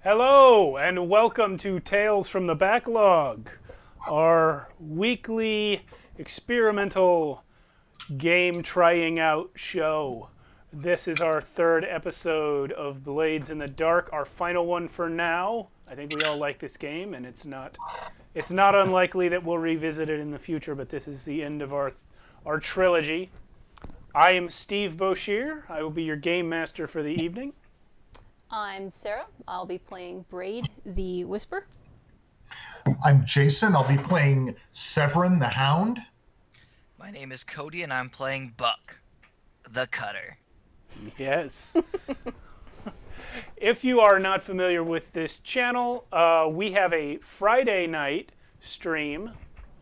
Hello, and welcome to Tales from the Backlog, our weekly experimental game trying out show. This is our third episode of Blades in the Dark, our final one for now. I think we all like this game, and it's not unlikely that we'll revisit it in the future, but this is the end of our trilogy. I am Steve Boshear. I will be your game master for the evening. I'm Sarah. I'll be playing Braid the Whisper. I'm Jason. I'll be playing Severin the Hound. My name is Cody, and I'm playing Buck the Cutter. Yes. If you are not familiar with this channel, we have a Friday night stream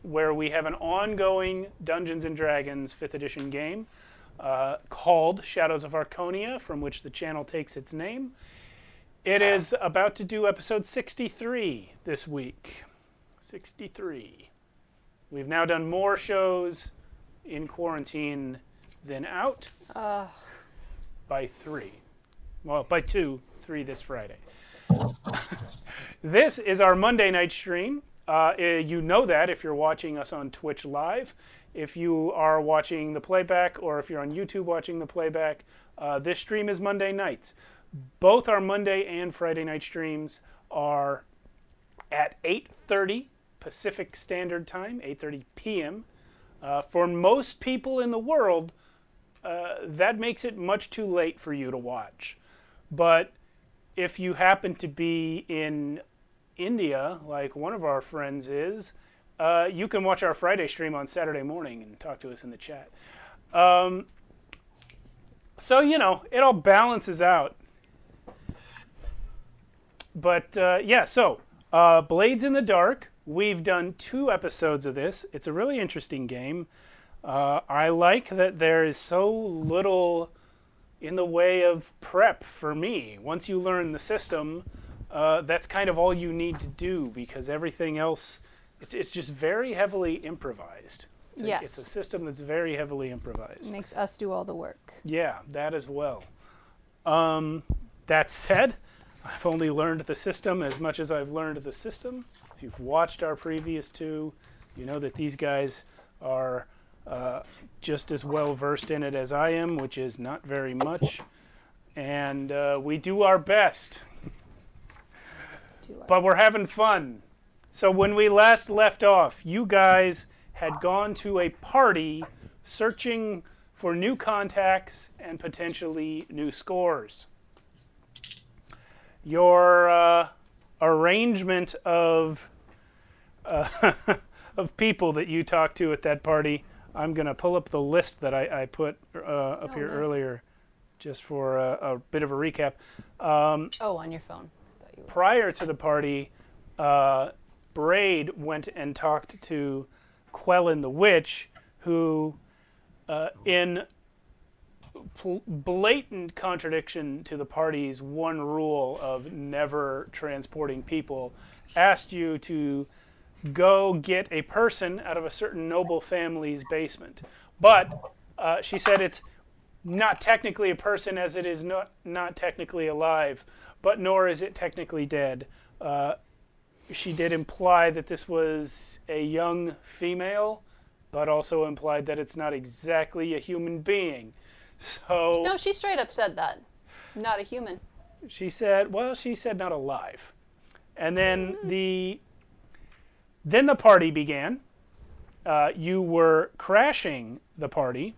where we have an ongoing Dungeons & Dragons 5th edition game called Shadows of Arconia, from which the channel takes its name. It is about to do episode 63 this week. 63. We've now done more shows in quarantine than out by 3. Well, by 2, 3 this Friday. This is our Monday night stream. You know that if you're watching us on Twitch live. If you are watching the playback, or if you're on YouTube watching the playback, this stream is Monday nights. Both our Monday and Friday night streams are at 8:30 Pacific Standard Time, 8:30 p.m. For most people in the world, that makes it much too late for you to watch. But if you happen to be in India, like one of our friends is, you can watch our Friday stream on Saturday morning and talk to us in the chat. So, you know, it all balances out. But, Blades in the Dark. We've done 2 episodes of this. It's a really interesting game. I like that there is so little in the way of prep for me. Once you learn the system, that's kind of all you need to do, because everything else, it's just very heavily improvised. It's a system that's very heavily improvised. Makes us do all the work. Yeah, that as well. That said, I've only learned the system as much as I've learned the system. If you've watched our previous 2, you know that these guys are just as well versed in it as I am, which is not very much. And we do our best. But we're having fun. So when we last left off, you guys had gone to a party searching for new contacts and potentially new scores. Your arrangement of of people that you talked to at that party, I'm going to pull up the list that I put up here earlier, just for a bit of a recap. On your phone. I thought you were. Prior to the party, Braid went and talked to Carolynn the Witch, who, in blatant contradiction to the party's one rule of never transporting people, asked you to go get a person out of a certain noble family's basement. But she said it's not technically a person, as it is not technically alive, but nor is it technically dead. She did imply that this was a young female, but also implied that it's not exactly a human being. So No, she straight up said that. Not a human. she said not alive. And then the party began. You were crashing the party.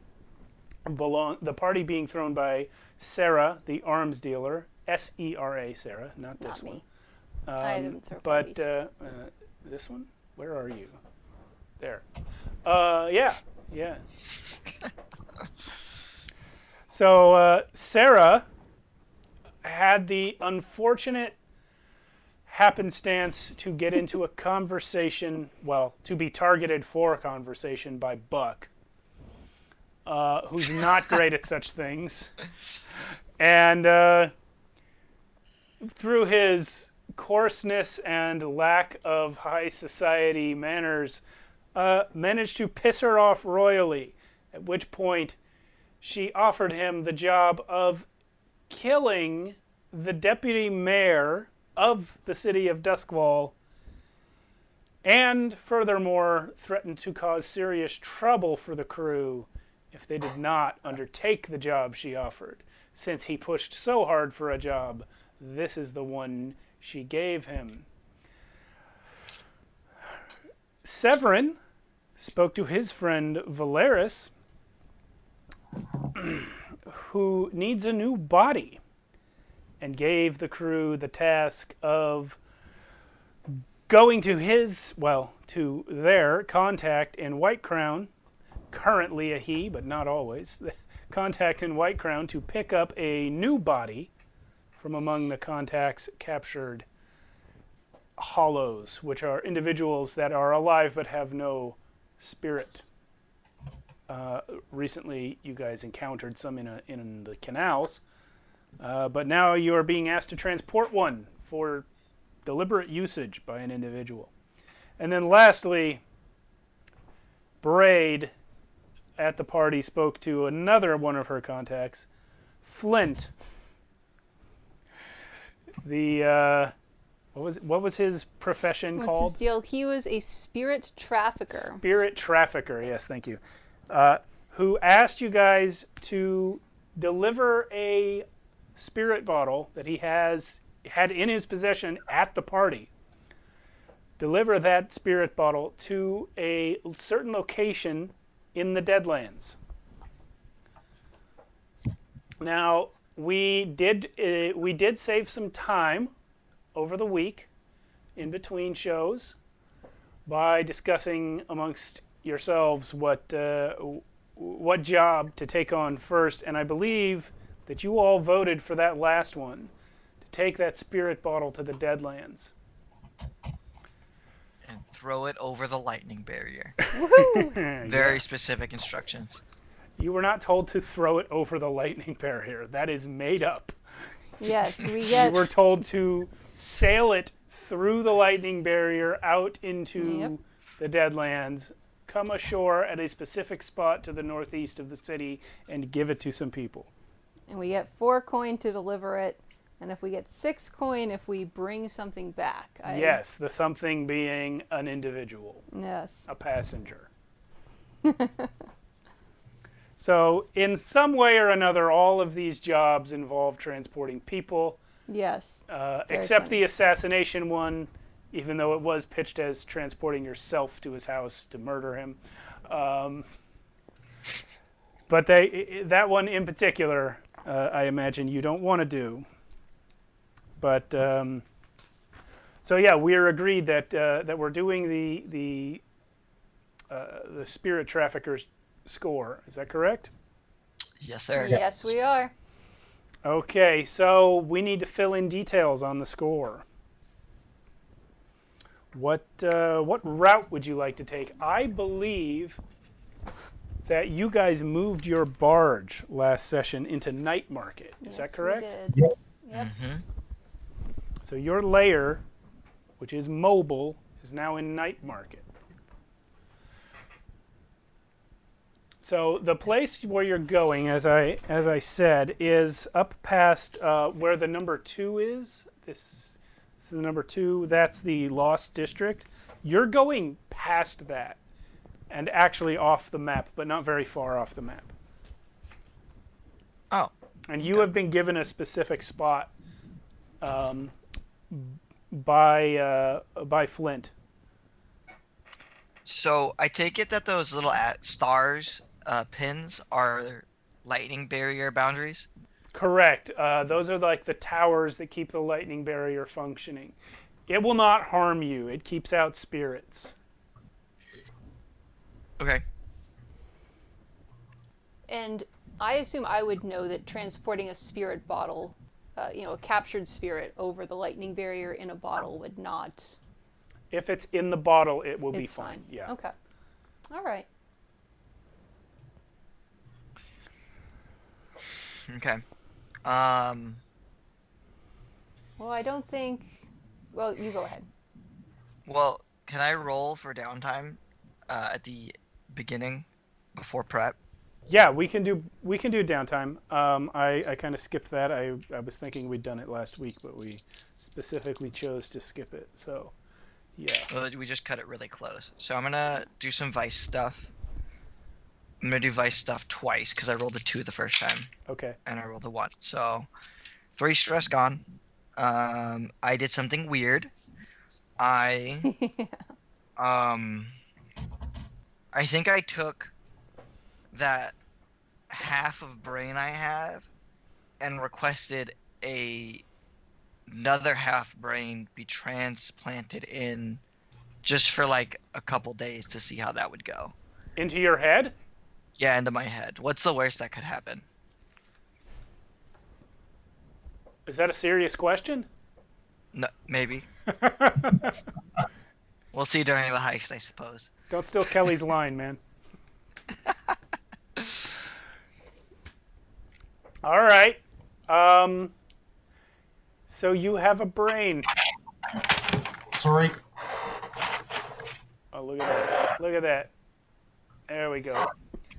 The party being thrown by Sarah, the arms dealer. S-E-R-A, Sarah, not this one. I didn't throw But parties. this one? Where are you? There. Yeah. So Sarah had the unfortunate happenstance to get into a conversation, to be targeted for a conversation by Buck, who's not great at such things. And through his coarseness and lack of high society manners, managed to piss her off royally, at which point she offered him the job of killing the deputy mayor of the city of Duskwall, and furthermore threatened to cause serious trouble for the crew if they did not undertake the job she offered. Since he pushed so hard for a job, this is the one she gave him. Severin spoke to his friend Valeris, who needs a new body, and gave the crew the task of going to to their contact in White Crown, currently a he, but not always, contact in White Crown to pick up a new body from among the contact's captured hollows, which are individuals that are alive but have no spirit. Recently, you guys encountered some in the canals, but now you are being asked to transport one for deliberate usage by an individual. And then lastly, Braid at the party spoke to another one of her contacts, Flint. The what was his profession called? What's his deal? He was a spirit trafficker. Spirit trafficker, yes, thank you. Who asked you guys to deliver a spirit bottle that he had in his possession at the party. Deliver that spirit bottle to a certain location in the Deadlands. Now, we did save some time over the week in between shows by discussing amongst yourselves what job to take on first, and I believe that you all voted for that last one, to take that spirit bottle to the Deadlands. And throw it over the lightning barrier. Woohoo! Very specific instructions. You were not told to throw it over the lightning barrier. That is made up. Yes, we You get. were told to sail it through the lightning barrier out into the Deadlands, come ashore at a specific spot to the northeast of the city, and give it to some people. And we get 4 coin to deliver it, and if we get 6 coin if we bring something back. Yes, the something being an individual, Yes. a passenger. So, in some way or another, all of these jobs involve transporting people, Yes. except funny. the assassination one, even though it was pitched as transporting yourself to his house to murder him. But that one in particular, I imagine you don't want to do. But so yeah, we're agreed that we're doing the spirit trafficker's score. Is that correct? Yes, sir. Yes, we are. Okay, so we need to fill in details on the score. What route would you like to take? I believe that you guys moved your barge last session into Night Market. Is that correct? We did. Yep. Mm-hmm. So your lair, which is mobile, is now in Night Market. So the place where you're going, as I said, is up past where the number 2 is. This is the number 2. That's the Lost District. You're going past that, and actually off the map, but not very far off the map. Oh. And you have been given a specific spot by Flint. So I take it that those little stars, pins, are lightning barrier boundaries? Correct. Those are like the towers that keep the lightning barrier functioning. It will not harm you. It keeps out spirits. Okay. And I assume I would know that transporting a spirit bottle, a captured spirit over the lightning barrier in a bottle would not. If it's in the bottle, it will be It's fine. Yeah. Okay. All right. Okay. Well, I don't think. Well, you go ahead. Well, can I roll for downtime at the beginning before prep? Yeah, we can do downtime. I kind of skipped that. I was thinking we'd done it last week, but we specifically chose to skip it. So, yeah. Well, we just cut it really close. So I'm gonna do some Vice stuff. I'm gonna do Vice stuff twice because I rolled a 2 the first time Okay. and I rolled a 1. So 3 stress gone. I did something weird. I think I took that half of brain I have and requested another half brain be transplanted in just for like a couple days to see how that would go. Into your head? Yeah, into my head. What's the worst that could happen? Is that a serious question? No, maybe. We'll see during the heist, I suppose. Don't steal Kelly's line, man. All right. So you have a brain. Sorry. Oh, look at that. Look at that. There we go.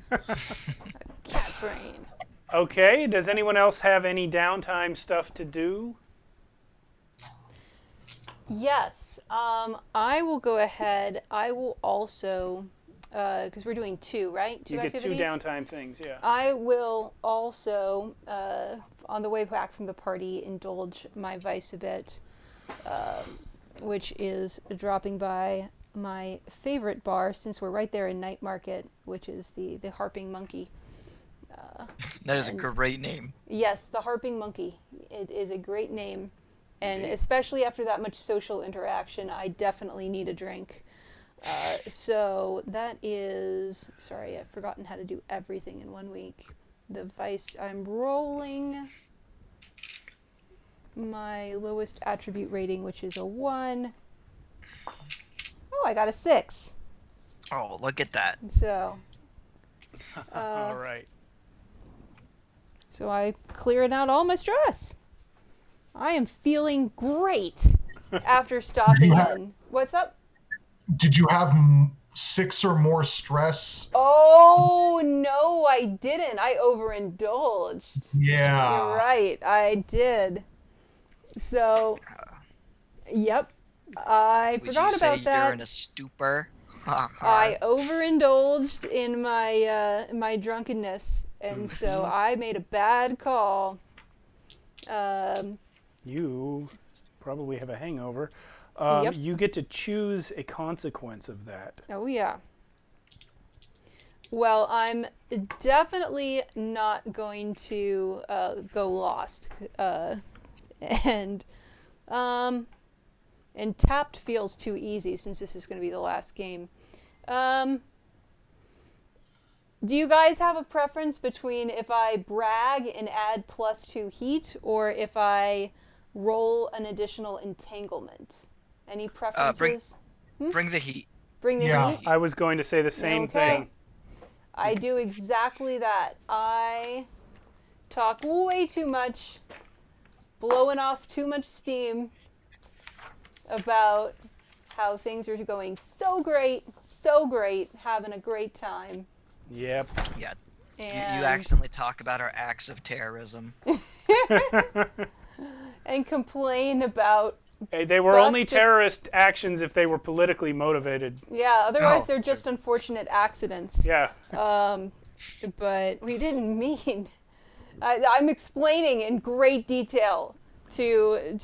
Cat brain. Okay, does anyone else have any downtime stuff to do? Yes. I will go ahead. I will also, because we're doing 2, right? 2 You get activities. 2 downtime things, yeah. I will also, on the way back from the party, indulge my vice a bit, which is dropping by my favorite bar, since we're right there in Night Market, which is the Harping Monkey. That is a great name. Yes, the Harping Monkey. It is a great name. And Indeed. especially after that much social interaction, I definitely need a drink. So that is... Sorry, I've forgotten how to do everything in 1 week. The vice... I'm rolling my lowest attribute rating, which is a 1. Oh, I got a 6. Oh, look at that. So... All right. So I cleared out all my stress. I am feeling great after stopping in. What's up? Did you have 6 or more stress? Oh, no, I didn't. I overindulged. Yeah. You're right. I did. So, yep. I Would forgot you say about that. you're in a stupor? I overindulged in my my drunkenness, and so I made a bad call. You probably have a hangover. Yep. You get to choose a consequence of that. Oh, yeah. Well, I'm definitely not going to go lost. And tapped feels too easy since this is going to be the last game. Do you guys have a preference between if I brag and add +2 heat, or if I roll an additional entanglement? Any preferences? Bring the heat. Bring the Yeah. heat? I was going to say the same Okay. thing. I do exactly that. I talk way too much, blowing off too much steam about how things are going so great, having a great time. Yep. Yeah. And, You accidentally talk about our acts of terrorism. and complain about, Hey, they were Buck only just- terrorist actions if they were politically motivated. yeah, otherwise Oh, they're just unfortunate accidents. Yeah. But we didn't mean. I'm explaining in great detail to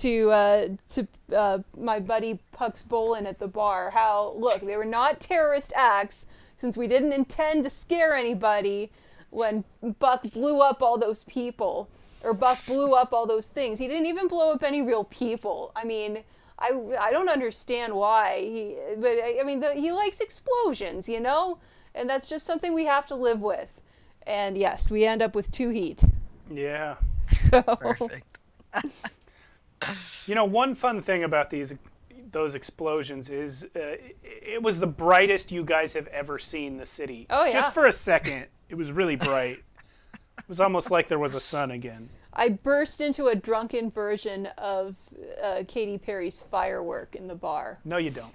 my buddy Pucks Bolin at the bar how, look, they were not terrorist acts since we didn't intend to scare anybody when Buck blew up all those people, or Buck blew up all those things. He didn't even blow up any real people. I mean, I don't understand why. He likes explosions, you know? And that's just something we have to live with. And yes, we end up with 2 heat. Yeah. So, Perfect. You know, one fun thing about those explosions is it was the brightest you guys have ever seen the city. Oh, yeah. Just for a second, it was really bright. It was almost like there was a sun again. I burst into a drunken version of Katy Perry's Firework in the bar. No, you don't.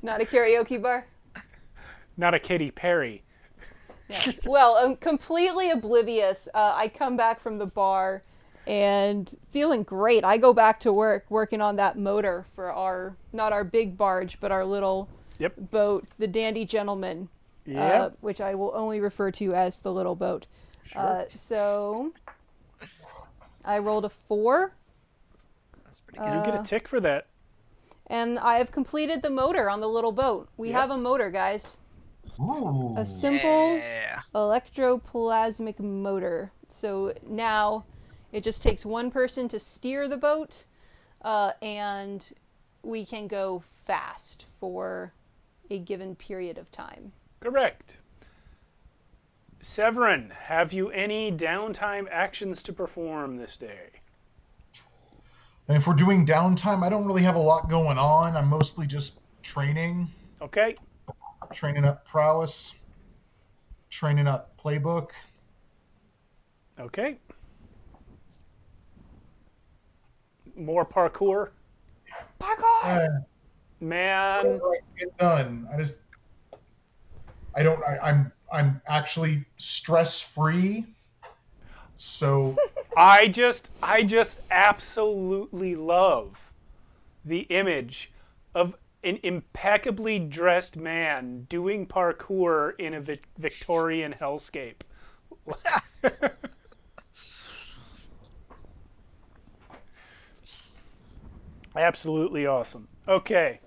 Not a karaoke bar? Not a Katy Perry. Yes. Well, I'm completely oblivious. I come back from the bar and feeling great. I go back to work working on that motor for our, not our big barge, but our little Yep. boat, the Dandy Gentleman, Yep. which I will only refer to as the little boat. Sure. So I rolled a 4. That's pretty good. You get a tick for that. And I have completed the motor on the little boat. We Yep. have a motor, guys. Ooh. A simple Yeah. electroplasmic motor. So now it just takes one person to steer the boat, and we can go fast for a given period of time. Correct. Severin, have you any downtime actions to perform this day? And if we're doing downtime, I don't really have a lot going on. I'm mostly just training, Okay. training up prowess, training up playbook. Okay. More parkour. Parkour! Man. Get done. I'm actually stress free. So I just absolutely love the image of an impeccably dressed man doing parkour in a Victorian hellscape. Absolutely awesome. Okay.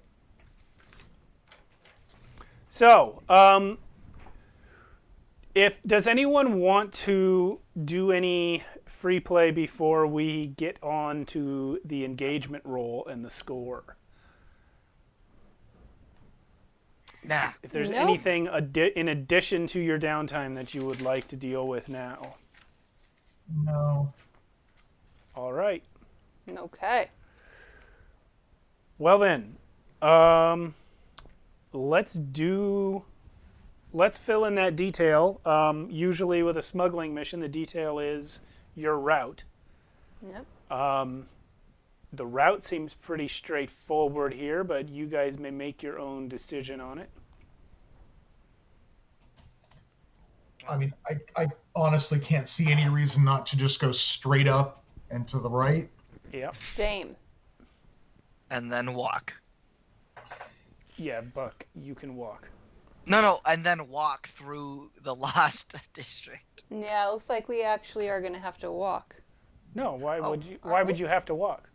So, does anyone want to do any free play before we get on to the engagement roll and the score? Nah. If there's Nope. anything in addition to your downtime that you would like to deal with now. no. All right. Okay. Well then, let's fill in that detail. Usually with a smuggling mission, the detail is your route. Yep. The route seems pretty straightforward here, but you guys may make your own decision on it. I mean, I honestly can't see any reason not to just go straight up and to the right. Yep. Same. And then walk. Yeah, Buck, you can walk. No, and then walk through the Lost District. Yeah, it looks like we actually are going to have to walk. No, why Oh, would you? Why would you have to walk?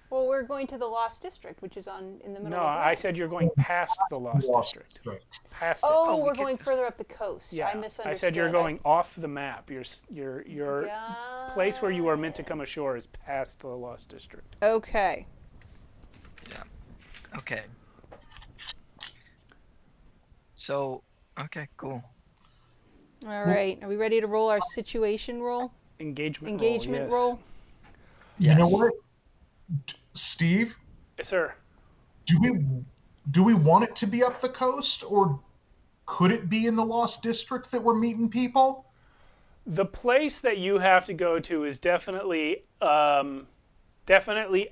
Well, we're going to the Lost District, which is in the middle No, of I nowhere. said you're going past the Lost District. Past it. Oh, we we're could- going further up the coast. Yeah, I misunderstood. I said you're going off the map. Your Yeah. place where you are meant to come ashore is past the Lost District. Okay. Okay. So, okay, cool. All right. Are we ready to roll our situation roll? Engagement Engagement roll. roll? You know Yes. what, Steve? Yes, sir. Do we want it to be up the coast, or could it be in the Lost District that we're meeting people? The place that you have to go to is definitely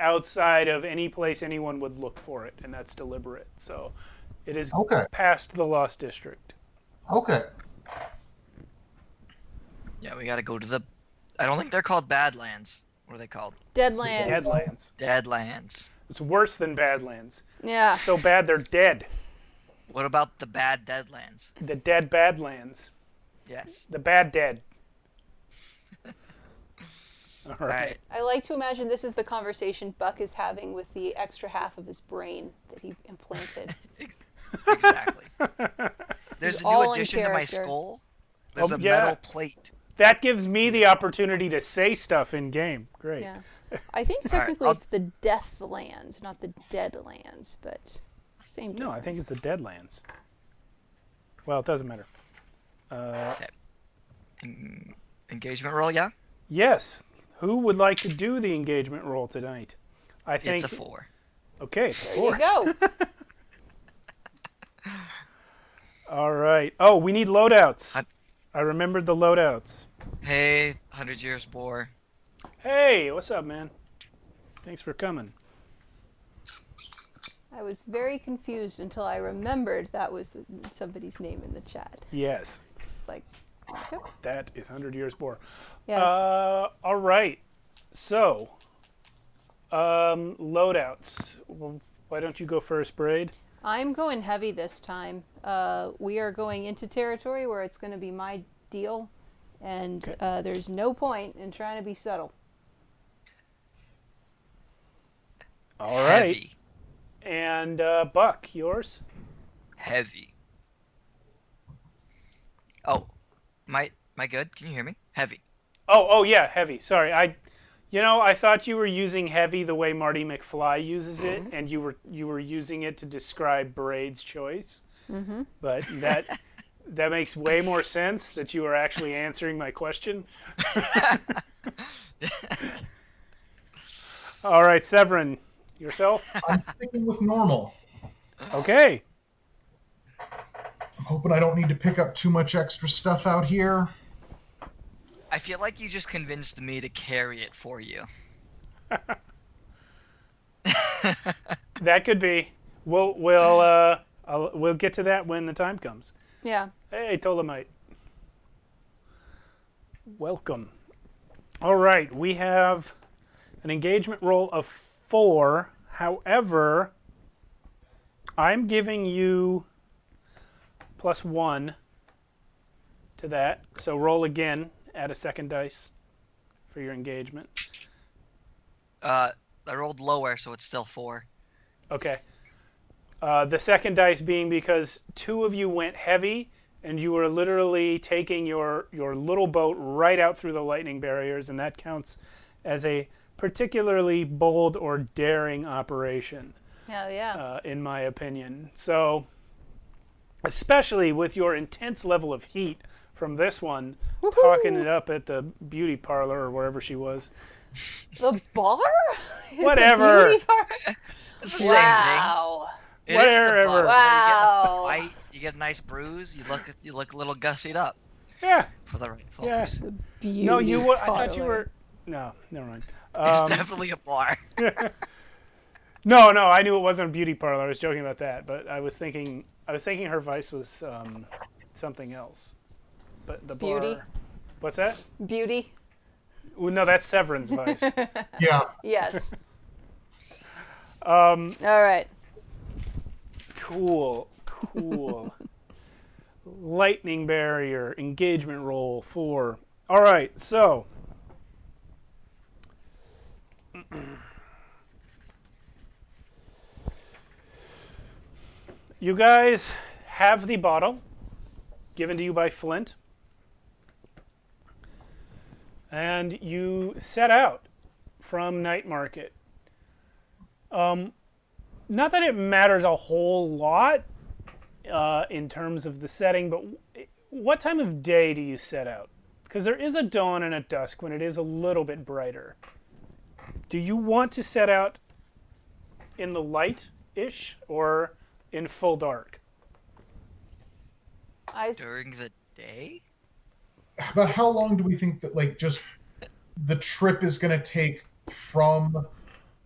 outside of any place anyone would look for it, and that's deliberate. So it is Okay. past the Lost District. Okay. Yeah, we gotta go to the... I don't think they're called Badlands. What are they called? Deadlands. Deadlands. Deadlands. It's worse than Badlands. Yeah. So bad they're dead. What about the Bad Deadlands? The dead Badlands. Yes. The bad dead. All right. Right. I like to imagine this is the conversation Buck is having with the extra half of his brain that he implanted. Exactly. There's He's a new all in addition to my character. skull. There's Oh, a yeah. metal plate. That gives me the opportunity to say stuff in game. Great. Yeah. I think All right, technically I'll- it's the Deathlands, not the Deadlands, but same difference. No, I think it's the Deadlands. Well, it doesn't matter. Engagement roll, yeah? Yes. Who would like to do the engagement roll tonight? I think It's a 4. Okay, it's a There 4. you go. All right. Oh, we need loadouts. I- I remembered the loadouts. Hey, 100 Years Boar. Hey, what's up, man? Thanks for coming. I was very confused until I remembered that was somebody's name in the chat. Yes. It's like, yep. That is 100 Years More. Yes. All right. So, loadouts. Well, why don't you go first, Braid? I'm going heavy this time. We are going into territory where it's going to be my deal, and Okay. there's no point in trying to be subtle. All right. Heavy. And Buck, yours? Heavy. Oh, am I good? Can you hear me? Heavy. Oh, yeah, heavy. Sorry, I thought you were using heavy the way Marty McFly uses it, and you were using it to describe Braid's choice. Mm-hmm. But that makes way more sense that you are actually answering my question. All right, Severin, yourself? I'm sticking with normal. Okay. I'm hoping I don't need to pick up too much extra stuff out here. I feel like you just convinced me to carry it for you. That could be. We'll get to that when the time comes. Yeah. Hey, Tolemite. Welcome. All right, we have an engagement roll of 4. However, I'm giving you +1 to that. So roll again, add a second dice for your engagement. I rolled lower, so it's still 4. Okay. The second dice being because 2 of you went heavy, and you were literally taking your little boat right out through the lightning barriers, and that counts as a particularly bold or daring operation. Hell yeah. In my opinion. So, especially with your intense level of heat from this one, Woohoo! talking it up at the beauty parlor or wherever she was. The bar? Is Whatever. The beauty bar? It's the same Wow. thing. It is the Wherever. bar. Wow. You get in a fight, you get a nice bruise, you look a little gussied up Yeah. for the right folks. Yeah. The beauty No, you were. I thought you parlor. were. No, never mind. It's definitely a bar. No, I knew it wasn't a beauty parlor. I was joking about that, but I was thinking her vice was something else. But the Beauty? bar. What's that? Beauty? Well, no, that's Severin's vice. Yeah. Yes. Um, All right. cool. Lightning barrier, engagement roll 4. All right, so you guys have the bottle given to you by Flint, and you set out from Night Market. Not that it matters a whole lot in terms of the setting, but what time of day do you set out? Because there is a dawn and a dusk when it is a little bit brighter. Do you want to set out in the light-ish or in full dark? During the day? About how long do we think that, like, just the trip is going to take from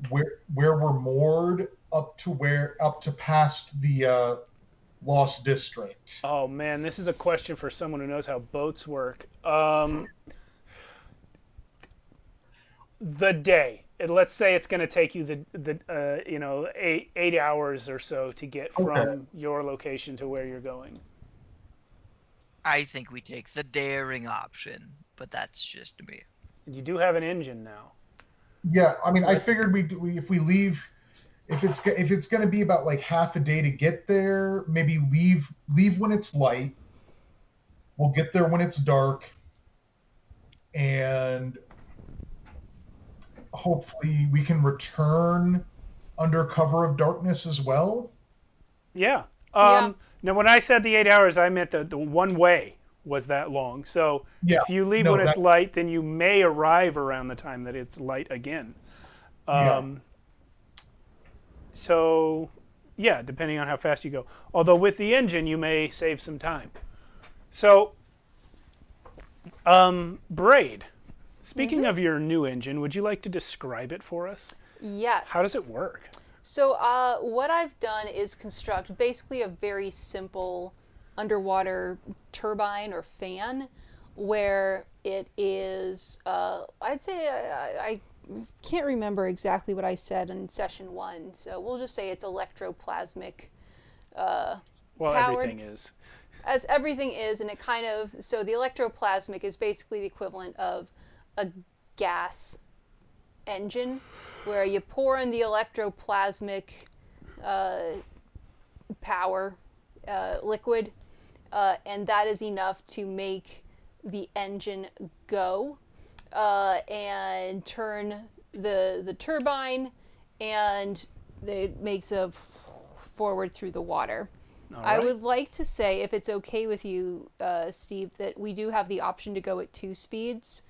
where we're moored up to past the Lost District? Oh man, this is a question for someone who knows how boats work. The day. Let's say it's going to take you the 8 hours or so to get from your location to where you're going. I think we take the daring option, but that's just me. You do have an engine now. Yeah, I mean, I figured if we leave, if it's going to be about like half a day to get there, maybe leave when it's light. We'll get there when it's dark, and hopefully we can return under cover of darkness as well. Yeah. Yeah. Now, when I said the 8 hours, I meant the one way was that long. So Yeah, if you leave no, when it's that- light, then you may arrive around the time that it's light again. So, yeah, depending on how fast you go. Although with the engine, you may save some time. So, Braid, speaking of your new engine, would you like to describe it for us? Yes. How does it work? So what I've done is construct basically a very simple underwater turbine or fan where it is, I'd say, I can't remember exactly what I said in session 1, so we'll just say it's electroplasmic Well, powered. everything is. As everything is, and it kind of, so the electroplasmic is basically the equivalent of a gas engine, where you pour in the electroplasmic power liquid, and that is enough to make the engine go and turn the turbine, and it makes a forward through the water. All I right. would like to say, if it's okay with you, Steve, that we do have the option to go at 2 speeds,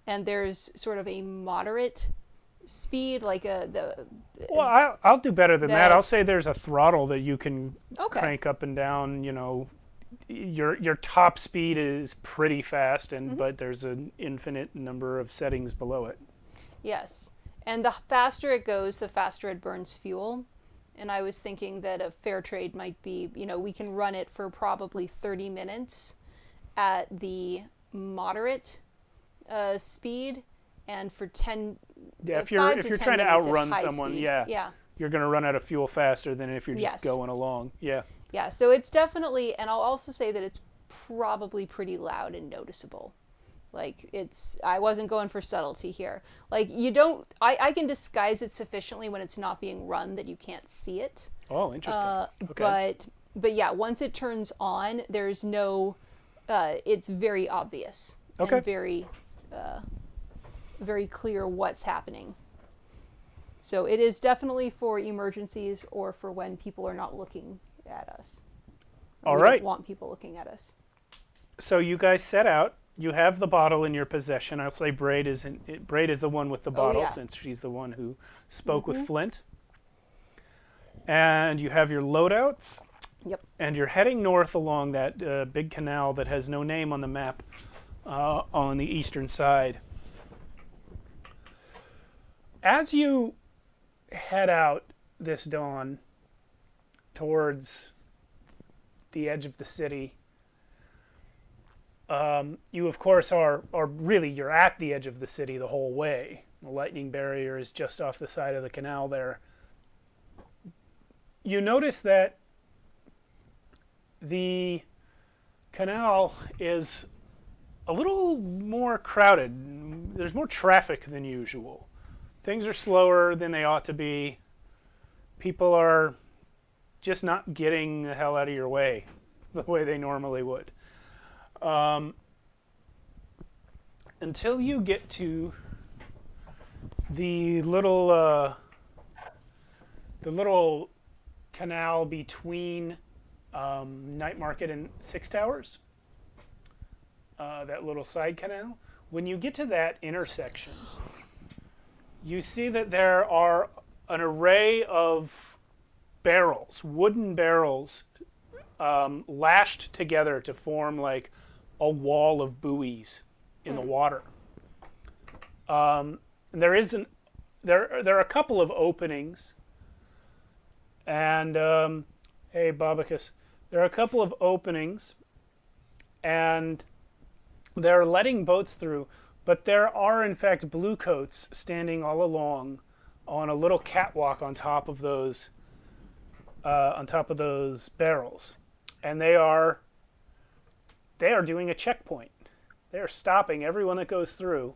and there's sort of a moderate speed, like Well, I'll do better than that. that- I'll say there's a throttle that you can Okay. crank up and down. You know, your top speed is pretty fast, and but there's an infinite number of settings below it. Yes. And the faster it goes, the faster it burns fuel. And I was thinking that a fair trade might be, we can run it for probably 30 minutes at the moderate speed, and for 10. Yeah, if 5 you're 10 trying to minutes at outrun high someone, speed. yeah, you're going to run out of fuel faster than if you're just Yes. going along. Yeah. Yeah, so it's definitely, and I'll also say that it's probably pretty loud and noticeable. Like, I wasn't going for subtlety here. Like, I can disguise it sufficiently when it's not being run that you can't see it. Oh, interesting. Okay. But yeah, once it turns on, there's no, it's very obvious. Okay. And very, very clear what's happening. So it is definitely for emergencies or for when people are not looking at us. All We right. don't want people looking at us. So you guys set out. You have the bottle in your possession. I'll say Braid is the one with the bottle, yeah. since she's the one who spoke with Flint. And you have your loadouts. Yep. And you're heading north along that big canal that has no name on the map on the eastern side. As you head out this dawn towards the edge of the city, you of course are really, you're at the edge of the city the whole way. The lightning barrier is just off the side of the canal there. You notice that the canal is a little more crowded. There's more traffic than usual. Things are slower than they ought to be. People are just not getting the hell out of your way the way they normally would. Until you get to the little canal between Night Market and Six Towers, that little side canal. When you get to that intersection, you see that there are an array of barrels, wooden barrels, lashed together to form like a wall of buoys in the water. There are a couple of openings, and hey, Babacus, there are a couple of openings, and they're letting boats through, but there are in fact bluecoats standing all along on a little catwalk on top of those barrels, and they are doing a checkpoint. They are stopping everyone that goes through,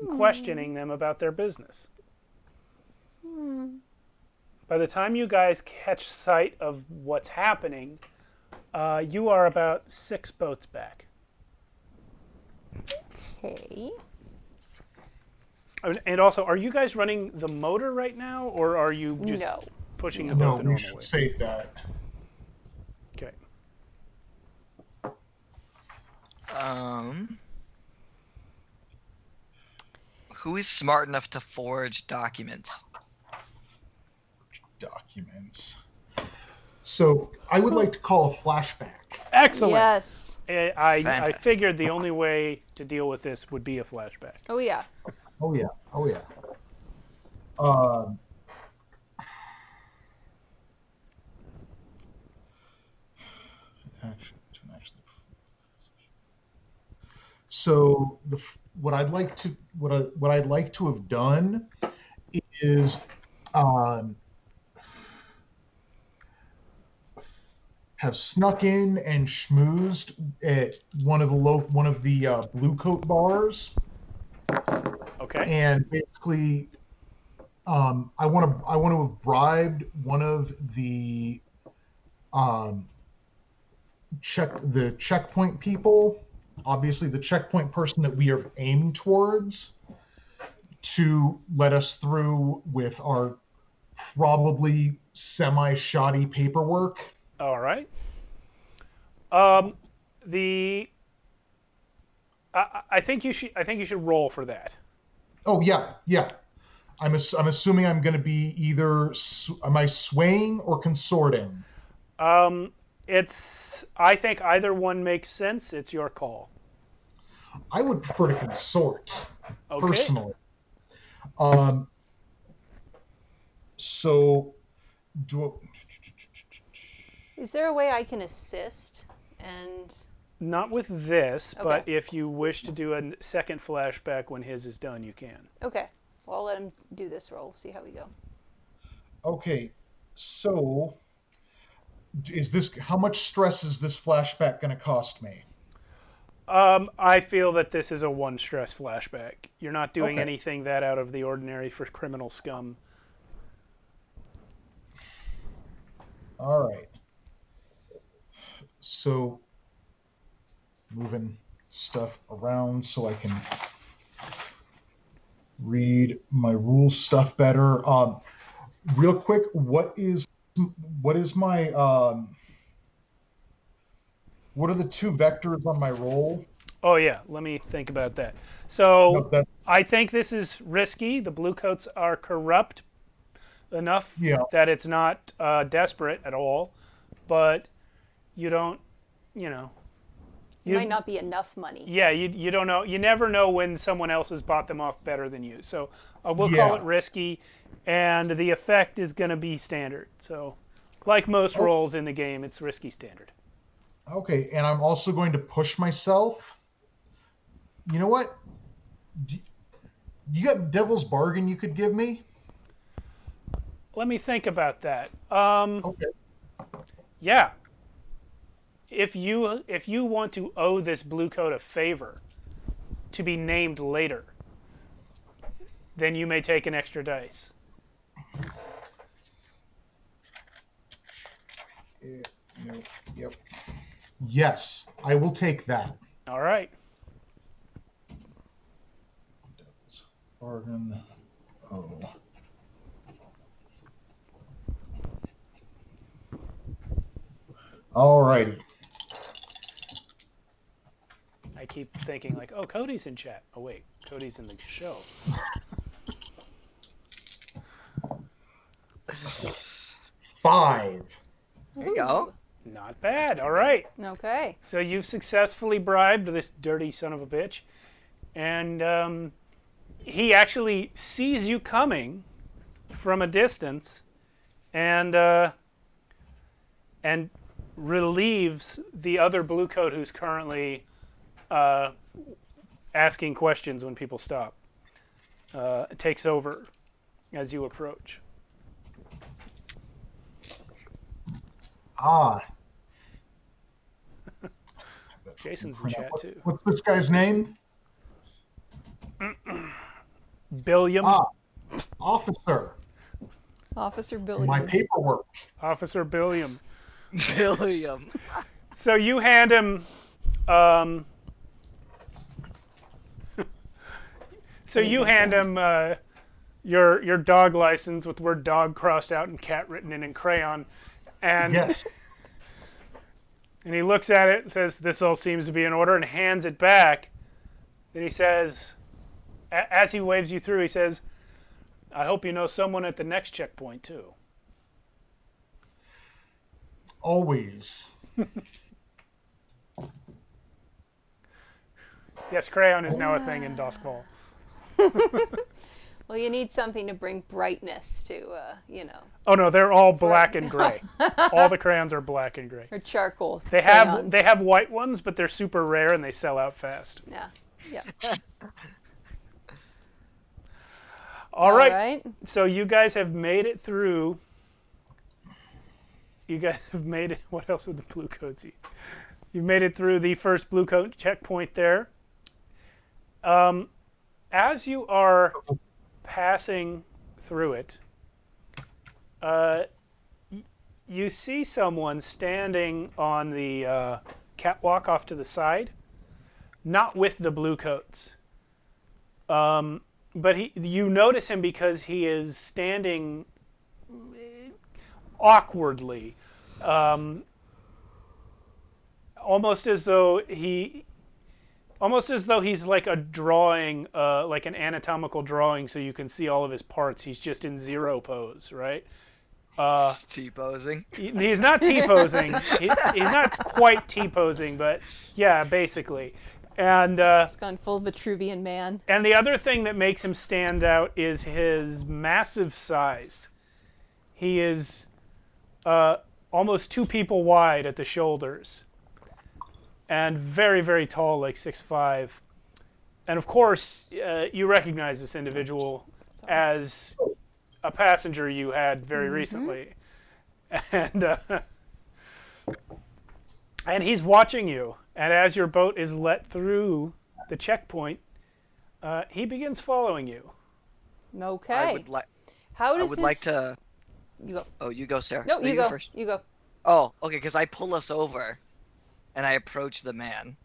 and questioning them about their business. By the time you guys catch sight of what's happening, you are about 6 boats back. Okay. And also, are you guys running the motor right now, or are you just No. pushing the No, boat the we normal should way? save that. Okay. Who is smart enough to forge documents? Documents. So I would like to call a flashback. Excellent. Yes. I Fantastic. figured the only way to deal with this would be a flashback. Oh yeah. Oh yeah. Oh yeah. So what I'd like to have done is have snuck in and schmoozed at one of the blue coat bars. Okay. And basically, I want to have bribed one of the checkpoint people, obviously the checkpoint person that we are aimed towards, to let us through with our probably semi-shoddy paperwork. All right. I think you should roll for that. Oh yeah. I'm assuming I'm going to be either. Am I swaying or consorting? I think either one makes sense. It's your call. I would prefer to consort, Okay. personally. So, Is there a way I can assist? And Not with this, but Okay. if you wish to do a second flashback when his is done, you can. okay, well, I'll let him do this roll. See how we go. okay, so how much stress is this flashback going to cost me? I feel that this is a one stress flashback. You're not doing Okay. anything that out of the ordinary for criminal scum. All right. So, moving stuff around so I can read my rule stuff better. Real quick, what is my what are the two vectors on my roll? Oh yeah, let me think about that. So No, that's- I think this is risky. The blue coats are corrupt enough Yeah. that it's not desperate at all, but you don't, It might not be enough money. Yeah, you don't know. You never know when someone else has bought them off better than you. So we'll Yeah. call it risky, and the effect is going to be standard. So, like most rolls in the game, it's risky standard. Okay, and I'm also going to push myself. You know what? You got Devil's Bargain you could give me? Let me think about that. Okay. Yeah. If you want to owe this blue coat a favor to be named later, then you may take an extra dice. Yep. Yes, I will take that. All right. Devil's Bargain. Oh. All righty. I keep thinking like, oh, Cody's in chat. Oh wait, Cody's in the show. 5. There you go. Not bad. All right. Okay. So you've successfully bribed this dirty son of a bitch, and he actually sees you coming from a distance, and relieves the other blue coat who's currently asking questions when people stop. Takes over as you approach. Ah. Jason's in chat too. What's this guy's name? Billiam. Ah, Officer. Officer Billy. My paperwork. Officer Billiam. William. So you hand him. So you hand him your dog license with the word dog crossed out and cat written in crayon, and Yes. and he looks at it and says, "This all seems to be in order," and hands it back. Then he says, as he waves you through, he says, "I hope you know someone at the next checkpoint too." Always. Yes, crayon is now a thing in Doskwall. Well, you need something to bring brightness to, Oh no, they're all black and gray. All the crayons are black and gray. or charcoal. They crayons. have white ones, but they're super rare and they sell out fast. Yeah. Yeah. All right. So you guys have made it through. You guys have made it. What else would the blue coat see? You've made it through the first blue coat checkpoint there. As you are passing through it, you see someone standing on the catwalk off to the side, not with the blue coats. But you notice him because he is standing awkwardly, almost as though he's like a drawing, like an anatomical drawing, so you can see all of his parts. He's just in zero pose, right? T-posing. He's not T-posing. He's not quite T-posing, but yeah, basically. And He's gone full Vitruvian man. And the other thing that makes him stand out is his massive size. He is almost 2 people wide at the shoulders, and very, very tall, like 6'5". And of course, you recognize this individual as a passenger you had very recently, and he's watching you. And as your boat is let through the checkpoint, he begins following you. Okay. I would like to. You go. Oh, you go, Sarah. No, you go first. You go. Oh, okay, because I pull us over, and I approach the man.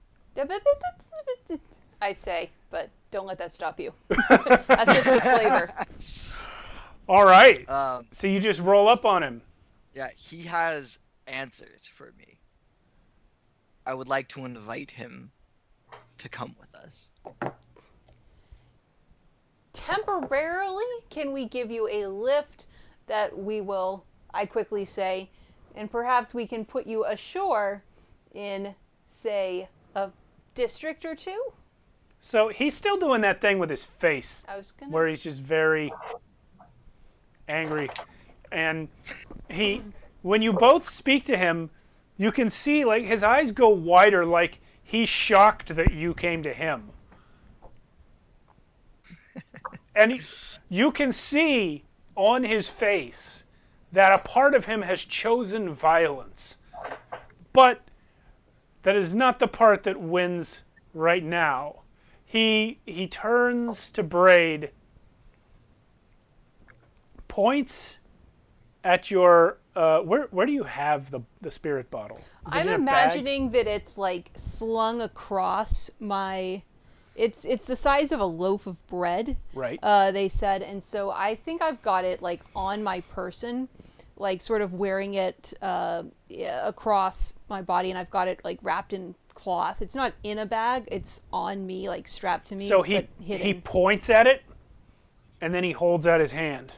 I say, but don't let that stop you. That's just the flavor. All right. So you just roll up on him. Yeah, he has answers for me. I would like to invite him to come with us. Temporarily, can we give you a lift that we will, I quickly say, and perhaps we can put you ashore in, say, a district or two? So he's still doing that thing with his face, where he's just very angry. And when you both speak to him, you can see like his eyes go wider, like he's shocked that you came to him. And you can see on his face that a part of him has chosen violence. But that is not the part that wins right now. He turns to Braid, points at your where do you have the spirit bottle? I'm imagining that it's like slung across my. It's the size of a loaf of bread. Right. They said, and so I think I've got it like on my person, like sort of wearing it across my body, and I've got it like wrapped in cloth. It's not in a bag. It's on me, like strapped to me. So he points at it, and then he holds out his hand.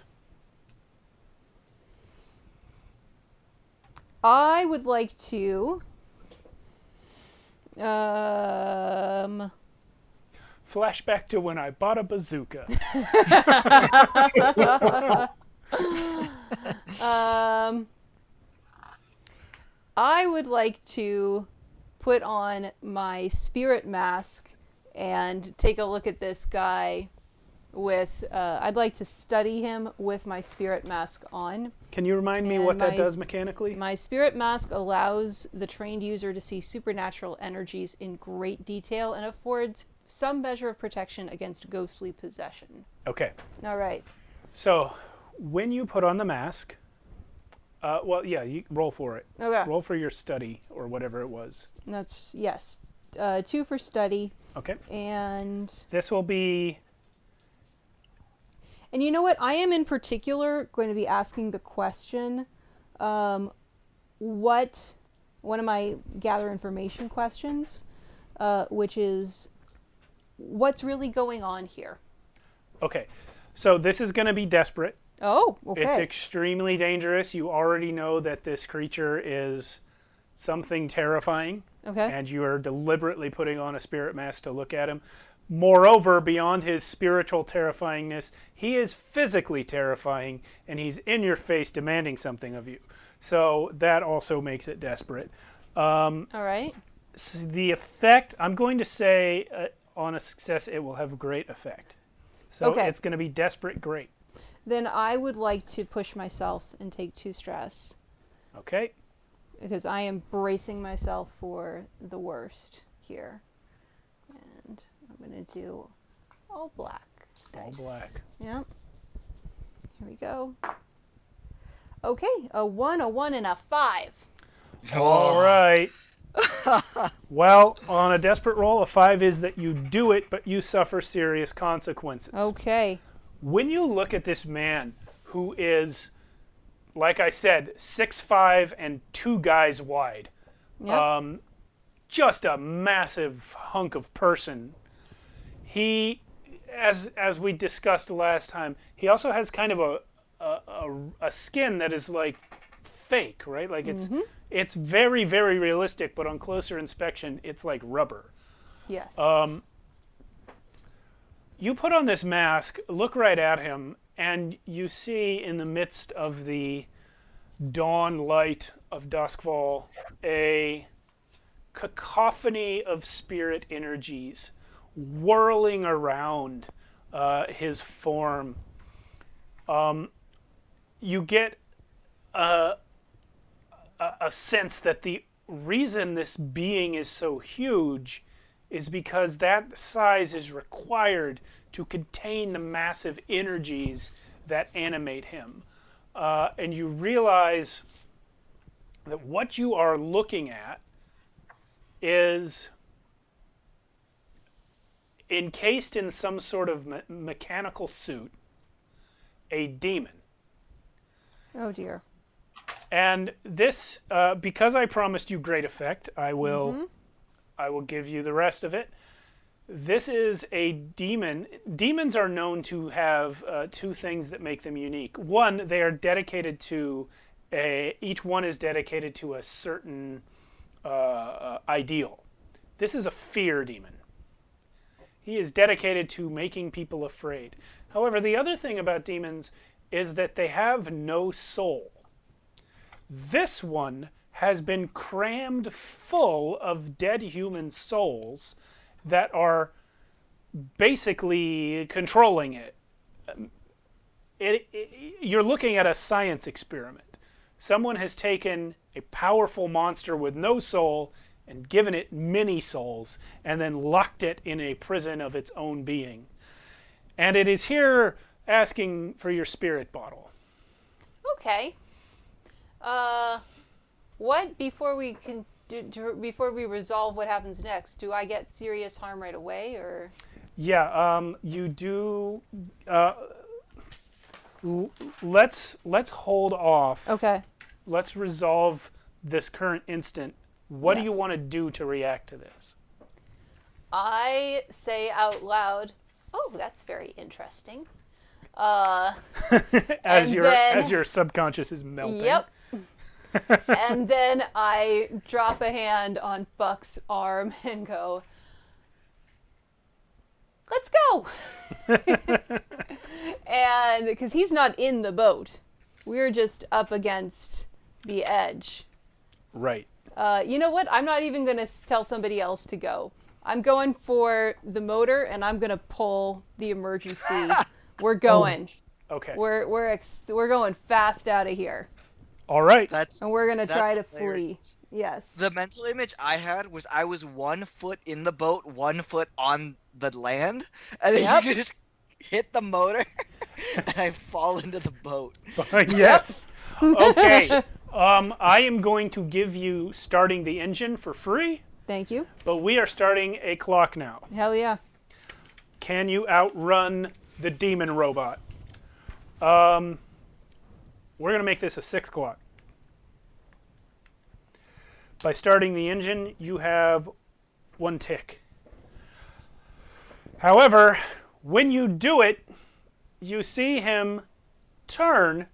I would like to flashback to when I bought a bazooka. I would like to put on my spirit mask and take a look at this guy with, I'd like to study him with my spirit mask on. Can you remind me what that does mechanically? My spirit mask allows the trained user to see supernatural energies in great detail and affords some measure of protection against ghostly possession. Okay. All right. So when you put on the mask, you roll for it. Okay. Roll for your study or whatever it was. That's, yes. 2 for study. Okay. And this will be... And you know what? I am in particular going to be asking the question, one of my gather information questions, which is, what's really going on here? Okay. So this is going to be desperate. Oh, okay. It's extremely dangerous. You already know that this creature is something terrifying. Okay. And you are deliberately putting on a spirit mask to look at him. Moreover, beyond his spiritual terrifyingness, he is physically terrifying, and he's in your face demanding something of you. So that also makes it desperate. All right. So the effect, I'm going to say, on a success, it will have great effect. So Okay. it's going to be desperate great. Then I would like to push myself and take 2 stress. Okay. Because I am bracing myself for the worst here. And I'm going to do all black dice. All black. Yep. Here we go. Okay, a 1, a 1, and a 5. All right. Well, on a desperate roll, a 5 is that you do it, but you suffer serious consequences. Okay. When you look at this man who is, like I said, 6'5" and 2 guys wide, Yep. just a massive hunk of person. He, as we discussed last time, he also has kind of a skin that is like fake, right? Like it's very, very realistic, but on closer inspection, it's like rubber. Yes. You put on this mask, look right at him, and you see in the midst of the dawn light of Duskfall a cacophony of spirit energies whirling around his form. You get a sense that the reason this being is so huge is because that size is required to contain the massive energies that animate him. And you realize that what you are looking at is encased in some sort of mechanical suit, a demon. Oh dear. And this, because I promised you great effect, I will give you the rest of it. This is a demon. Demons are known to have 2 things that make them unique. One, they are dedicated to each one is dedicated to a certain ideal. This is a fear demon. He is dedicated to making people afraid. However, the other thing about demons is that they have no soul. This one has been crammed full of dead human souls that are basically controlling it. You're looking at a science experiment. Someone has taken a powerful monster with no soul and given it many souls and then locked it in a prison of its own being. And it is here asking for your spirit bottle. Okay. What before we can before we resolve what happens next? Do I get serious harm right away, or? Yeah, you do. Let's hold off. Okay. Let's resolve this current instant. What do you Yes. want to do to react to this? I say out loud, "Oh, that's very interesting." as And then- your subconscious is melting. Yep. And then I drop a hand on Buck's arm and go, "Let's go." And because he's not in the boat, we're just up against the edge. Right. You know what? I'm not even going to tell somebody else to go. I'm going for the motor, and I'm going to pull the emergency. We're going. Okay. We're going fast out of here, All right. and we're going to try to That's flee. hilarious. Yes. The mental image I had was I was 1 foot in the boat, 1 foot on the land, and then Yep. you just hit the motor, and I fall into the boat. Yes. Okay. I am going to give you starting the engine for free, Thank you. but we are starting a clock now. Hell yeah. Can you outrun the demon robot? We're going to make this a 6 clock. By starting the engine, you have 1 tick. However, when you do it, you see him turn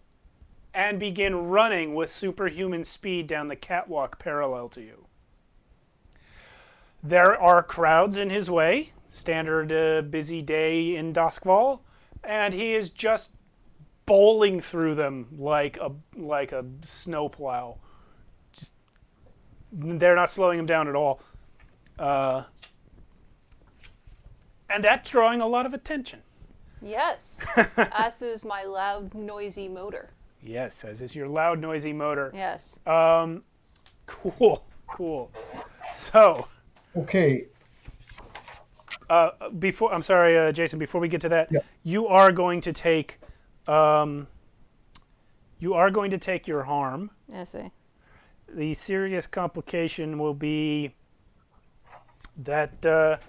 and begin running with superhuman speed down the catwalk parallel to you. There are crowds in his way, standard busy day in Duskfall, and he is just bowling through them like a snowplow. Just, they're not slowing him down at all. And that's drawing a lot of attention. Yes. As is my loud, noisy motor. Yes, as is your loud, noisy motor. Yes. Cool. So, Okay. I'm sorry, Jason. Before we get to that, Yeah. you are going to take your harm. I see. The serious complication will be that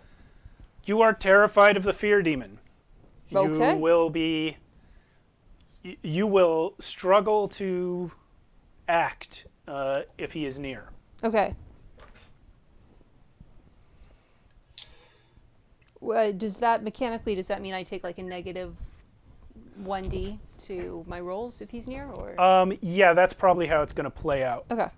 you are terrified of the fear demon. Okay. You will struggle to act if he is near. Okay. Does that mean I take like a negative 1d to my rolls if he's near, or? Yeah, that's probably how it's going to play out. Okay.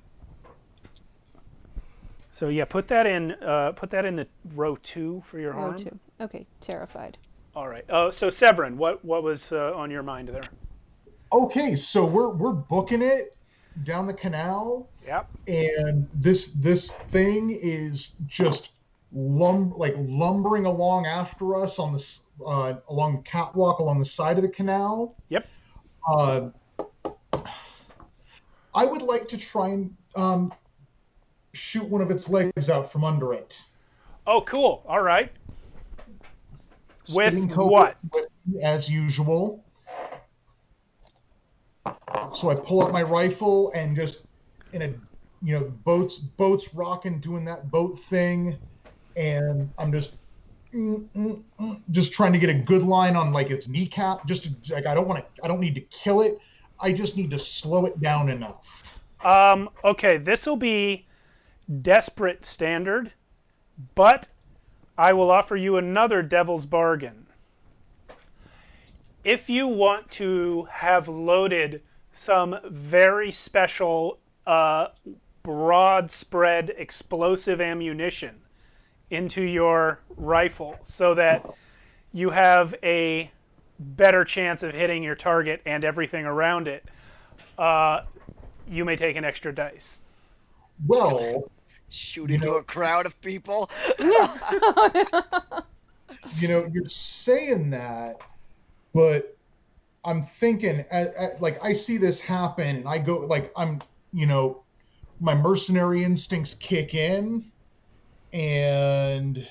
So yeah, put that in the row 2 for your harm. Row 2. Okay, terrified. All right. So Severin, what was on your mind there? Okay, so we're booking it down the canal. Yep. And this thing is just lumbering along after us on this along the catwalk along the side of the canal. Yep. I would like to try and shoot one of its legs out from under it. Oh, cool. All right. With Spitting cobra what? As usual. So I pull out my rifle and just in a boats rocking, doing that boat thing, and I'm just trying to get a good line on like its kneecap. Just to, like I don't need to kill it. I just need to slow it down enough. Okay, this will be desperate standard, but I will offer you another devil's bargain. If you want to have loaded some very special broad spread explosive ammunition into your rifle so that you have a better chance of hitting your target and everything around it, you may take an extra dice. Well, Shoot into a crowd of people. You're saying that, but I'm thinking, like, I see this happen, and I go, like, my mercenary instincts kick in, and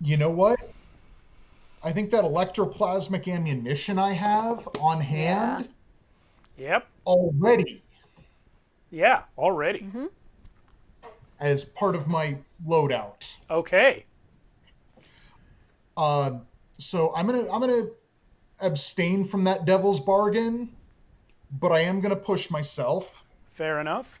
you know what? I think that electroplasmic ammunition I have on hand Yep. already Yeah, already. Mm-hmm. as part of my loadout. Okay. So I'm gonna abstain from that devil's bargain, but I am gonna push myself. Fair enough.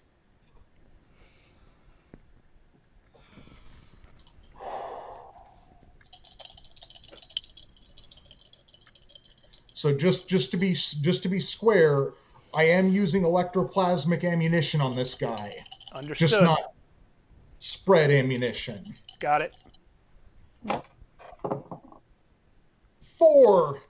So just to be square, I am using electroplasmic ammunition on this guy, Understood. just not spread ammunition. Got it. 4.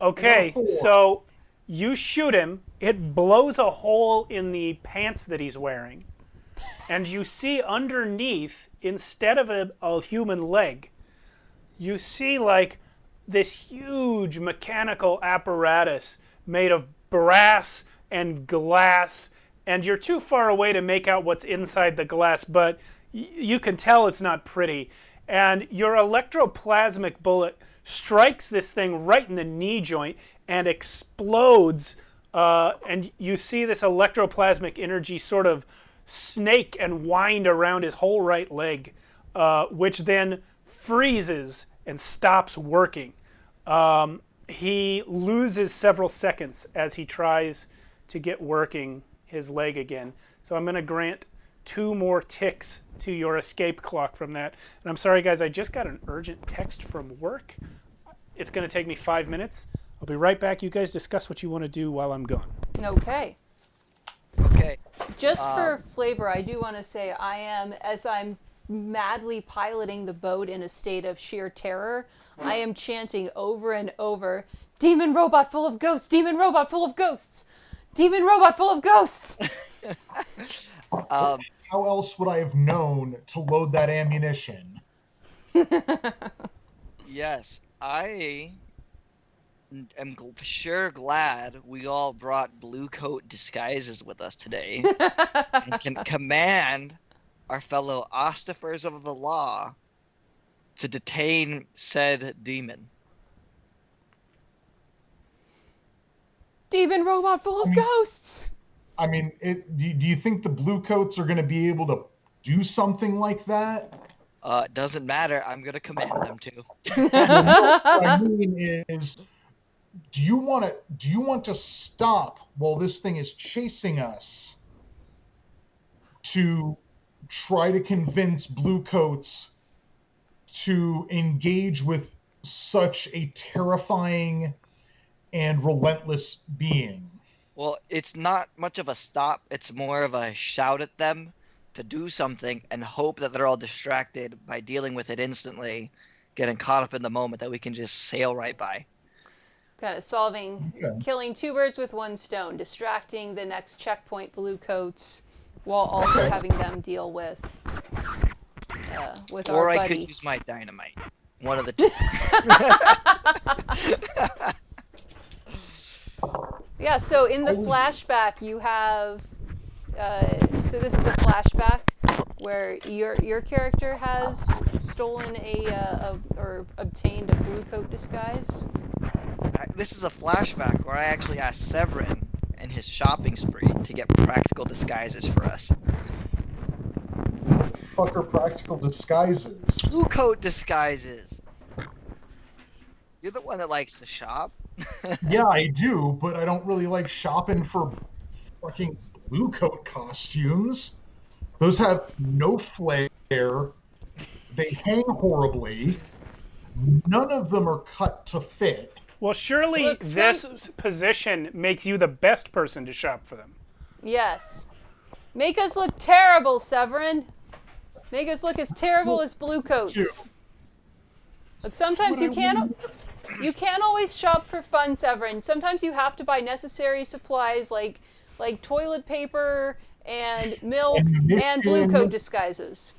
Okay, Four. so you shoot him, it blows a hole in the pants that he's wearing, and you see underneath, instead of a human leg, you see like this huge mechanical apparatus made of brass and glass, and you're too far away to make out what's inside the glass, but you can tell it's not pretty. And your electroplasmic bullet strikes this thing right in the knee joint and explodes, and you see this electroplasmic energy sort of snake and wind around his whole right leg, which then freezes and stops working. He loses several seconds as he tries to get working his leg again. So I'm going to grant 2 more ticks to your escape clock from that. And I'm sorry, guys, I just got an urgent text from work. It's going to take me 5 minutes. I'll be right back. You guys discuss what you want to do while I'm gone. Okay. Okay. Just for flavor, I do want to say as I'm madly piloting the boat in a state of sheer terror, I am chanting over and over, "Demon robot full of ghosts! Demon robot full of ghosts! Demon robot full of ghosts!" how else would I have known to load that ammunition? Yes, I am sure glad we all brought blue coat disguises with us today and can command our fellow Ostafers of the law to detain said demon. Demon robot full of ghosts. I mean, do you think the blue coats are going to be able to do something like that? Doesn't matter. I'm gonna command them to. What I mean is, do you want to stop while this thing is chasing us to try to convince blue coats to engage with such a terrifying and relentless being? Well, it's not much of a stop. It's more of a shout at them to do something and hope that they're all distracted by dealing with it instantly, getting caught up in the moment that we can just sail right by. Kind of solving, Okay. killing two birds with one stone, distracting the next checkpoint blue coats, while also having them deal with Or our I buddy. could use my dynamite. One of the two. Yeah, so in the flashback you have, so this is a flashback where your character has stolen or obtained a blue coat disguise. This is a flashback where I actually asked Severin and his shopping spree to get practical disguises for us. Fuck are practical disguises? Blue coat disguises. You're the one that likes to shop. Yeah, I do, but I don't really like shopping for fucking blue coat costumes. Those have no flair. They hang horribly. None of them are cut to fit. Well, surely Look, this position makes you the best person to shop for them. Yes. Make us look terrible, Severin. Make us look as terrible as blue coats. Too. Look, sometimes you can't always shop for fun, Severin. Sometimes you have to buy necessary supplies like toilet paper and milk and blue coat disguises.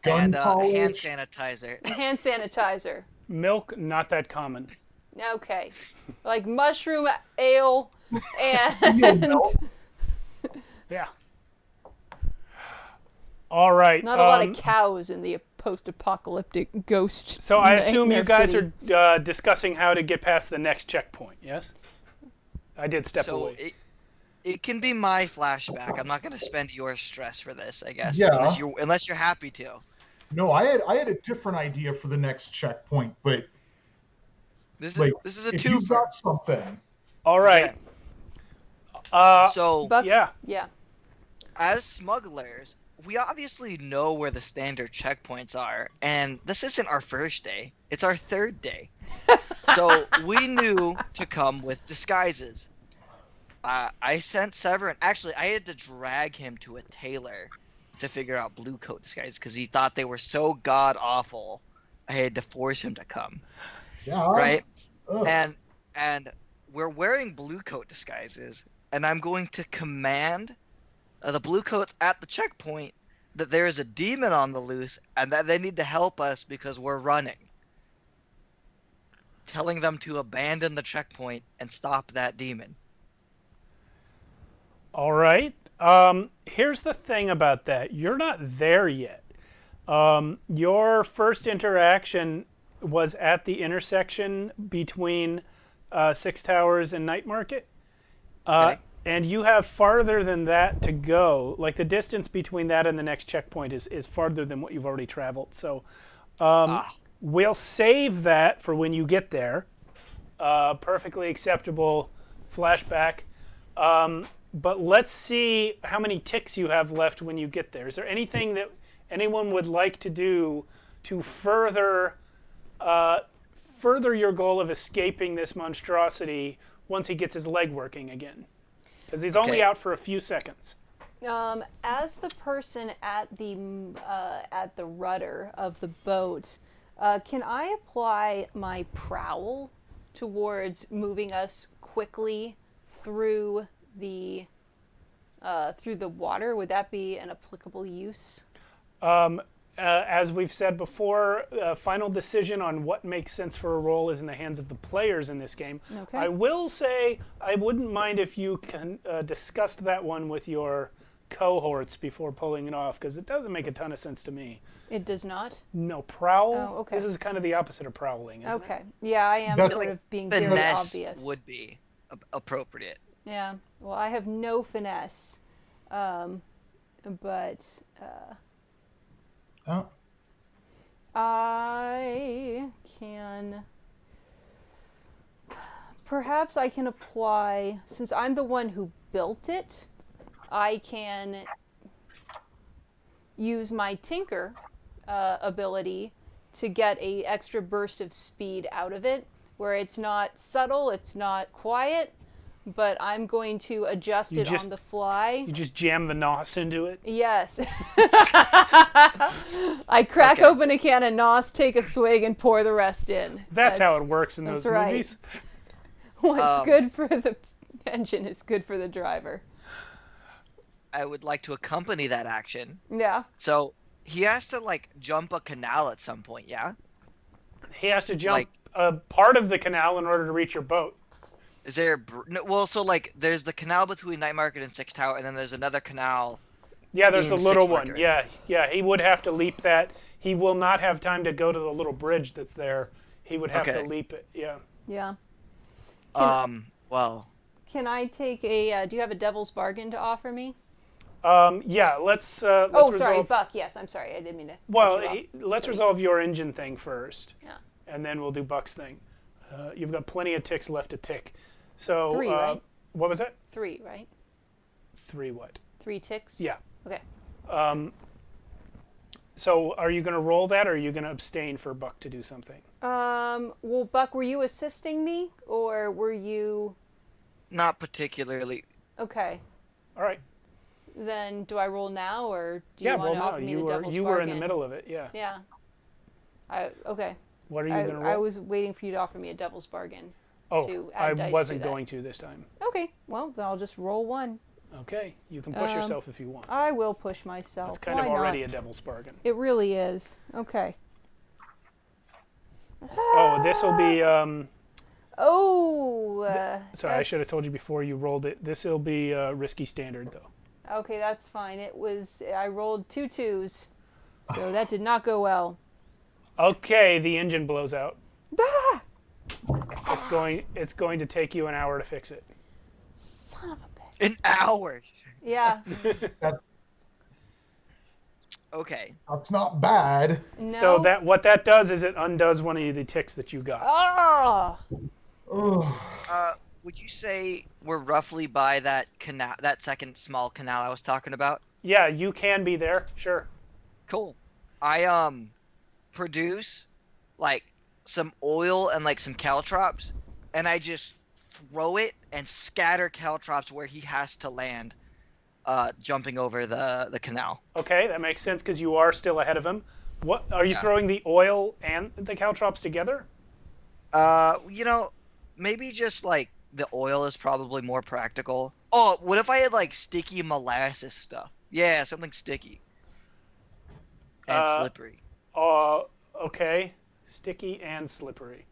Gun And hand polish. sanitizer. Hand sanitizer. Milk, not that common. Okay. Like mushroom ale and Milk. Yeah. All right. not a lot of cows in the post-apocalyptic ghost. So I assume you nightmare guys city. are discussing how to get past the next checkpoint, yes? I did step So away. it can be my flashback. I'm not gonna spend your stress for this, I guess. Yeah. Unless you're happy to. No, I had a different idea for the next checkpoint, but This like, is a if you've twofer. got something, All right. So Bucks? yeah. Yeah. as smugglers, we obviously know where the standard checkpoints are, and this isn't our first day. It's our third day. So we knew to come with disguises. I sent Severin. Actually, I had to drag him to a tailor to figure out blue coat disguises because he thought they were so god awful. I had to force him to come. yeah, Right? ugh. And we're wearing blue coat disguises, and I'm going to command the blue coats at the checkpoint that there is a demon on the loose and that they need to help us because we're running. Telling them to abandon the checkpoint and stop that demon. All right. Here's the thing about that. You're not there yet. Your first interaction was at the intersection between Six Towers and Night Market. Okay. And you have farther than that to go. Like the distance between that and the next checkpoint is farther than what you've already traveled. So we'll save that for when you get there. Perfectly acceptable flashback. But let's see how many ticks you have left when you get there. Is there anything that anyone would like to do to further your goal of escaping this monstrosity once he gets his leg working again? Because he's only Okay. out for a few seconds. As the person at the rudder of the boat, can I apply my prowl towards moving us quickly through the through the water. Would that be an applicable use? As we've said before, final decision on what makes sense for a roll is in the hands of the players in this game. Okay. I will say I wouldn't mind if you discussed that one with your cohorts before pulling it off, because it doesn't make a ton of sense to me. It does not? No, prowl? Oh, okay. This is kind of the opposite of prowling, isn't Okay. Yeah, I am That's sort like of being very Finesse obvious. would be appropriate. Yeah. Well, I have no finesse. But Oh, I can... Perhaps I can apply, since I'm the one who built it, I can use my Tinker ability to get a extra burst of speed out of it, where it's not subtle, it's not quiet, but I'm going to adjust it on the fly. You just jam the NOS into it? Yes. I crack Okay. open a can of NOS, take a swig, and pour the rest in. That's how it works in those that's right. movies. What's good for the engine is good for the driver. I would like to accompany that action. Yeah. So he has to like jump a canal at some point, yeah? He has to jump Like- a part of the canal in order to reach your boat. Is there no, well, so like there's the canal between Night Market and Six Tower, and then there's another canal. Yeah, there's the in little Six one. Market. Yeah, he would have to leap that. He will not have time to go to the little bridge that's there. He would have to Okay. leap it. Yeah. Yeah. Well, Can I take a, do you have a devil's bargain to offer me? Yeah, let's Oh, resolve. sorry, Buck. Yes, I'm sorry. I didn't mean to. Well, cut you off. let's resolve your engine thing first. Yeah. And then we'll do Buck's thing. You've got plenty of ticks left to tick. So 3, right? What was that? 3, right? 3 what? 3 ticks? Yeah. Okay. So are you going to roll that, or are you going to abstain for Buck to do something? Well, Buck, were you assisting me, or were you... not particularly. Okay. All right. Then do I roll now, or do you Yeah, want well, to no, offer me the devil's you were in the bargain? middle of it. Yeah. Yeah. Okay. What are you going to roll? I was waiting for you to offer me a devil's bargain. Oh, to I add dice wasn't to that. going to this time. Okay. Well, then I'll just roll 1. Okay, you can push yourself if you want. I will push myself. It's kind Why of already not? a devil's bargain. It really is. Okay. Oh, this will be. Oh. Sorry, I should have told you before you rolled it. This will be risky standard, though. Okay, that's fine. I rolled 2 2s, so that did not go well. Okay, the engine blows out. Ah! It's going to take you an hour to fix it. Son of a bitch. An hour. Yeah. Okay. that's not bad. No. So what that does is it undoes one of the ticks that you got. Ah! Ugh. Would you say we're roughly by that canal, that second small canal I was talking about? Yeah, you can be there. Sure. Cool. I produce like some oil and like some caltrops, and I just throw it and scatter caltrops where he has to land, jumping over the canal. Okay, that makes sense because you are still ahead of him. What are you Yeah. throwing the oil and the caltrops together? Maybe just like the oil is probably more practical. Oh, what if I had like sticky molasses stuff? Yeah, something sticky and slippery. Okay. Sticky and slippery.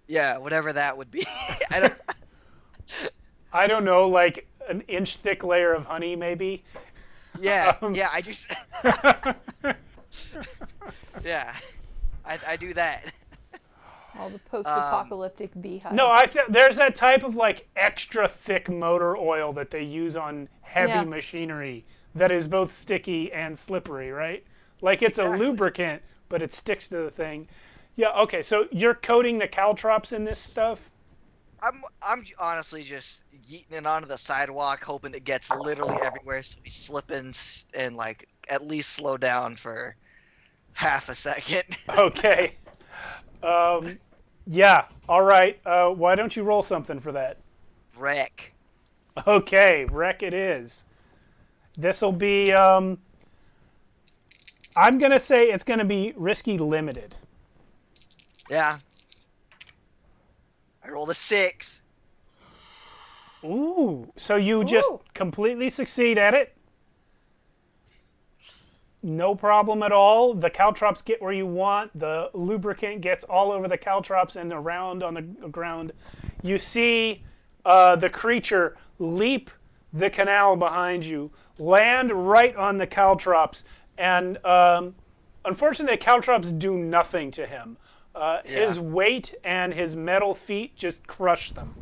Yeah, whatever that would be. I don't know, like an inch thick layer of honey, maybe. Yeah, yeah. I just yeah, I do that. All the post-apocalyptic beehives. No, there's that type of like extra thick motor oil that they use on heavy Yeah. machinery that is both sticky and slippery, right? Like it's Exactly. a lubricant, but it sticks to the thing. Yeah, okay, so you're coating the caltrops in this stuff? I'm honestly just yeeting it onto the sidewalk, hoping it gets literally everywhere, so we slip in and like at least slow down for half a second. Okay. Yeah, all right. Why don't you roll something for that? Wreck. Okay, wreck it is. This'll be, I'm going to say it's going to be risky limited. Yeah. I rolled a 6. Ooh, so you just Ooh. completely succeed at it. No problem at all. The caltrops get where you want. The lubricant gets all over the caltrops and around on the ground. You see the creature leap the canal behind you, land right on the caltrops, and unfortunately, the caltrops do nothing to him. His weight and his metal feet just crush them.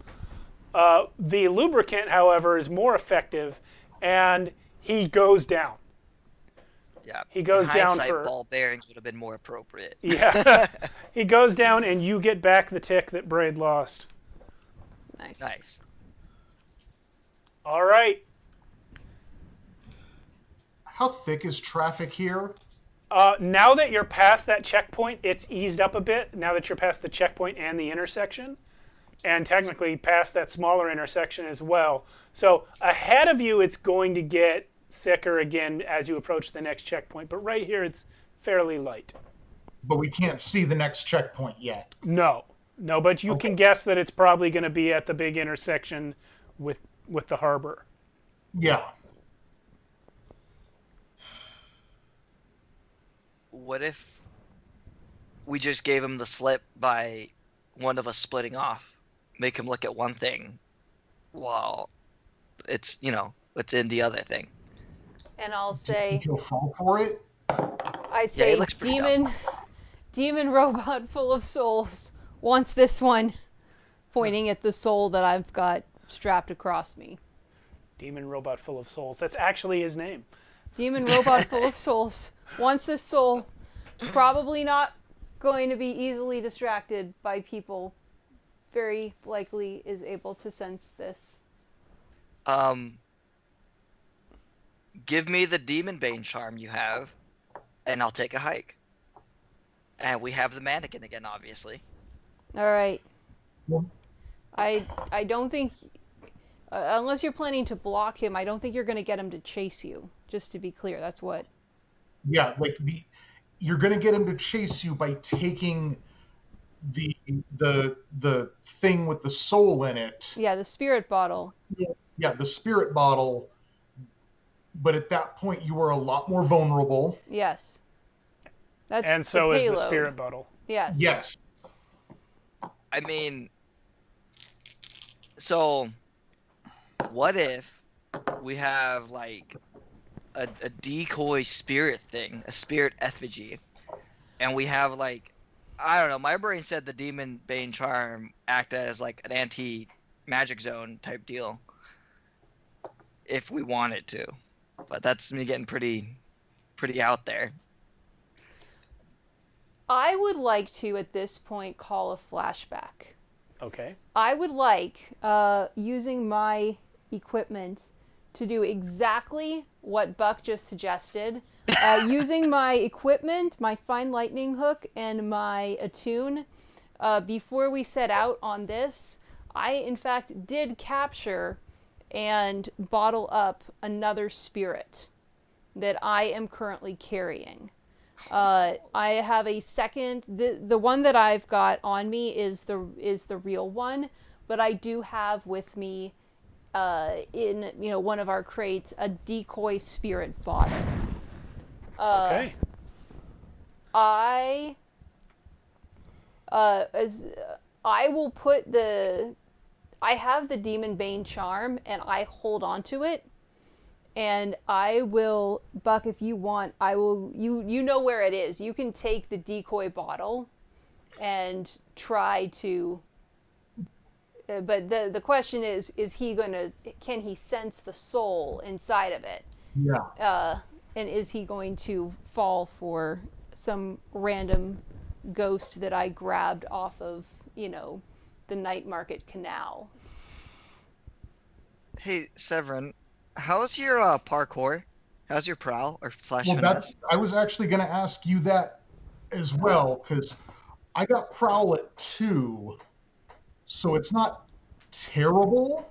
The lubricant, however, is more effective, and he goes down. Yeah. He goes In down hindsight, for ball bearings would have been more appropriate. yeah. He goes down, and you get back the tick that Braid lost. Nice. Nice. All right. How thick is traffic here? Now that you're past that checkpoint, it's eased up a bit. Now that you're past the checkpoint and the intersection, and technically past that smaller intersection as well. So ahead of you, it's going to get thicker again as you approach the next checkpoint. But right here, it's fairly light. But we can't see the next checkpoint yet. No, but you can guess that it's probably going to be at the big intersection with the harbor. Yeah. What if we just gave him the slip by one of us splitting off? Make him look at one thing while it's in the other thing. And I'll say, You'll fall for it? I say, it looks pretty dumb. demon robot full of souls wants this one, pointing at the soul that I've got strapped across me. Demon robot full of souls. That's actually his name. Demon robot full of souls wants this soul. Probably not going to be easily distracted by people. Very likely is able to sense this. Give me the demon bane charm you have, and I'll take a hike. And we have the mannequin again, obviously. All right. Well, I don't think, unless you're planning to block him, I don't think you're going to get him to chase you. Just to be clear, that's what. yeah, like you're going to get him to chase you by taking the thing with the soul in it. Yeah, the spirit bottle. Yeah, the spirit bottle. But at that point, you are a lot more vulnerable. Yes. That's And so is the payload. spirit bottle. Yes. Yes. I mean, so what if we have like a decoy spirit thing, a spirit effigy, and we have like, I don't know, my brain said the demon bane charm act as like an anti-magic zone type deal if we wanted to, but that's me getting pretty out there. I would like to, at this point, call a flashback. Okay. I would like, using my equipment, to do exactly what Buck just suggested. Using my equipment, my fine lightning hook, and my attune, before we set out on this, I, in fact, did capture and bottle up another spirit that I am currently carrying. I have a second. The one that I've got on me is the real one, but I do have with me, in one of our crates, a decoy spirit bottle. Okay. I will put I have the Demon Bane charm, and I hold on to it. And I will, Buck, if you want, I will, you know where it is. You can take the decoy bottle and try to, but the question is can he sense the soul inside of it? Yeah. And is he going to fall for some random ghost that I grabbed off of, the night market canal? Hey, Severin, how's your parkour? How's your prowl or slash Well, finesse? I was actually going to ask you that as well, because I got prowl at 2, so it's not terrible.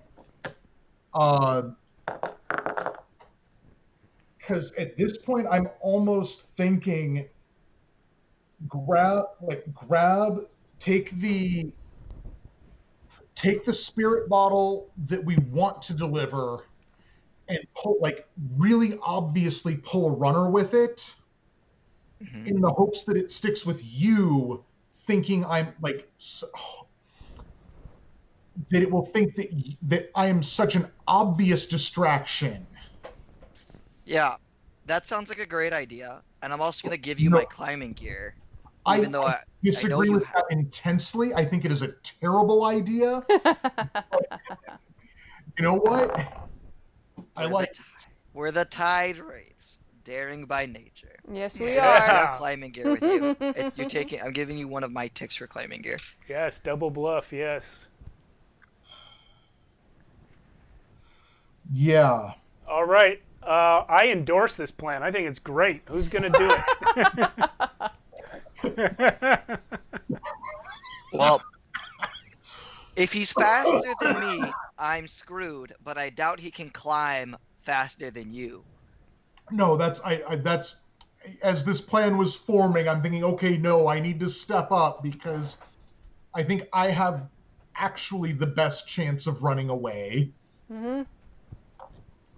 Because at this point, I'm almost thinking grab, take take the spirit bottle that we want to deliver and really obviously pull a runner with it in the hopes that it sticks with you, thinking I'm that it will think that I am such an obvious distraction. Yeah, that sounds like a great idea. And I'm also going to give you my climbing gear. Even though I disagree with that intensely. I think it is a terrible idea. You know what? Where the tide rates, daring by nature. Yes, we Share are. climbing gear with you. I'm giving you one of my ticks for climbing gear. Yes, double bluff. Yes. Yeah. All right. I endorse this plan. I think it's great. Who's going to do it? Well, if he's faster than me, I'm screwed. But I doubt he can climb faster than you. No, that's as this plan was forming, I'm thinking, okay, no, I need to step up because I think I have actually the best chance of running away. Mm-hmm.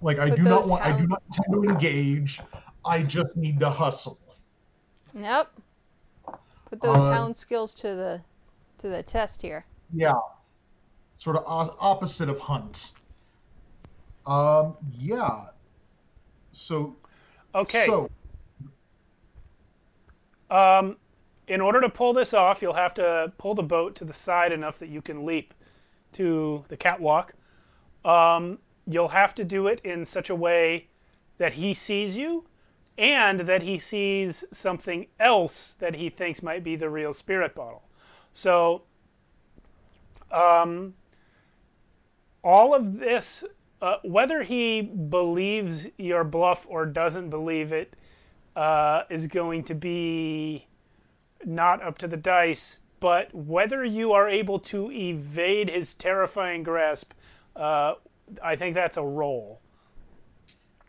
I do not intend to engage. I just need to hustle. Yep. Put those hound skills to the test here. Yeah. Sort of opposite of hunt. Yeah. So. Okay. So. In order to pull this off, you'll have to pull the boat to the side enough that you can leap to the catwalk. You'll have to do it in such a way that he sees you and that he sees something else that he thinks might be the real spirit bottle. So all of this, whether he believes your bluff or doesn't believe it, is going to be not up to the dice. But whether you are able to evade his terrifying grasp, I think that's a roll.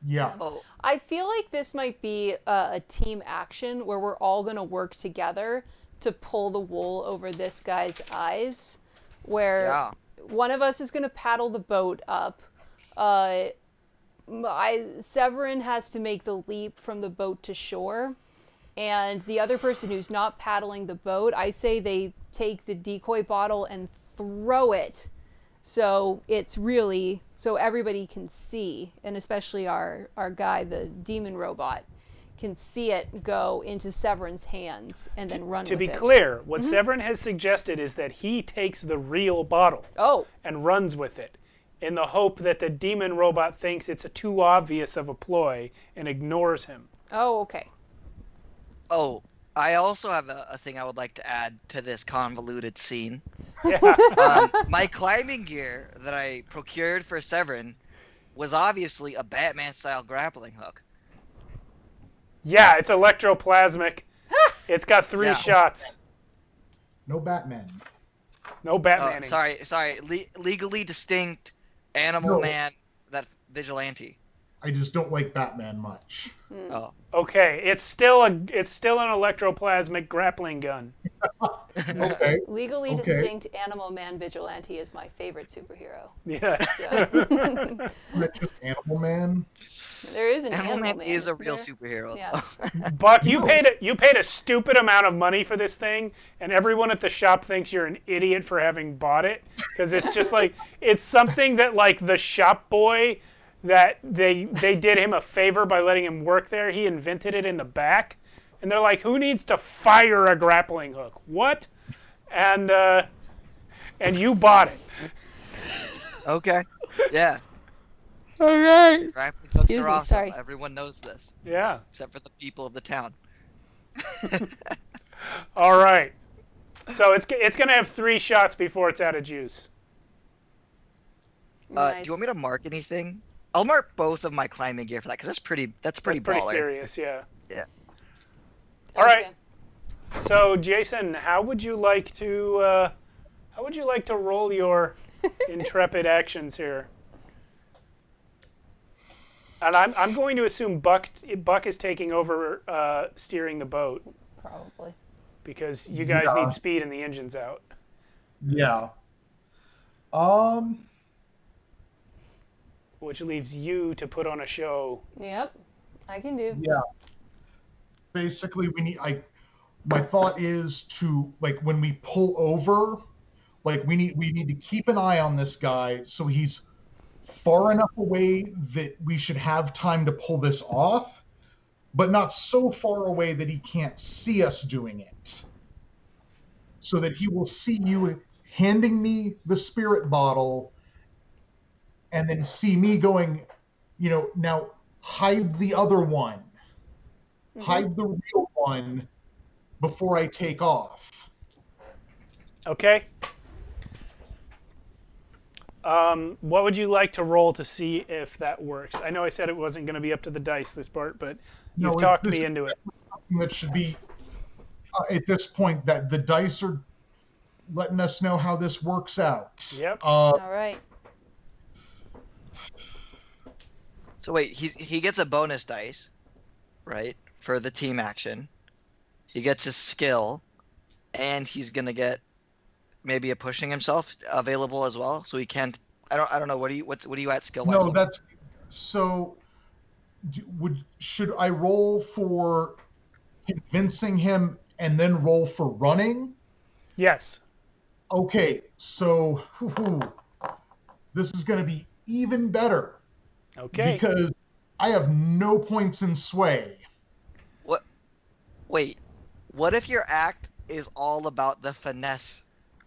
Yeah. Oh. I feel like this might be a team action where we're all going to work together to pull the wool over this guy's eyes, where one of us is going to paddle the boat up. Severin has to make the leap from the boat to shore, and the other person who's not paddling the boat, I say they take the decoy bottle and throw it. So it's really, so everybody can see, and especially our guy, the demon robot, can see it go into Severin's hands and then run with it. To be clear, what Severin has suggested is that he takes the real bottle and runs with it in the hope that the demon robot thinks it's too obvious of a ploy and ignores him. Oh, okay. Oh, I also have a thing I would like to add to this convoluted scene. Yeah. My climbing gear that I procured for Severin was obviously a Batman-style grappling hook. Yeah, it's electroplasmic. It's got 3 shots. No Batman. No Batmaning. Sorry. Legally distinct Animal Man, that vigilante. I just don't like Batman much. Oh. Okay, it's still an electroplasmic grappling gun. Okay. Legally distinct Animal Man vigilante is my favorite superhero. Yeah. Not just Animal Man. There is an Animal Man is a isn't real there? superhero. Yeah. Buck, you paid a stupid amount of money for this thing, and everyone at the shop thinks you're an idiot for having bought it, because it's just it's something that the shop boy, that they did him a favor by letting him work there. He invented it in the back, and they're like, who needs to fire a grappling hook? What? And you bought it. Okay. Yeah. All right. Grappling hooks Excuse are me, awesome. sorry. Everyone knows this, Yeah. except for the people of the town. All right. So it's gonna have 3 shots before it's out of juice. Nice. Do you want me to mark anything? I'll mark both of my climbing gear for that, because that's pretty baller. Serious, yeah. Yeah. All right. So Jason, how would you like to roll your intrepid actions here? And I'm going to assume Buck is taking over steering the boat, Probably. because you guys need speed and the engine's out. Yeah. Um, which leaves you to put on a show. Yep, I can do. yeah. Basically, my thought is to, like, when we pull over, like, we need to keep an eye on this guy so he's far enough away that we should have time to pull this off, but not so far away that he can't see us doing it. So that he will see you handing me the spirit bottle and then see me going, now hide the other one. Mm-hmm. Hide the real one before I take off. Okay. What would you like to roll to see if that works? I know I said it wasn't going to be up to the dice this part, but you've talked me into it. That should be, at this point, that the dice are letting us know how this works out. Yep. All right. So wait, he gets a bonus dice, right, for the team action. He gets his skill, and he's gonna get maybe a pushing himself available as well. So he can't. I don't know. What are you at skill wise? No, that's so. Should I roll for convincing him and then roll for running? Yes. Okay, so this is going to be even better. Okay. Because I have no points in sway. What? Wait. What if your act is all about the finesse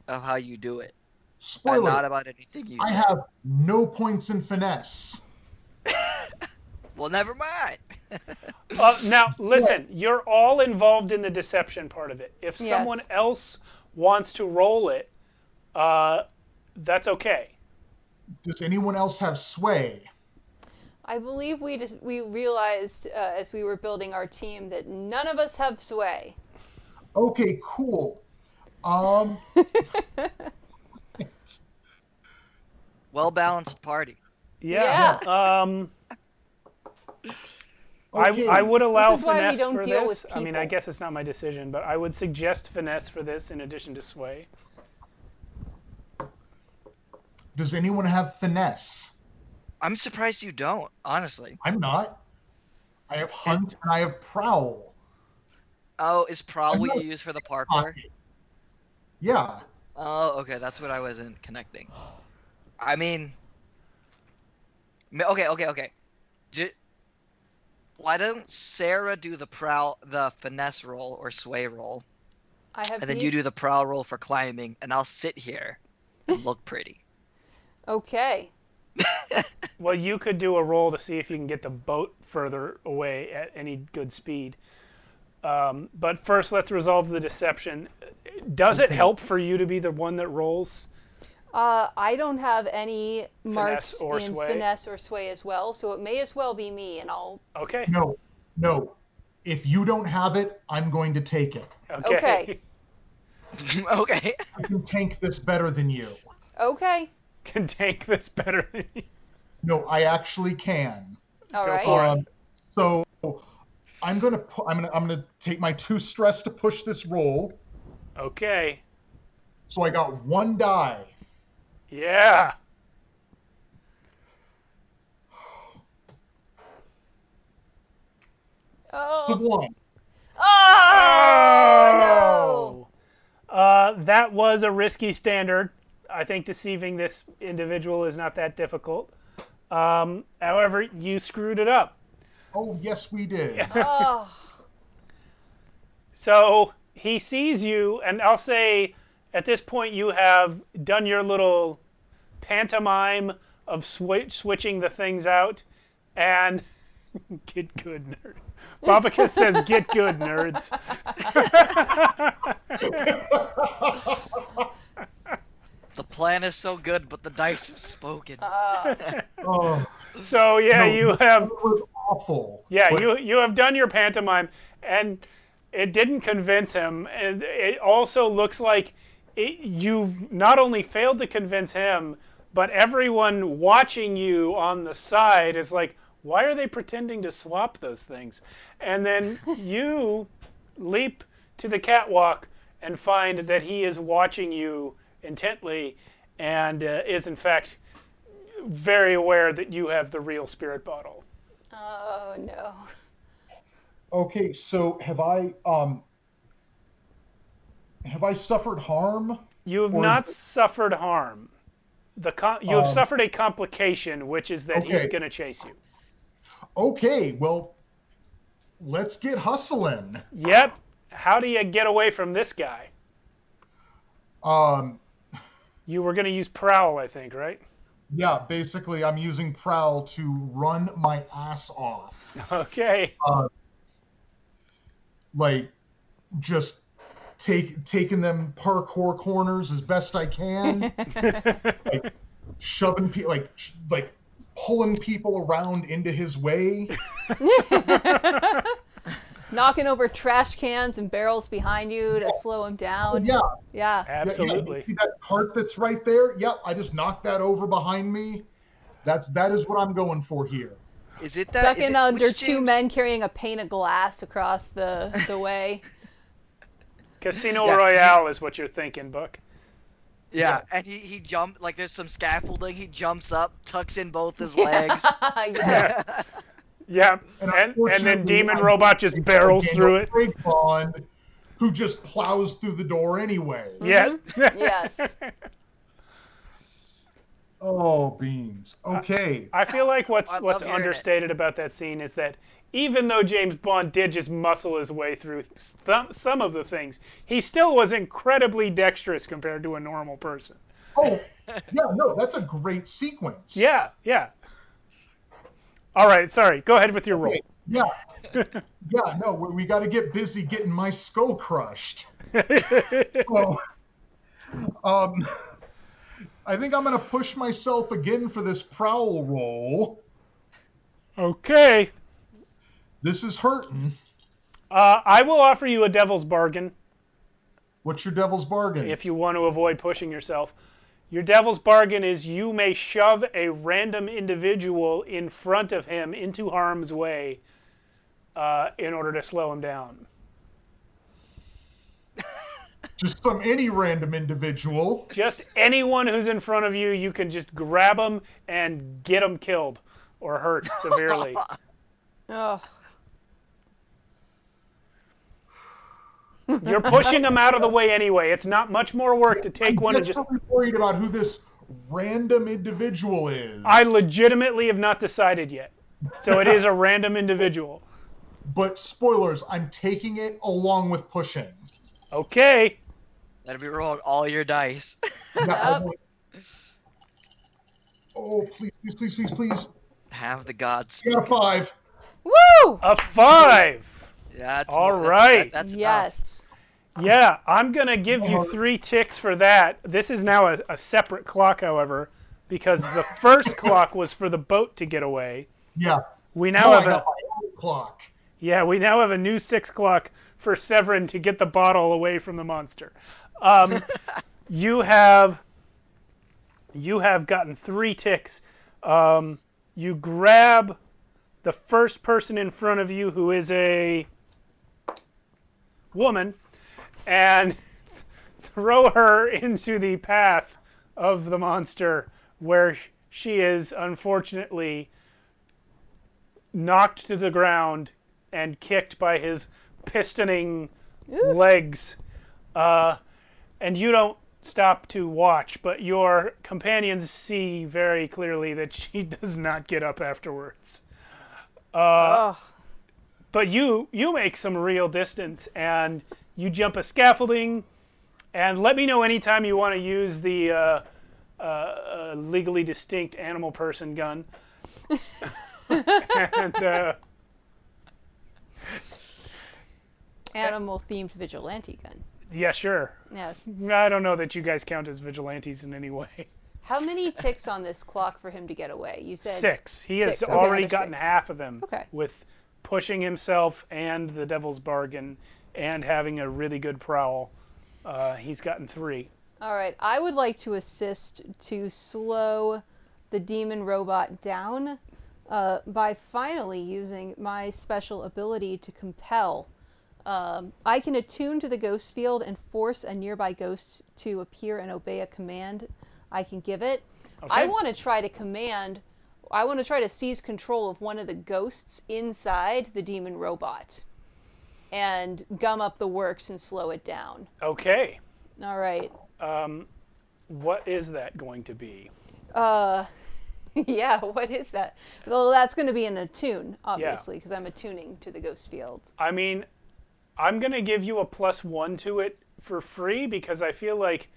of how you do it, Spoiler, and not about anything you I say? have no points in finesse. Well, never mind. Now, listen, you're all involved in the deception part of it. If someone Yes. else wants to roll it, that's okay. Does anyone else have sway? I believe we realized as we were building our team that none of us have sway. Okay, cool. Well-balanced party. Yeah. Okay. I would allow This is why we finesse don't for deal this. with I mean, I people. guess it's not my decision, but I would suggest finesse for this in addition to sway. Does anyone have finesse? I'm surprised you don't, honestly. I'm not. I have hunt and I have prowl. Oh, is prowl I'm what not- you use for the parkour? Yeah. Oh, okay, that's what I wasn't connecting. I mean, okay. Why don't Sarah do the finesse roll or sway roll, I have. and then you do the prowl roll for climbing, and I'll sit here and look pretty. Okay. Well, you could do a roll to see if you can get the boat further away at any good speed. But first, let's resolve the deception. Does it help for you to be the one that rolls? I don't have any marks or in sway? finesse or sway as well, so it may as well be me, and I'll. Okay. No. If you don't have it, I'm going to take it. Okay. Okay. I can tank this better than you. Okay. Can take this better than you. No, I actually can. All Go right. for it. So I'm gonna take my 2 stress to push this roll. Okay. So I got 1 die. Yeah. It's a Oh. 1. Oh no. That was a risky standard. I think deceiving this individual is not that difficult. However, you screwed it up. Oh yes, we did. Oh. So he sees you, and I'll say at this point you have done your little pantomime of switching the things out, and get good, nerd. Babaka says, "Get good, nerds." The plan is so good, but the dice have spoken. Oh, So yeah, no, you that have. was awful. Yeah, But you have done your pantomime, and it didn't convince him. And it also looks like you've not only failed to convince him, but everyone watching you on the side is like, why are they pretending to swap those things? And then you leap to the catwalk and find that he is watching you intently, and is in fact very aware that you have the real spirit bottle. Oh no. Okay, so have I suffered harm? You have Or not is suffered harm. You have suffered a complication, which is that he's okay. going to chase you. Okay, well, let's get hustling. Yep. How do you get away from this guy? You were going to use Prowl, I think, right? Yeah, basically, I'm using Prowl to run my ass off. Okay. Like, just taking them parkour corners as best I can. Like, shoving people, like pulling people around into his way. Knocking over trash cans and barrels behind you to slow him down. Yeah. Yeah. Absolutely. Yeah, see that cart that's right there? Yep, I just knocked that over behind me. That is what I'm going for here. Is it that? Ducking under which two James? men carrying a pane of glass across the way. Casino Yeah. Royale is what you're thinking, Buck. Yeah, and he jumped, like there's some scaffolding, he jumps up, tucks in both his legs. Yeah. Yeah. And then unfortunately, Demon I Robot just barrels through it. Big Bond, who just plows through the door anyway. Yeah. Yes. Oh, beans. Okay. I feel like what's I love hearing it. understated about that scene is that even though James Bond did just muscle his way through some of the things, he still was incredibly dexterous compared to a normal person. Oh, yeah, no, that's a great sequence. Yeah, yeah. All right, sorry. Go ahead with your roll. Okay, yeah. Yeah, no, we got to get busy getting my skull crushed. So, I think I'm going to push myself again for this Prowl roll. Okay. This is hurting. I will offer you a devil's bargain What's your devil's bargain? if you want to avoid pushing yourself. Your devil's bargain is you may shove a random individual in front of him into harm's way in order to slow him down. Just any random individual. Just anyone who's in front of you, you can just grab them and get them killed or hurt severely. Oh. You're pushing them out of the way anyway. It's not much more work to take one and just... I'm worried about who this random individual is. I legitimately have not decided yet. So it is a random individual. But spoilers, I'm taking it along with pushing. Okay. That'll be rolling all your dice. Yeah, oh, please. Have the gods. You got a 5. Woo! A 5. Yeah, that's All more- right. That's enough. Yes. Yeah, I'm going to give you 3 ticks for that. This is now a separate clock, however, because the first clock was for the boat to get away. Yeah. We now I have got my own clock. we now have a new 6 clock for Severin to get the bottle away from the monster. You have gotten 3 ticks. You grab the first person in front of you, who is a woman, and throw her into the path of the monster, where she is unfortunately knocked to the ground and kicked by his pistoning legs. And you don't stop to watch, but your companions see very clearly that she does not get up afterwards. Ugh. But you make some real distance, and you jump a scaffolding, and let me know anytime you want to use the legally distinct animal person gun. And, Animal-themed vigilante gun. yeah, sure. Yes. I don't know that you guys count as vigilantes in any way. How many ticks on this clock for him to get away? You said 6. He has 6. Okay, already another gotten 6. half of them Okay. with pushing himself and the devil's bargain and having a really good prowl. He's gotten 3. All right. I would like to assist to slow the demon robot down by finally using my special ability to compel. I can attune to the ghost field and force a nearby ghost to appear and obey a command I can give it. Okay. I want to try to seize control of one of the ghosts inside the demon robot and gum up the works and slow it down. Okay. All right. What is that going to be? Yeah, what is that? Well, that's going to be in a tune, obviously, because I'm attuning to the ghost field. I mean, I'm going to give you a +1 to it for free because I feel like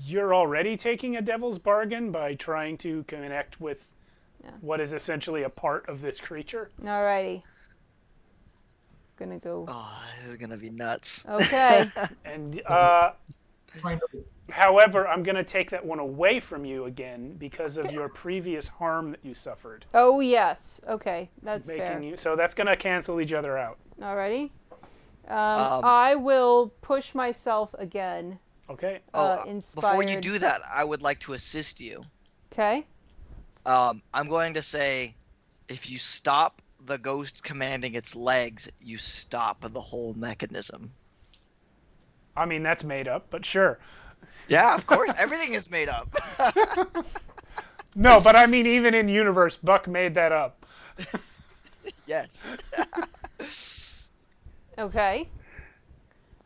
you're already taking a devil's bargain by trying to connect with what is essentially a part of this creature. Alrighty. Gonna go. Oh, this is gonna be nuts. Okay. And Trying to however, I'm going to take that one away from you again because of your previous harm that you suffered. Oh, yes. Okay, that's fair. So that's going to cancel each other out. Alrighty. I will push myself again. Okay. Inspired. Before you do that, I would like to assist you. Okay. I'm going to say, if you stop the ghost commanding its legs, you stop the whole mechanism. I mean, that's made up, but sure. Yeah, of course. Everything is made up. No, but I mean, even in universe, Buck made that up. Yes. Okay.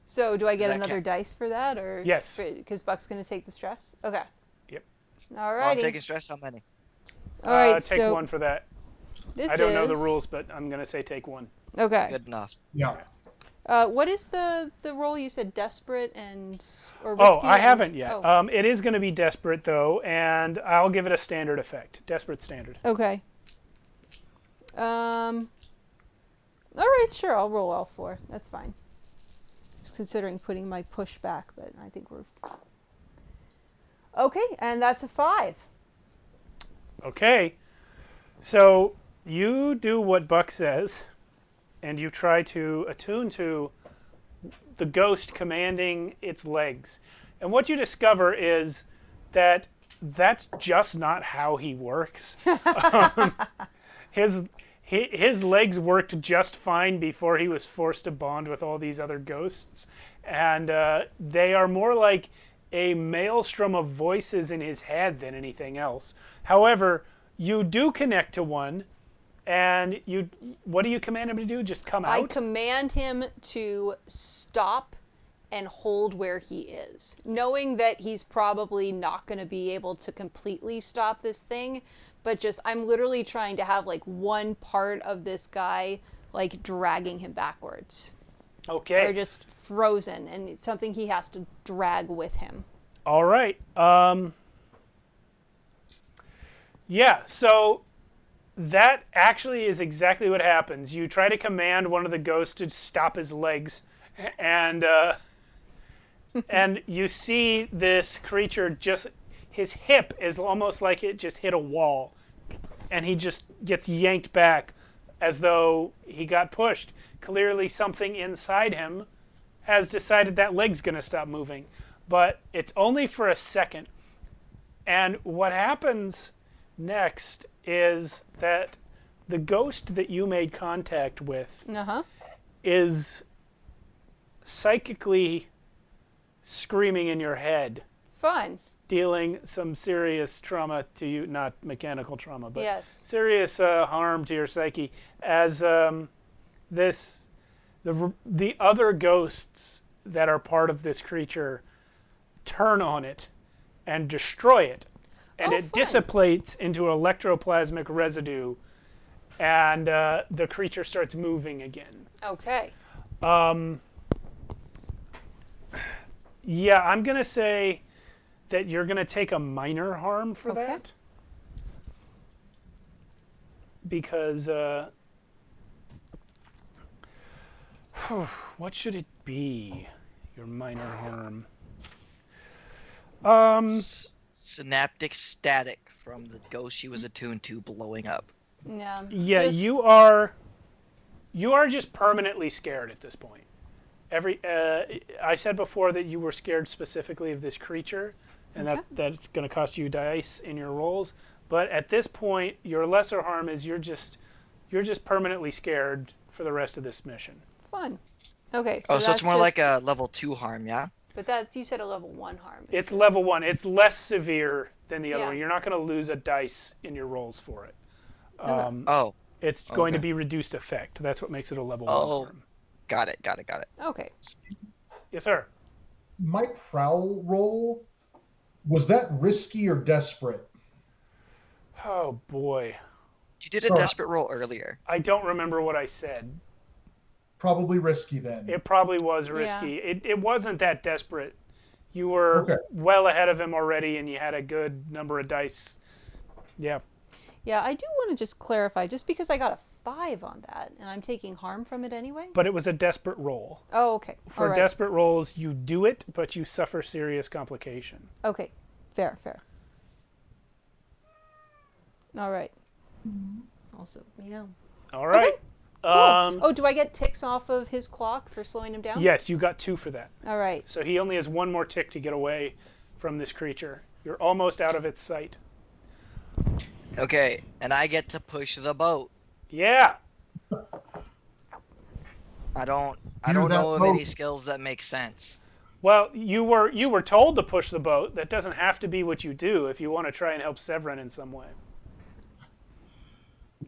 So do I get that another count? dice for that, or Yes. Because Buck's gonna take the stress. Okay. Yep. Alrighty. Well, I'm taking stress. How many? All right. Take so one for that. this I don't know the is- rules, but I'm going to say take one. Okay. Good enough. yeah. What is the role you said? Desperate or Oh, risky I and- haven't yet. Oh, It is going to be desperate, though, and I'll give it a standard effect. Desperate standard. okay. All right, sure. I'll roll all 4. That's fine. Just considering putting my push back, but I think we're okay. And that's a 5. Okay. So you do what Buck says, and you try to attune to the ghost commanding its legs. And what you discover is that that's just not how he works. His legs worked just fine before he was forced to bond with all these other ghosts. And they are more like a maelstrom of voices in his head than anything else. However, you do connect to one, and what do you command him to do? Just come out? I command him to stop and hold where he is, knowing that he's probably not going to be able to completely stop this thing, but just I'm literally trying to have like one part of this guy like dragging him backwards. Okay. Or just frozen, and it's something he has to drag with him. All right. Yeah, so that actually is exactly what happens. You try to command one of the ghosts to stop his legs, and and you see this creature just, his hip is almost like it just hit a wall, and he just gets yanked back as though he got pushed. Clearly something inside him has decided that leg's going to stop moving, but it's only for a second. And what happens next is that the ghost that you made contact with Uh-huh. is psychically screaming in your head, Fun. dealing some serious trauma to you, not mechanical trauma, but Yes. serious harm to your psyche, as the other ghosts that are part of this creature turn on it and destroy it, and Oh, it fun. dissipates into electroplasmic residue, and the creature starts moving again. Okay. Yeah, I'm gonna say that you're gonna take a minor harm for Okay. that, because what should it be? Your minor harm. Synaptic static from the ghost she was attuned to blowing up. Yeah. Yeah, just- you are just permanently scared at this point. I said before that you were scared specifically of this creature, and Okay. that's going to cost you dice in your rolls. But at this point, your lesser harm is you're just permanently scared for the rest of this mission. Fun. Okay. So it's that's more just- like a level 2 harm, yeah? But that's, you said a level 1 harm. It's level 1. It's less severe than the other Yeah. one. You're not going to lose a dice in your rolls for it. Oh. It's going to Okay. be reduced effect. That's what makes it a level 1 Oh. harm. Got it. Okay. Yes, sir. My prowl roll, was that risky or desperate? Oh, boy. You did a Sorry. desperate roll earlier. I don't remember what I said. Probably risky then. It probably was risky. It wasn't that desperate. You were Okay. well ahead of him already, and you had a good number of dice. Yeah. Yeah, I do want to just clarify, just because I got a 5 on that, and I'm taking harm from it anyway? But it was a desperate roll. Oh, okay. For All right. desperate rolls, you do it, but you suffer serious complication. Okay. Fair. All right. Also, meow. All right. Cool. Do I get ticks off of his clock for slowing him down? Yes, you got 2 for that. All right. So he only has 1 more tick to get away from this creature. You're almost out of its sight. Okay, and I get to push the boat. Yeah. I don't Hear know that, of any boat? skills that make sense. Well, you were told to push the boat. That doesn't have to be what you do if you want to try and help Severin in some way.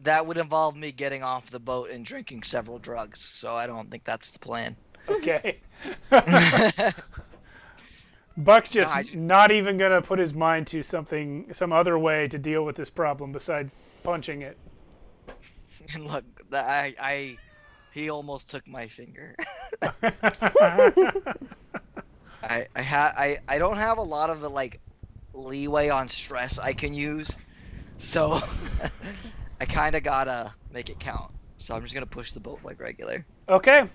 That would involve me getting off the boat and drinking several drugs, so I don't think that's the plan. Okay. Buck's just No, I- not even going to put his mind to some other way to deal with this problem besides punching it. And look, he almost took my finger. I don't have a lot of the like leeway on stress I can use, so I kind of gotta make it count. So I'm just gonna push the boat like regular. Okay.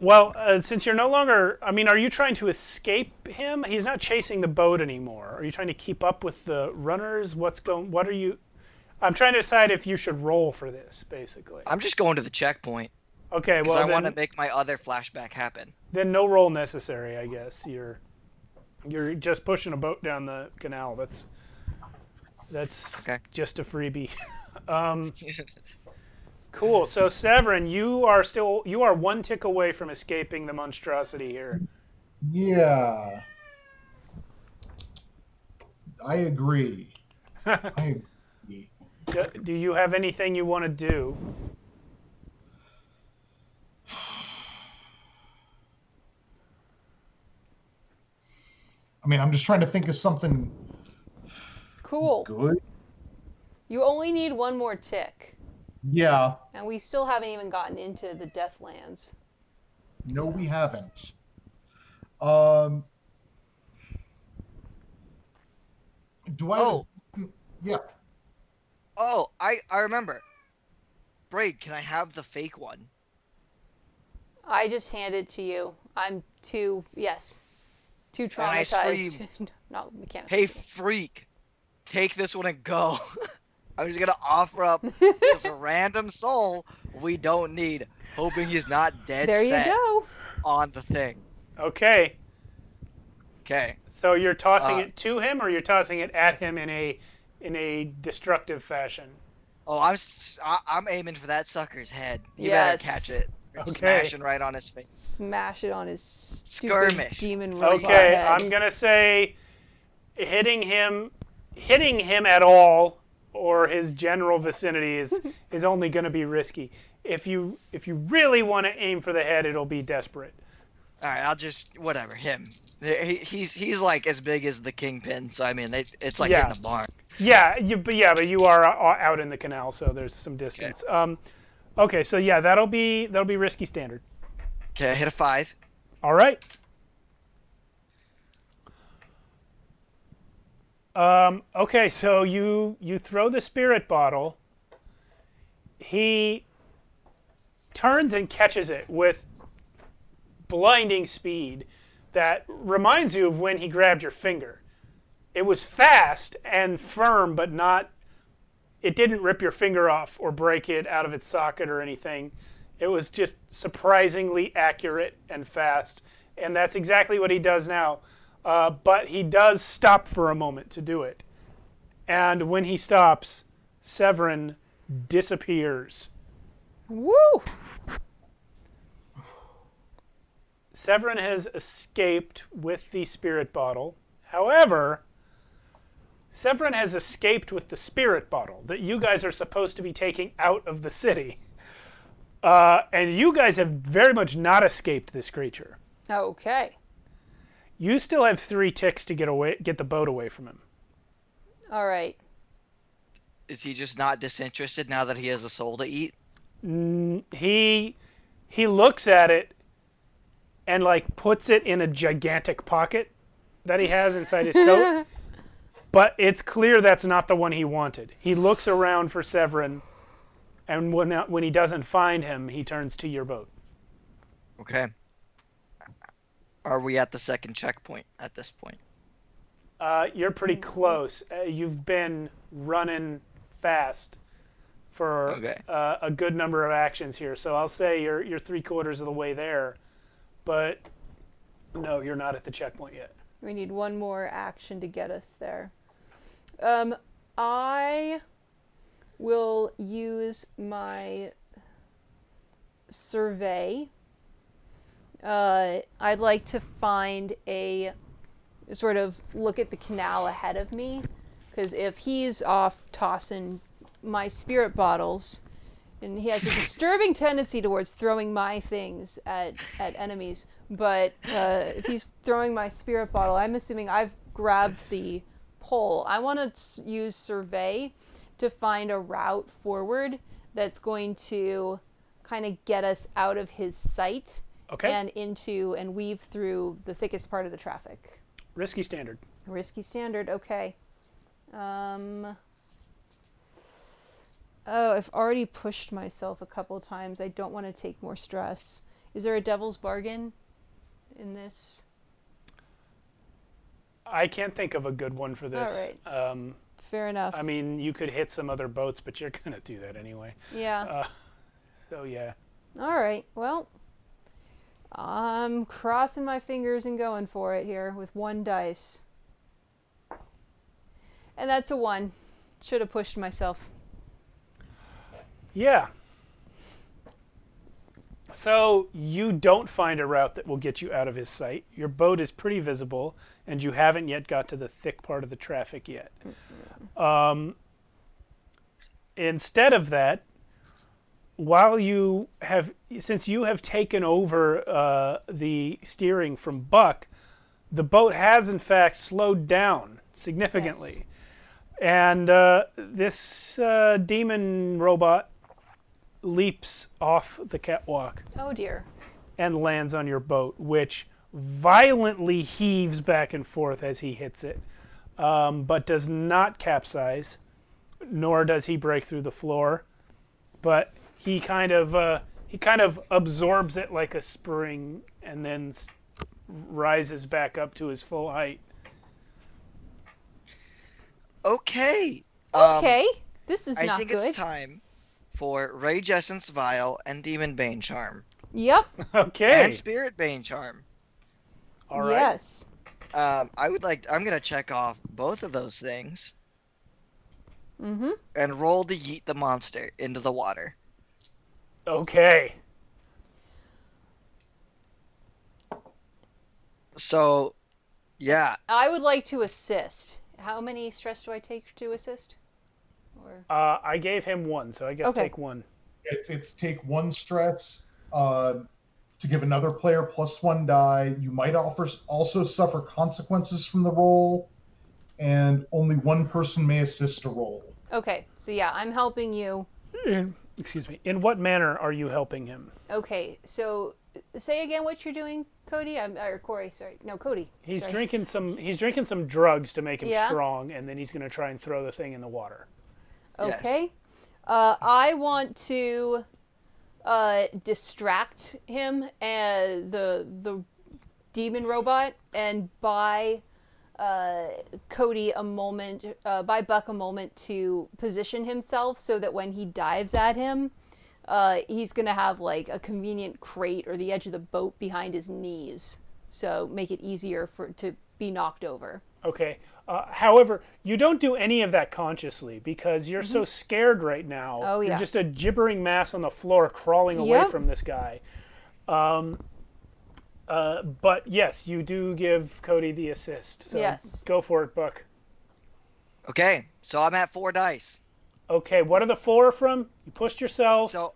Well, since you're no longer, I mean, are you trying to escape him? He's not chasing the boat anymore. Are you trying to keep up with the runners? What are you? I'm trying to decide if you should roll for this, basically. I'm just going to the checkpoint Okay, because well I want to then, make my other flashback happen. then no roll necessary, I guess. You're just pushing a boat down the canal. That's Okay. just a freebie. Cool. So Severin, you are 1 tick away from escaping the monstrosity here. Yeah. I agree. I agree. Do you have anything you want to do? I mean, I'm just trying to think of something Cool. good. You only need 1 more tick. Yeah. And we still haven't even gotten into the Deathlands. No, we haven't. Do I? Oh. Yeah. Oh, I remember. Braid, can I have the fake one? I just hand it to you. I'm too I traumatized. scream, No, mechanical. Hey, freak, take this one and go. I'm just gonna offer up this random soul we don't need, hoping he's not dead There you set go. on the thing. Okay. Okay. So you're tossing Uh, it to him, or you're tossing it at him in a destructive fashion? Oh, I'm aiming for that sucker's head. You Yes. better catch it. Okay. Smashing right on his face. Smash it on his stupid Skirmish. demon robot Okay, head. I'm gonna say hitting him at all or his general vicinity is only gonna be risky. If you really want to aim for the head, it'll be desperate. All right, I'll just whatever him. He's like as big as the kingpin, so I mean it's like Yeah. in the barn. Yeah, but you are out in the canal, so there's some distance. Okay, so yeah, that'll be risky standard. Okay, I hit a 5. All right. Okay, so you throw the spirit bottle. He turns and catches it with blinding speed that reminds you of when he grabbed your finger. It was fast and firm, but not. It didn't rip your finger off or break it out of its socket or anything. It was just surprisingly accurate and fast, and that's exactly what he does now. But he does stop for a moment to do it. And when he stops, Severin disappears. Woo! Severin has escaped with the spirit bottle. However, Severin has escaped with the spirit bottle that you guys are supposed to be taking out of the city. And you guys have very much not escaped this creature. Okay. You still have 3 ticks to get the boat away from him. All right. Is he just not disinterested now that he has a soul to eat? He looks at it and like puts it in a gigantic pocket that he has inside his coat. But it's clear that's not the one he wanted. He looks around for Severin, and when he doesn't find him, he turns to your boat. Okay. Are we at the second checkpoint at this point? You're pretty close. You've been running fast for a good number of actions here, so I'll say you're 3/4 of the way there. But no, you're not at the checkpoint yet. We need one more action to get us there. I will use my survey. I'd like to find a sort of look at the canal ahead of me, because if he's off tossing my spirit bottles, and he has a disturbing tendency towards throwing my things at enemies, but if he's throwing my spirit bottle, I'm assuming I've grabbed the pole. I want to use survey to find a route forward that's going to kind of get us out of his sight. Okay. And into and weave through the thickest part of the traffic. Risky standard. Risky standard, okay. Oh, I've already pushed myself a couple times. I don't want to take more stress. Is there a devil's bargain in this? I can't think of a good one for this. All right. Fair enough. I mean, you could hit some other boats, but you're going to do that anyway. Yeah. So, yeah. All right. Well, I'm crossing my fingers and going for it here with 1 dice. And that's a 1. Should have pushed myself. Yeah. So you don't find a route that will get you out of his sight. Your boat is pretty visible, and you haven't yet got to the thick part of the traffic yet. Instead of that, since you have taken over the steering from Buck, the boat has in fact slowed down significantly. Yes. And this demon robot leaps off the catwalk Oh dear. and lands on your boat, which violently heaves back and forth as he hits it, but does not capsize, nor does he break through the floor. But he kind of absorbs it like a spring and then rises back up to his full height. Okay. Okay. This is I not think good. it's time for Rage Essence Vial and Demon Bane Charm. Yep. Okay. And Spirit Bane Charm. All right. Yes. I'm gonna check off both of those things. Mm-hmm. And roll to yeet the monster into the water. Okay. So, yeah. I would like to assist. How many stress do I take to assist? Or I gave him 1, so I guess Okay. take 1. It's take 1 stress to give another player +1 die. You might also suffer consequences from the roll, and only 1 person may assist a roll. okay, so yeah, I'm helping you. Excuse me. In what manner are you helping him? Okay, so say again what you're doing, Cody. Or Corey. Sorry, no, Cody. He's Sorry. drinking some drugs to make him Yeah. strong, and then he's going to try and throw the thing in the water. Okay. I want to distract him and the demon robot and buy Cody a moment, buy Buck a moment to position himself so that when he dives at him, he's going to have like a convenient crate or the edge of the boat behind his knees. So make it easier to be knocked over. Okay. However, you don't do any of that consciously because you're so scared right now. Oh, yeah. You're just a gibbering mass on the floor crawling away Yep. from this guy. But yes, you do give Cody the assist. So Yes. go for it, Buck. Okay, so I'm at 4 dice. Okay, what are the 4 from? You pushed yourself. So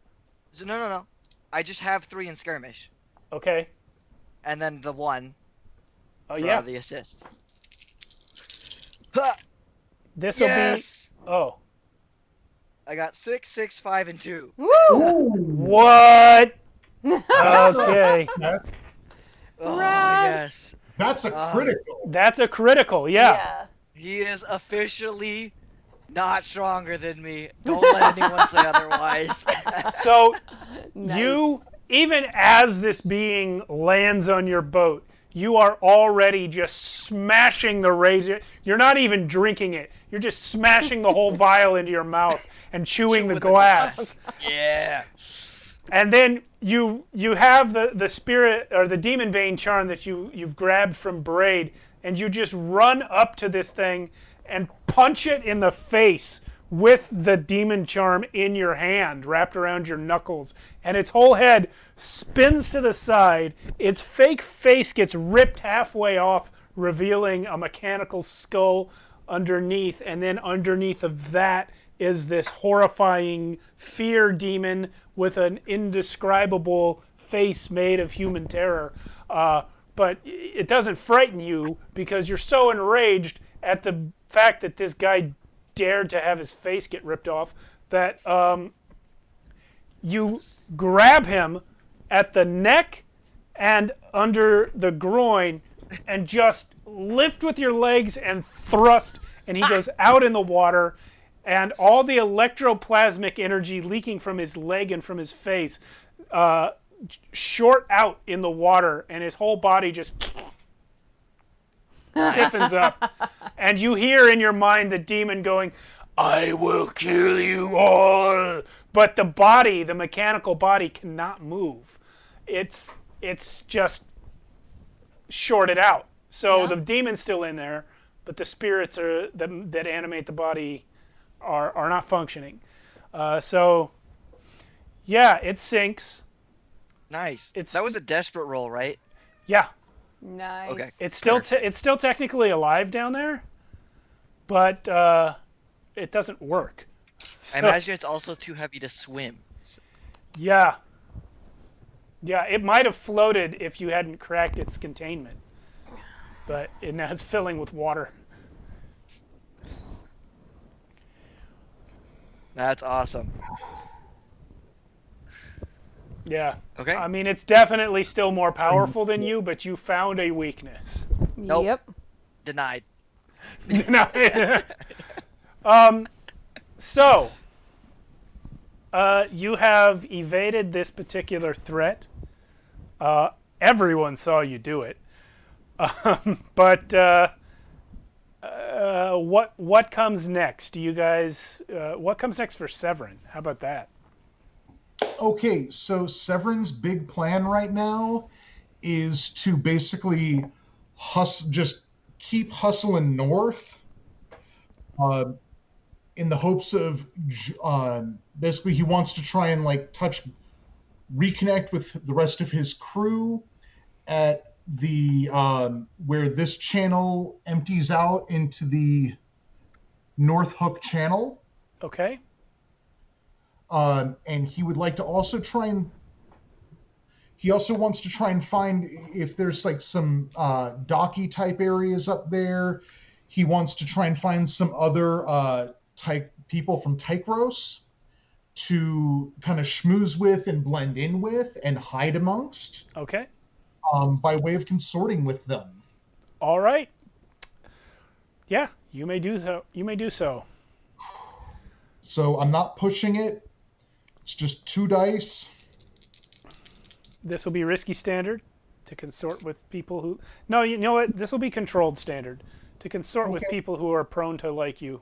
no. I just have 3 in skirmish, Okay. and then the 1 Oh for yeah. the assist. Ha! This will Yes! be. Oh. I got 6, 6, 5, and 2. Woo! What? Okay. Oh Rad. yes, That's a critical. That's a critical. Yeah. he is officially not stronger than me. Don't let anyone say otherwise. So Nice. you, even as this being lands on your boat, you are already just smashing the razor. You're not even drinking it. You're just smashing the whole vial into your mouth and chewing the glass. Yeah. And then you have the spirit or the demon bane charm that you've grabbed from Braid, and you just run up to this thing and punch it in the face with the demon charm in your hand, wrapped around your knuckles, and its whole head spins to the side. Its fake face gets ripped halfway off, revealing a mechanical skull underneath, and then underneath of that is this horrifying fear demon with an indescribable face made of human terror. But it doesn't frighten you because you're so enraged at the fact that this guy dared to have his face get ripped off that you grab him at the neck and under the groin and just lift with your legs and thrust, and he goes out in the water, and all the electroplasmic energy leaking from his leg and from his face short out in the water, and his whole body just stiffens up. And you hear in your mind the demon going, "I will kill you all." But the body, the mechanical body, cannot move. It's just shorted out. So the demon's still in there, but the spirits that animate the body are not functioning. So yeah, it sinks. Nice. It's- That was a desperate roll, right? Yeah, Nice. Okay. it's still Perfect. it's still technically alive down there, but it doesn't work. I imagine it's also too heavy to swim. Yeah. Yeah, it might have floated if you hadn't cracked its containment. But now it's filling with water. That's awesome. Yeah. Okay. I mean, it's definitely still more powerful than you, but you found a weakness. Nope. Yep. Denied. So, you have evaded this particular threat. Everyone saw you do it. But what comes next? Do you guys? What comes next for Severin? How about that? Okay, so Severin's big plan right now is to basically just keep hustling north, in the hopes of basically he wants to try and reconnect with the rest of his crew at the where this channel empties out into the North Hook Channel. Okay. And he would like to also he also wants to try and find if there's some docky type areas up there. He wants to try and find some other type people from Tychros to kind of schmooze with and blend in with and hide amongst. Okay. By way of consorting with them. All right. Yeah, you may do so. You may do so. So I'm not pushing it. It's just 2 dice. This will be risky standard to consort with people who. No, you know what? This will be controlled standard to consort with people who are prone to like you.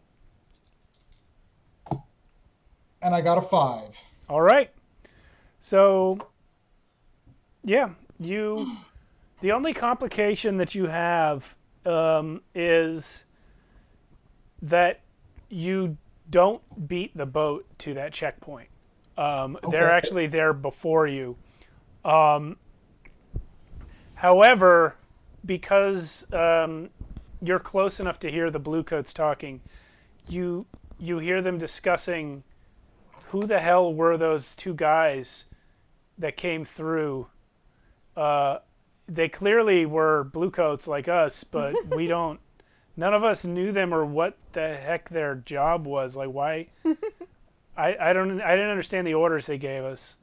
And I got a 5. All right. So, yeah, you. The only complication that you have is that you don't beat the boat to that checkpoint. They're actually there before you. However, because you're close enough to hear the Bluecoats talking, you hear them discussing who the hell were those two guys that came through. They clearly were Bluecoats like us, but we don't. None of us knew them or what the heck their job was. Like, why? I didn't understand the orders they gave us.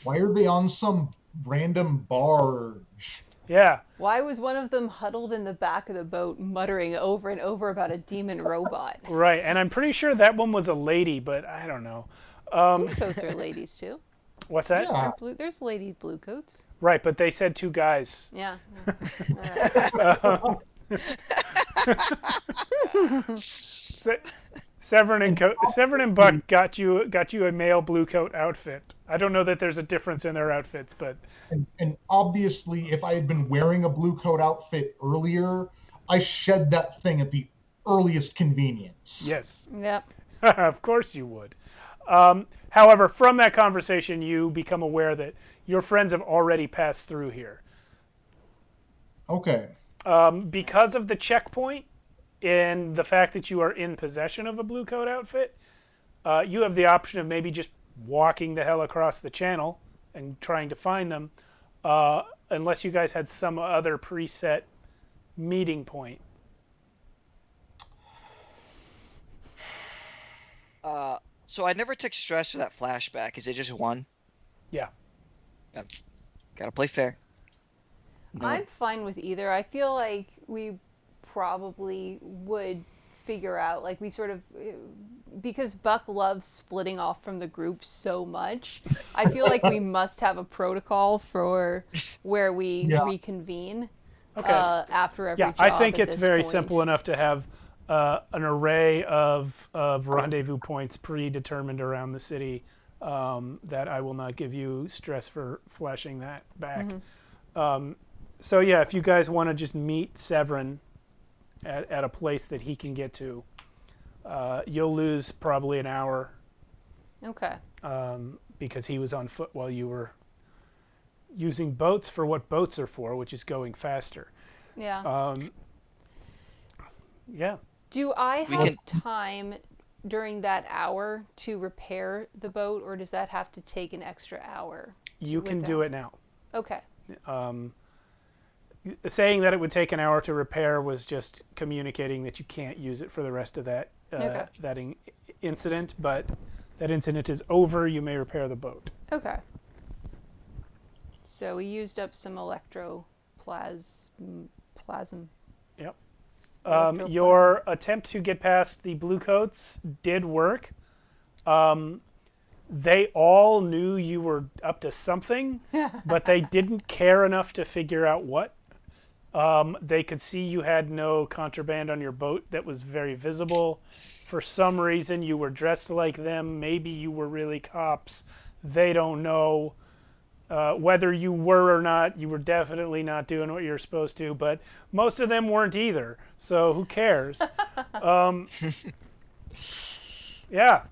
Why are they on some random barge? Yeah. Why was one of them huddled in the back of the boat muttering over and over about a demon robot? Right, and I'm pretty sure that one was a lady, but I don't know. Bluecoats are ladies too. What's that? Yeah. There's lady bluecoats. Right, but they said two guys. Yeah. All right. Severin and Buck got you a male Bluecoat outfit. I don't know that there's a difference in their outfits, but And obviously, if I had been wearing a blue coat outfit earlier, I shed that thing at the earliest convenience. yes, Yep. of course you would. However, from that conversation, you become aware that your friends have already passed through here. Okay. Because of the checkpoint and the fact that you are in possession of a blue coat outfit, you have the option of maybe just walking the hell across the channel and trying to find them, unless you guys had some other preset meeting point. So I never took stress for that flashback. Is it just one? Yeah. Gotta play fair. No. I'm fine with either. I feel like we probably would figure out, like, we sort of, because Buck loves splitting off from the group so much, I feel like we must have a protocol for where we reconvene after every job. I think at it's this very point. simple enough to have an array of rendezvous points predetermined around the city that I will not give you stress for flashing that back. So yeah, if you guys want to just meet Severin at a place that he can get to, you'll lose probably an hour Okay. because he was on foot while you were using boats for what boats are for, which is going faster. Yeah. Yeah. Do I have time during that hour to repair the boat, or does that have to take an extra hour? You can do it now. Okay. Saying that it would take an hour to repair was just communicating that you can't use it for the rest of that incident, but that incident is over. You may repair the boat. Okay. So we used up some electroplasm. Yep. Electroplasm. Your attempt to get past the Bluecoats did work. They all knew you were up to something, but they didn't care enough to figure out what. They could see you had no contraband on your boat that was very visible. For some reason, you were dressed like them. Maybe you were really cops. They don't know. Whether you were or not, you were definitely not doing what you're supposed to, but most of them weren't either, so who cares? Yeah.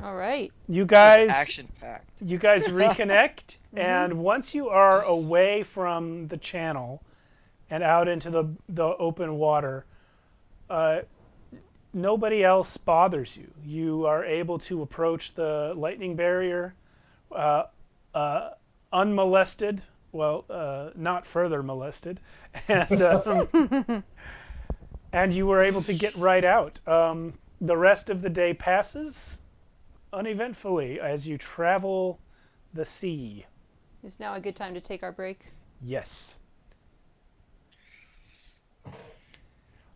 All right. You guys Action-packed. You guys reconnect, and once you are away from the channel and out into the open water, nobody else bothers you. You are able to approach the lightning barrier unmolested, not further molested, and and you were able to get right out. The rest of the day passes uneventfully as you travel the sea. Is now a good time to take our break? Yes.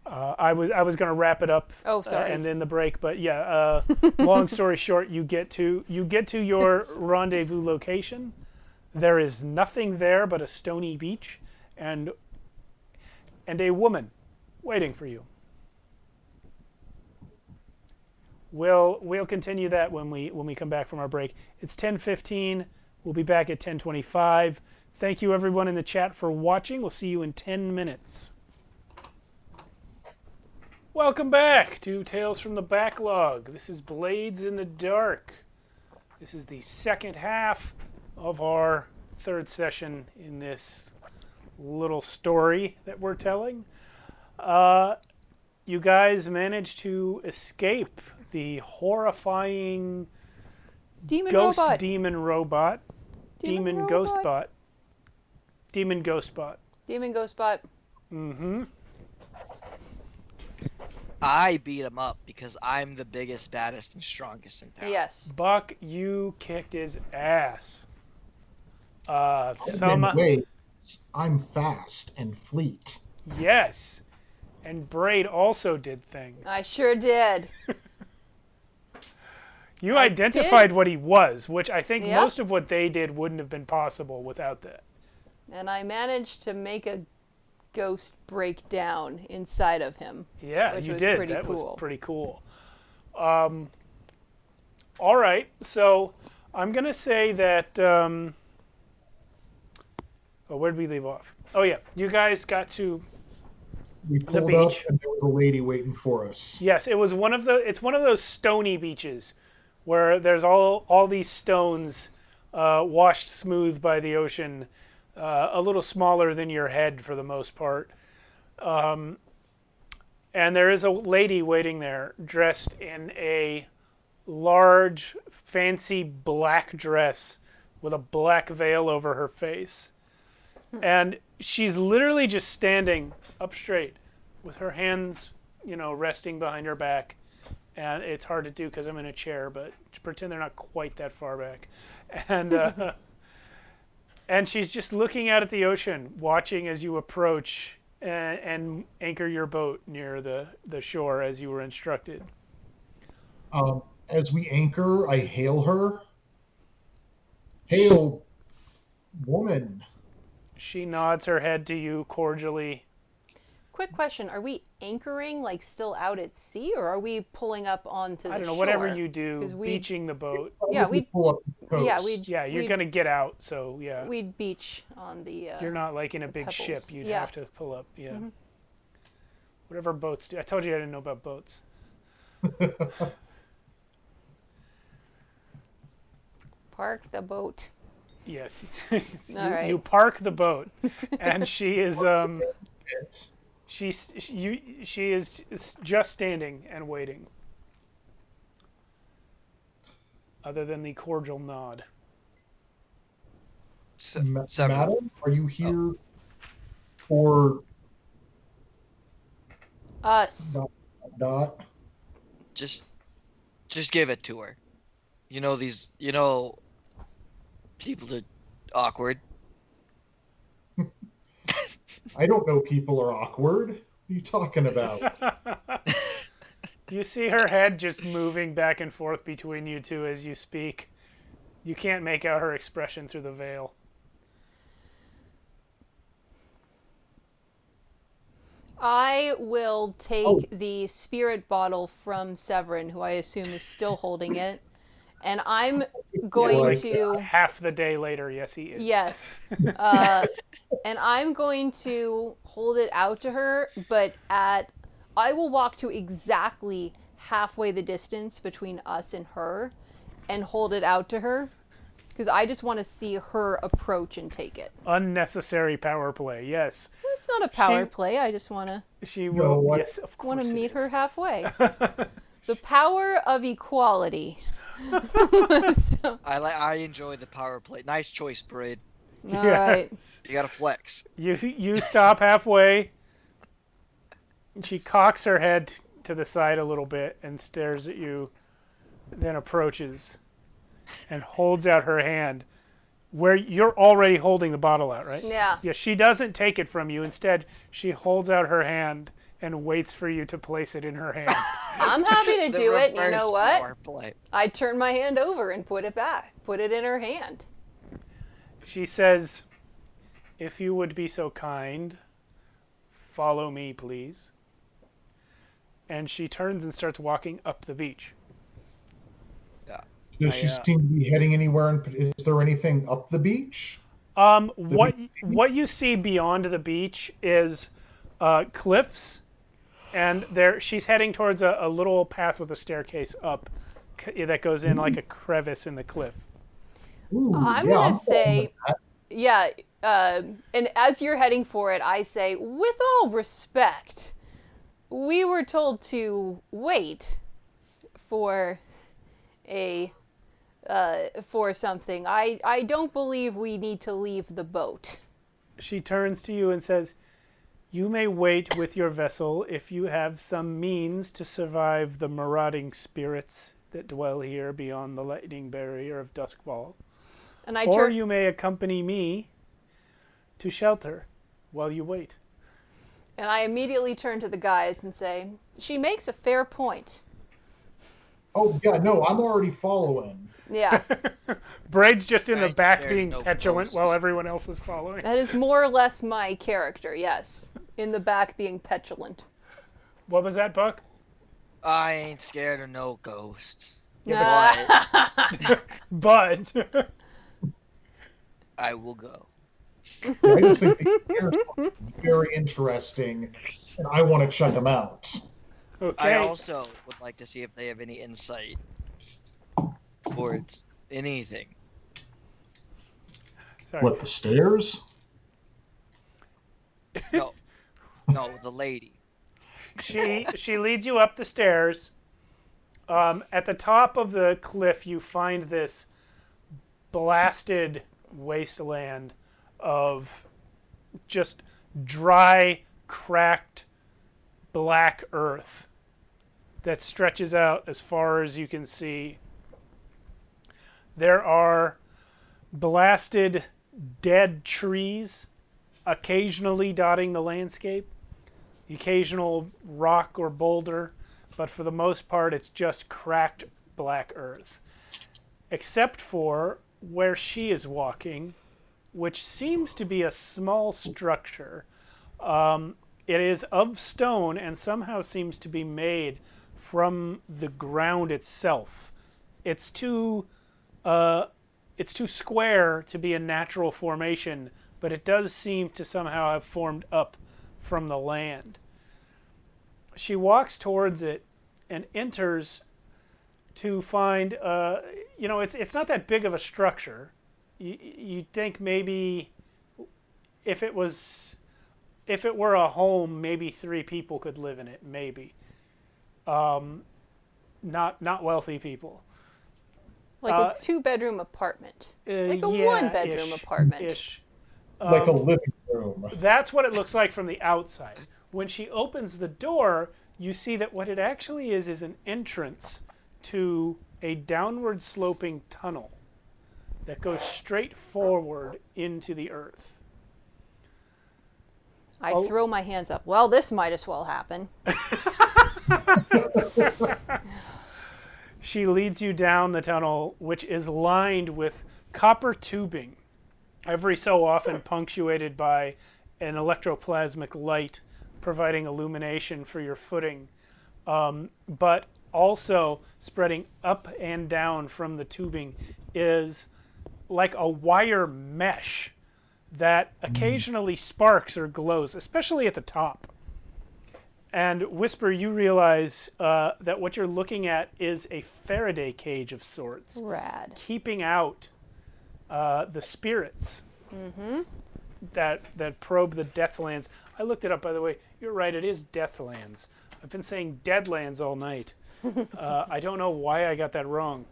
I was going to wrap it up. Oh, sorry. And then the break, but yeah. Long story short, you get to your rendezvous location. There is nothing there but a stony beach, and a woman waiting for you. We'll continue that when we come back from our break. It's 10:15. We'll be back at 10:25. Thank you everyone in the chat for watching. We'll see you in 10 minutes. Welcome back to Tales from the Backlog. This is Blades in the Dark. This is the second half of our third session in this little story that we're telling. You guys managed to escape the horrifying Demon ghost robot. demon robot. Demon ghost robot. bot. Demon ghost bot. Demon ghost bot. Mm-hmm. I beat him up because I'm the biggest, baddest, and strongest in town. Yes. Buck, you kicked his ass. Wait, I'm fast and fleet. Yes. And Braid also did things. I sure did. You I identified did. what he was, which I think Yep. most of what they did wouldn't have been possible without that. And I managed to make a ghost break down inside of him. Yeah, Which you was did. pretty That cool. was pretty cool. All right, so I'm going to say that... where did we leave off? Oh, yeah. You guys got to... We pulled up beach. and there was a lady waiting for us. Yes, it's one of those stony beaches where there's all these stones washed smooth by the ocean, a little smaller than your head for the most part. And there is a lady waiting there dressed in a large, fancy black dress with a black veil over her face. And she's literally just standing up straight with her hands, resting behind her back. And it's hard to do because I'm in a chair, but pretend they're not quite that far back. And and she's just looking out at the ocean, watching as you approach and anchor your boat near the shore as you were instructed. As we anchor, I hail her. Hail, woman. She nods her head to you cordially. Quick question: are we anchoring like still out at sea, or are we pulling up onto the shore? I don't know, whatever you do, 'Cause beaching the boat. Yeah, we'd pull up the coast. You're going to get out, so yeah. We'd beach on the. You're not like in a big ship. pebbles. You'd Yeah. have to pull up, yeah. Mhm. Whatever boats do. I told you I didn't know about boats. Park the boat. Yes. All right. You park the boat, and she is she is just standing and waiting. Other than the cordial nod. Several. Madam, are you here for Us. dot? Just give it to her. People are awkward. I don't know people are awkward. What are you talking about? You see her head just moving back and forth between you two as you speak. You can't make out her expression through the veil. I will take Oh. the spirit bottle from Severin, who I assume is still holding it, and I'm going like to. Half the day later, yes, he is. Yes. And I'm going to hold it out to her, but I will walk to exactly halfway the distance between us and her and hold it out to her because I just want to see her approach and take it. Unnecessary power play, yes. It's not a power She- play. I just want to She will, what? yes, of course want to it meet is. her halfway. The power of equality. So, I enjoy the power play. Nice choice, Braid. all right. You gotta flex. You stop halfway. She cocks her head to the side a little bit and stares at you, then approaches and holds out her hand where you're already holding the bottle out, right? Yeah. Yeah, she doesn't take it from you. Instead, she holds out her hand and waits for you to place it in her hand. I'm happy to The do it. You reverse know what? power play. I turn my hand over and put it back. Put it in her hand. She says, "If you would be so kind, follow me, please." And she turns and starts walking up the beach. Does she seem to be heading anywhere? Is there anything up the beach? What you see beyond the beach is cliffs, and she's heading towards a little path with a staircase up that goes in like a crevice in the cliff. Ooh, I'm yeah, gonna I'm following say that. yeah, and as you're heading for it, I say, with all respect, we were told to wait for for something. I don't believe we need to leave the boat. She turns to you and says, "You may wait with your vessel if you have some means to survive the marauding spirits that dwell here beyond the lightning barrier of Duskfall. And I Or turn. you may accompany me to shelter while you wait." And I immediately turn to the guys and say, she makes a fair point. Oh yeah, no, I'm already following. Yeah, Braid's just in the Right, back there, being no petulant ghosts. while everyone else is following. that is more or less my character, yes. In the back being petulant. What was that, Buck? I ain't scared of no ghosts. Yeah, But I will go. I just think these stairs are very interesting, and I want to check them out. okay. I also would like to see if they have any insight towards anything. Sorry. What, the stairs? No, the lady. She leads you up the stairs. At the top of the cliff, you find this blasted wasteland of just dry, cracked, black earth that stretches out as far as you can see. There are blasted, dead trees occasionally dotting the landscape, the occasional rock or boulder, but for the most part it's just cracked black earth. Except for where she is walking, which seems to be a small structure. It is of stone and somehow seems to be made from the ground itself. It's too square to be a natural formation, but it does seem to somehow have formed up from the land. She walks towards it and enters to find, it's not that big of a structure. You'd think maybe if it were a home, maybe 3 people could live in it, maybe. Not wealthy people. like a 2-bedroom apartment. Like a Yeah, 1-bedroom apartment. Ish. Like a living room. That's what it looks like from the outside. When she opens the door, you see that what it actually is an entrance to a downward sloping tunnel that goes straight forward into the earth. I throw my hands up. Well, this might as well happen. She leads you down the tunnel, which is lined with copper tubing, every so often punctuated by an electroplasmic light providing illumination for your footing, but also spreading up and down from the tubing is like a wire mesh that occasionally sparks or glows, especially at the top. And Whisper, you realize that what you're looking at is a Faraday cage of sorts, Rad. keeping out the spirits that probe the Deathlands. I looked it up, by the way. You're right, it is Deathlands. I've been saying Deadlands all night. I don't know why I got that wrong.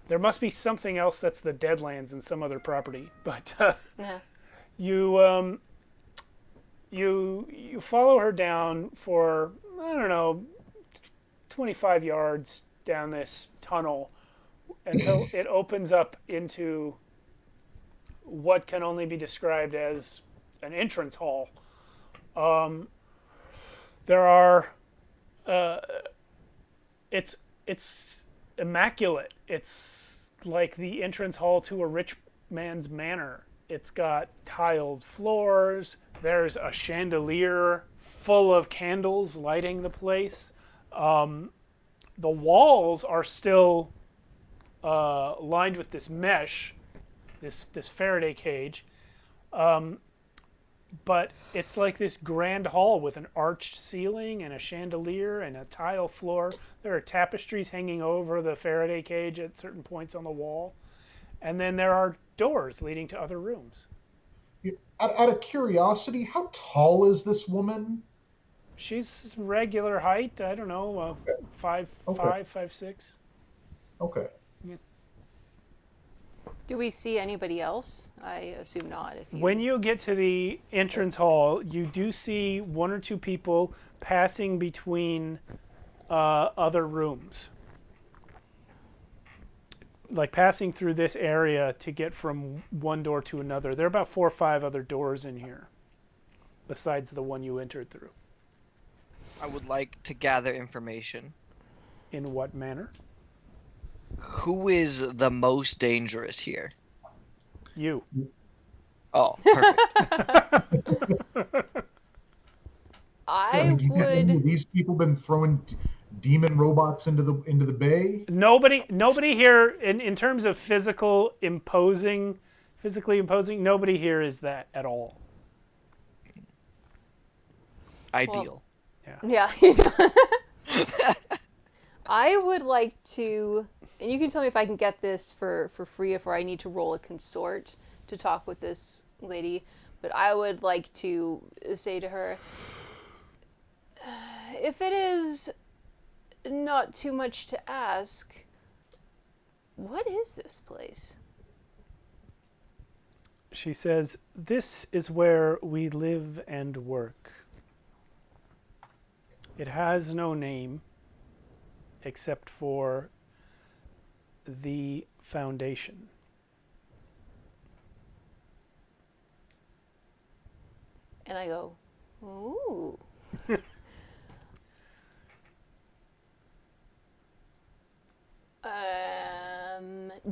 There must be something else that's the Deadlands in some other property. But Yeah. you follow her down for, I don't know, 25 yards down this tunnel until it opens up into what can only be described as an entrance hall. There are, it's immaculate. It's like the entrance hall to a rich man's manor. It's got tiled floors. There's a chandelier full of candles lighting the place. The walls are still lined with this mesh, this Faraday cage. But it's like this grand hall with an arched ceiling and a chandelier and a tile floor. There are tapestries hanging over the Faraday cage at certain points on the wall. And then there are doors leading to other rooms. Out of curiosity, how tall is this woman? She's regular height. I don't know, 5'6". Okay. Do we see anybody else? I assume not. When you get to the entrance hall, you do see one or two people passing between other rooms. Like passing through this area to get from one door to another. There are about 4 or 5 other doors in here, besides the one you entered through. I would like to gather information. In what manner? Who is the most dangerous here? You. Oh, perfect. I would. These people been throwing demon robots into the bay? Nobody here, in terms of physically imposing, nobody here is that at all. Ideal. Yeah. I would like to, and you can tell me if I can get this for free, if I need to roll a consort to talk with this lady, but I would like to say to her, if it is not too much to ask, what is this place? She says, "This is where we live and work. It has no name except for the foundation." And I go, ooh.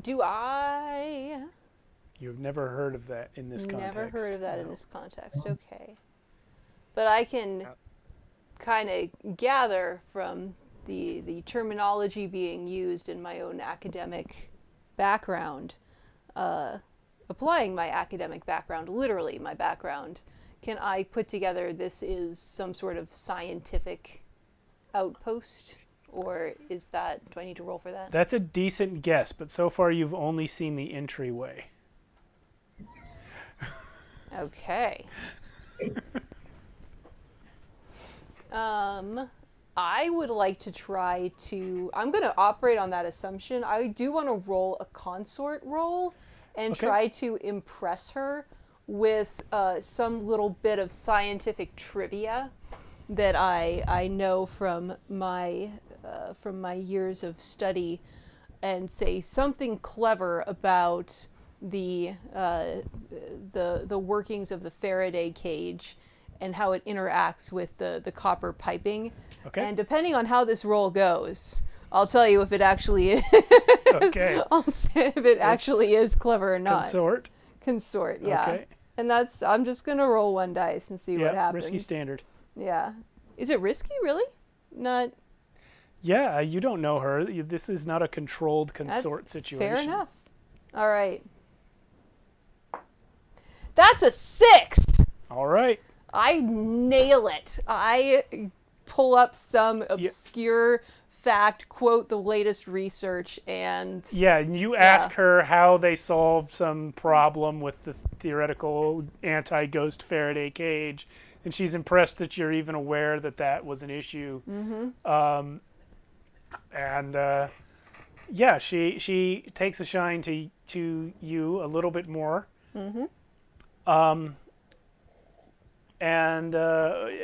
Do I? You've never heard of that in this context. Never heard of that in No. this context. Okay. But I can kind of gather from the terminology being used in my own academic background, applying my academic background, literally my background, can I put together this is some sort of scientific outpost? Or is that, do I need to roll for that? That's a decent guess, but so far you've only seen the entryway. Okay. I would like to try to, I'm going to operate on that assumption. I do want to roll a consort roll and try to impress her with some little bit of scientific trivia that I know from my years of study, and say something clever about the workings of the Faraday cage and how it interacts with the copper piping. Okay. And depending on how this roll goes, I'll tell you if it actually is. Okay. I'll say if it actually is clever or not. Consort. Yeah. Okay. And I'm just gonna roll one dice and see what happens. Risky standard. Yeah. Is it risky, really? Not. Yeah, you don't know her. This is not a controlled consort That's situation. fair enough. All right. That's a 6. All right. I nail it. I pull up some obscure fact, quote the latest research, and you ask her how they solved some problem with the theoretical anti-ghost Faraday cage, and she's impressed that you're even aware that that was an issue. Mm-hmm. She takes a shine to you a little bit more. Mm-hmm.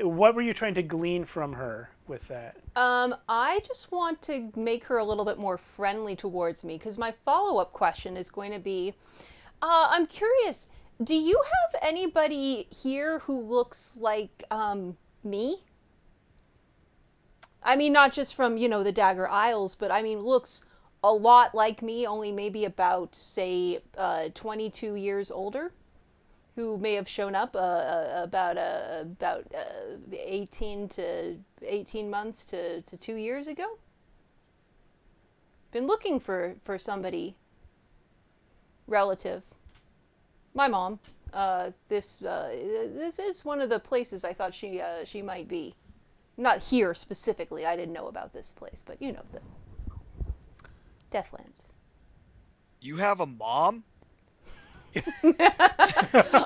What were you trying to glean from her with that? I just want to make her a little bit more friendly towards me, because my follow-up question is going to be, I'm curious, do you have anybody here who looks like me? I mean, not just from, the Dagger Isles, but I mean, looks a lot like me, only maybe about, say, 22 years older, who may have shown up about 18 months to 2 years ago. Been looking for somebody relative. My mom. This is one of the places I thought she might be. Not here specifically. I didn't know about this place, but the Deathlands. You have a mom?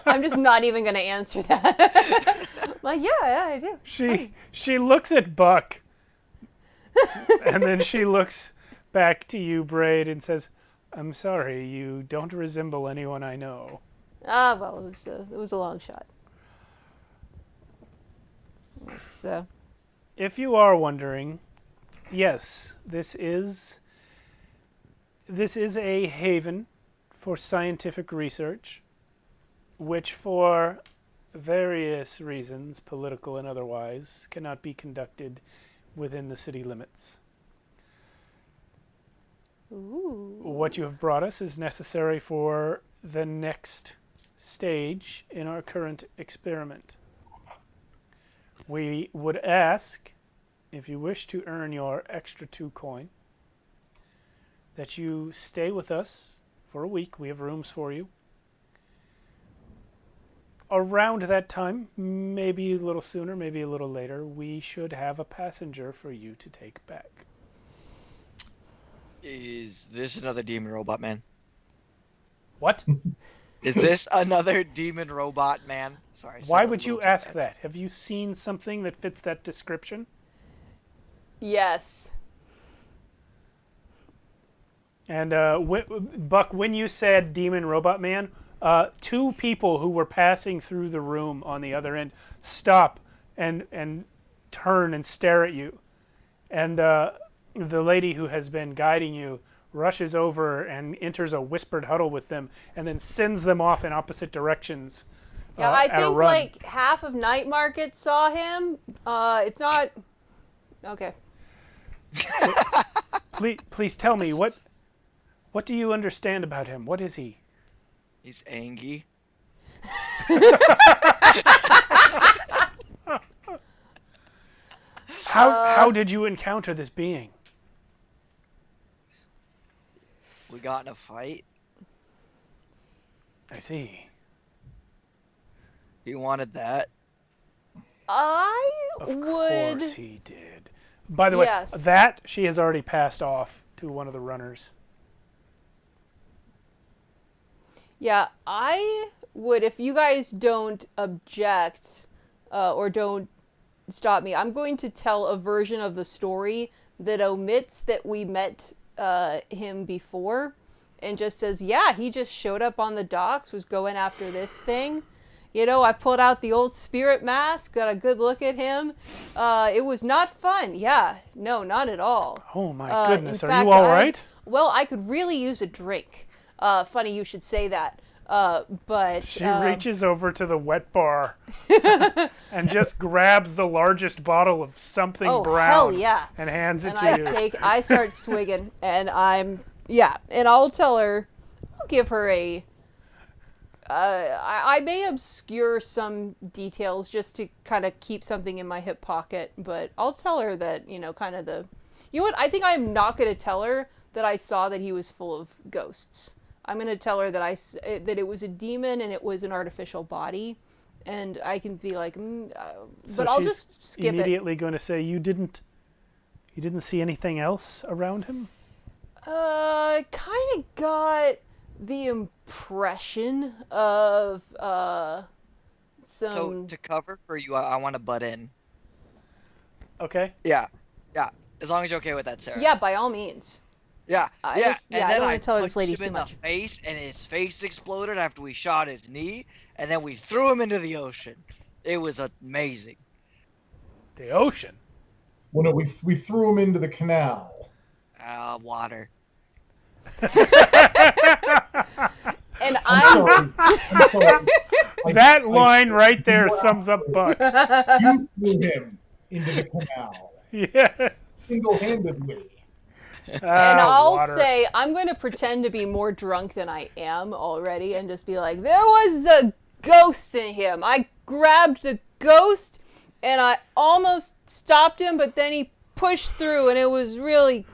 I'm just not even going to answer that. Like, yeah, I do. She looks at Buck, and then she looks back to you, Braid, and says, "I'm sorry, you don't resemble anyone I know." Well, it was a long shot. So, If you are wondering, yes, this is a haven for scientific research, which for various reasons, political and otherwise, cannot be conducted within the city limits. ooh. What you have brought us is necessary for the next stage in our current experiment. We would ask, if you wish to earn your extra 2 coin, that you stay with us for a week. We have rooms for you. Around that time, maybe a little sooner, maybe a little later, we should have a passenger for you to take back. Is this another demon robot man? What? Is this another demon robot man? Sorry. I said Why that a would you little too ask fast. that? Have you seen something that fits that description? Yes. And Buck, when you said demon robot man, 2 people who were passing through the room on the other end stop and turn and stare at you. And the lady who has been guiding you rushes over and enters a whispered huddle with them and then sends them off in opposite directions. Yeah, I at a think run. like half of Night Market saw him. It's not. Okay. Please tell me, what do you understand about him? What is he? He's angry. How did you encounter this being? We got in a fight. I see. He wanted that. I Of would. course he did. By the way, Yes. that she has already passed off to one of the runners. Yeah, I would, if you guys don't object or don't stop me, I'm going to tell a version of the story that omits that we met him before and just says, yeah, he just showed up on the docks, was going after this thing. You know, I pulled out the old spirit mask, got a good look at him. It was not fun. Yeah, no, not at all. Oh my goodness, in are fact, you all right? Well, I could really use a drink. Funny you should say that. But She reaches over to the wet bar and just grabs the largest bottle of something oh, brown hell yeah. and hands it And to you. I start swigging, and and I'll tell her, I'll give her a, I may obscure some details just to kind of keep something in my hip pocket, but I'll tell her that, you know, kind of you know what, I think I'm not going to tell her that I saw that he was full of ghosts. I'm going to tell her that that it was a demon and it was an artificial body, and I can be like, So but I'll she's just skip it. immediately going to say, you didn't see anything else around him? Kind of got the impression of some. So to cover for you, I want to butt in. Okay. Yeah. As long as you're okay with that, Sarah. Yeah, by all means. Yeah. I yeah. just- yeah, and I then don't wanna tell this punched lady him too in much. the face, and his face exploded after we shot his knee, and then we threw him into the ocean. It was amazing. The ocean. Well, no, we threw him into the canal. Water. And I'm sorry. That line right there sums up Buck. You threw him into the canal Yeah. single-handedly. And I'll water. say, I'm going to pretend to be more drunk than I am already and just be like, there was a ghost in him. I grabbed the ghost and I almost stopped him, but then he pushed through and it was really...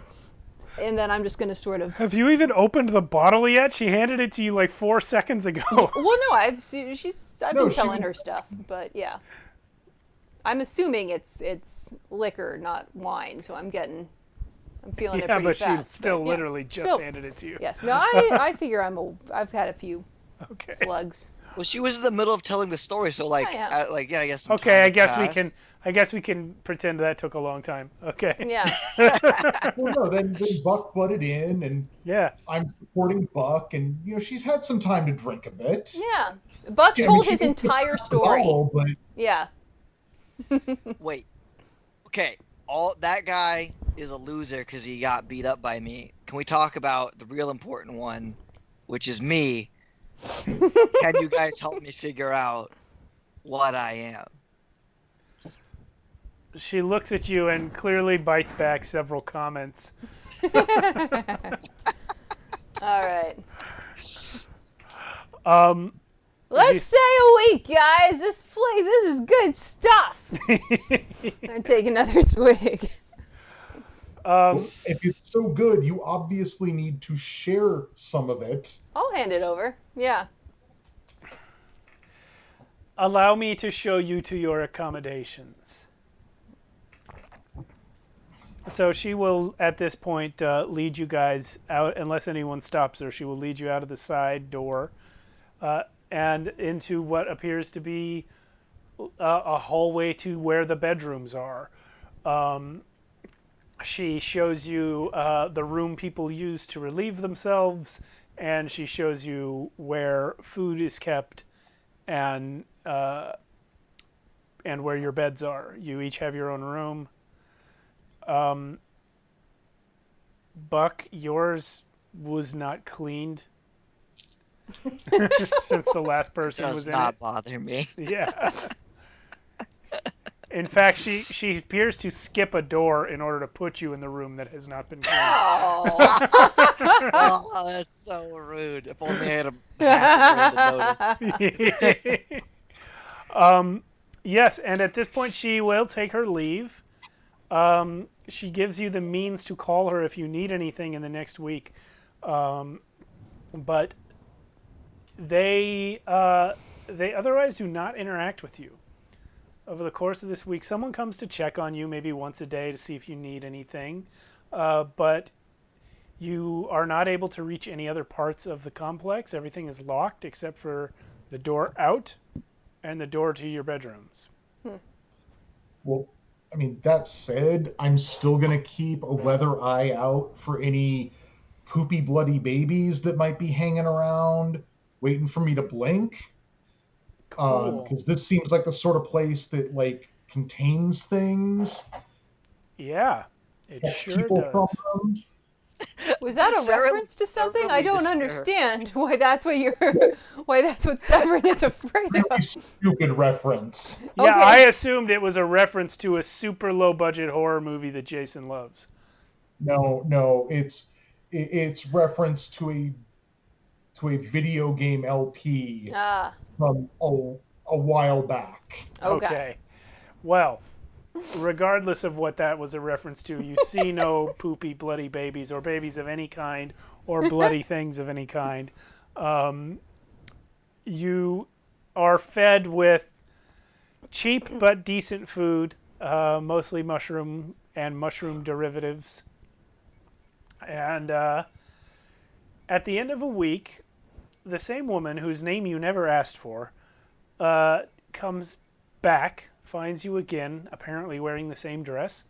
And then I'm just going to sort of... Have you even opened the bottle yet? She handed it to you like 4 seconds ago. Well, no, I've been No, she telling was- her stuff, but yeah. I'm assuming it's liquor, not wine, so I'm getting I'm feeling it Yeah, pretty but fast. she still yeah. literally just Still- handed it to you. Yes. No, I figure I've had a few Okay. slugs. Well, she was in the middle of telling the story, so like, Yeah. I guess. Some Okay, time I had guess passed. we can pretend that took a long time. Okay. Yeah. Well, no, then Buck butted in, and Yeah. I'm supporting Buck, and she's had some time to drink a bit. Yeah. Buck Yeah, I mean, told she his didn't put entire the story. bottle, but Yeah. Wait. Okay. All that guy is a loser because he got beat up by me. Can we talk about the real important one, which is me? Can you guys help me figure out what I am? She looks at you and clearly bites back several comments. All right. Let's say a week, guys. This is good stuff. I'm take another swig. if it's so good, you obviously need to share some of it. I'll hand it over. Yeah. Allow me to show you to your accommodations. So she will, at this point, lead you guys out, unless anyone stops her. She will lead you out of the side door and into what appears to be a hallway to where the bedrooms are. She shows you the room people use to relieve themselves, and she shows you where food is kept and where your beds are. You each have your own room. Buck, yours was not cleaned since the last person Does was in not it. bother me. Yeah. In fact, she appears to skip a door in order to put you in the room that has not been cleaned. Oh. Oh, that's so rude. If only I had a half a brain to notice. Yes, and at this point she will take her leave. She gives you the means to call her if you need anything in the next week. But they otherwise do not interact with you. Over the course of this week, someone comes to check on you maybe once a day to see if you need anything. But you are not able to reach any other parts of the complex. Everything is locked except for the door out and the door to your bedrooms. Well, I mean, that said, I'm still going to keep a weather eye out for any poopy, bloody babies that might be hanging around, waiting for me to blink. Cool. Because this seems like the sort of place that, like, contains things. Yeah, it that sure people does. from them. Was that a Sarah- reference to something? I really don't despair. understand why that's what Severin is afraid of. Really stupid reference. Yeah, Okay. I assumed it was a reference to a super low budget horror movie that Jason loves. No, it's reference to a video game LP Ah, from a while back. okay. Well, regardless of what that was a reference to, you see no poopy, bloody babies or babies of any kind or bloody things of any kind. You are fed with cheap but decent food, mostly mushroom and mushroom derivatives. And at the end of a week, the same woman whose name you never asked for comes back, finds you again, apparently wearing the same dress,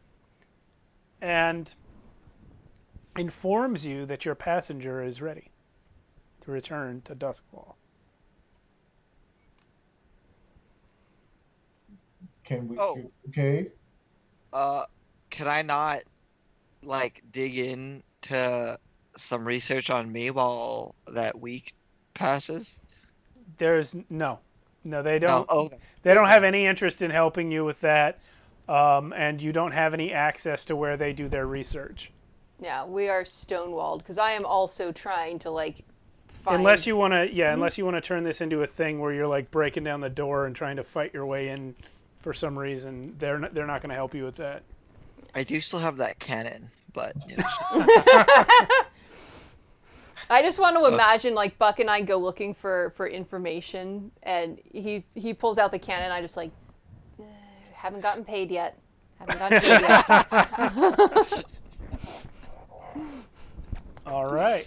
and informs you that your passenger is ready to return to Duskwall. Can we? Oh. Okay. Can I not like dig in to some research on me while that week passes? There's no, they don't. No. Oh, They don't have any interest in helping you with that, and you don't have any access to where they do their research. Yeah, we are stonewalled because I am also trying to like find. Unless you want to, unless you want to turn this into a thing where you're like breaking down the door and trying to fight your way in for some reason, they're not going to help you with that. I do still have that cannon, but you know, I just want to imagine like Buck and I go looking for information, and he pulls out the cannon. I just like haven't gotten paid yet. Haven't gotten paid yet. All right.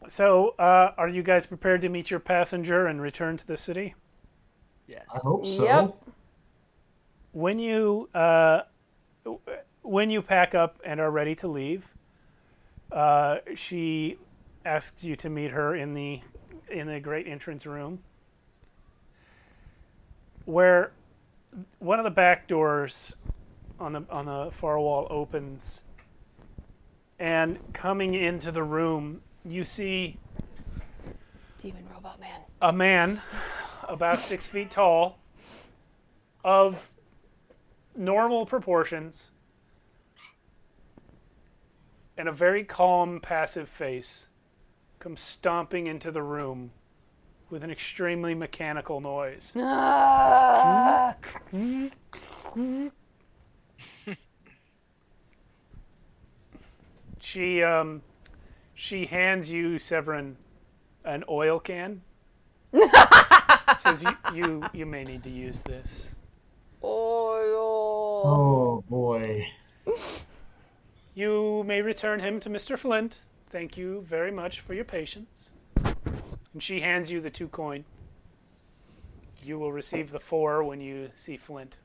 So, are you guys prepared to meet your passenger and return to the city? Yes. I hope so. Yep. When you pack up and are ready to leave, she asks you to meet her in the great entrance room, where one of the back doors on the far wall opens, and coming into the room, you see Demon Robot Man. a man about 6 feet tall, of normal proportions, and a very calm, passive face, comes stomping into the room with an extremely mechanical noise. Ah! She hands you, Severin, an oil can. Says you may need to use this. Oil. Oh boy. You may return him to Mr. Flint. Thank you very much for your patience. And she hands you the 2 coin. You will receive the 4 when you see Flint.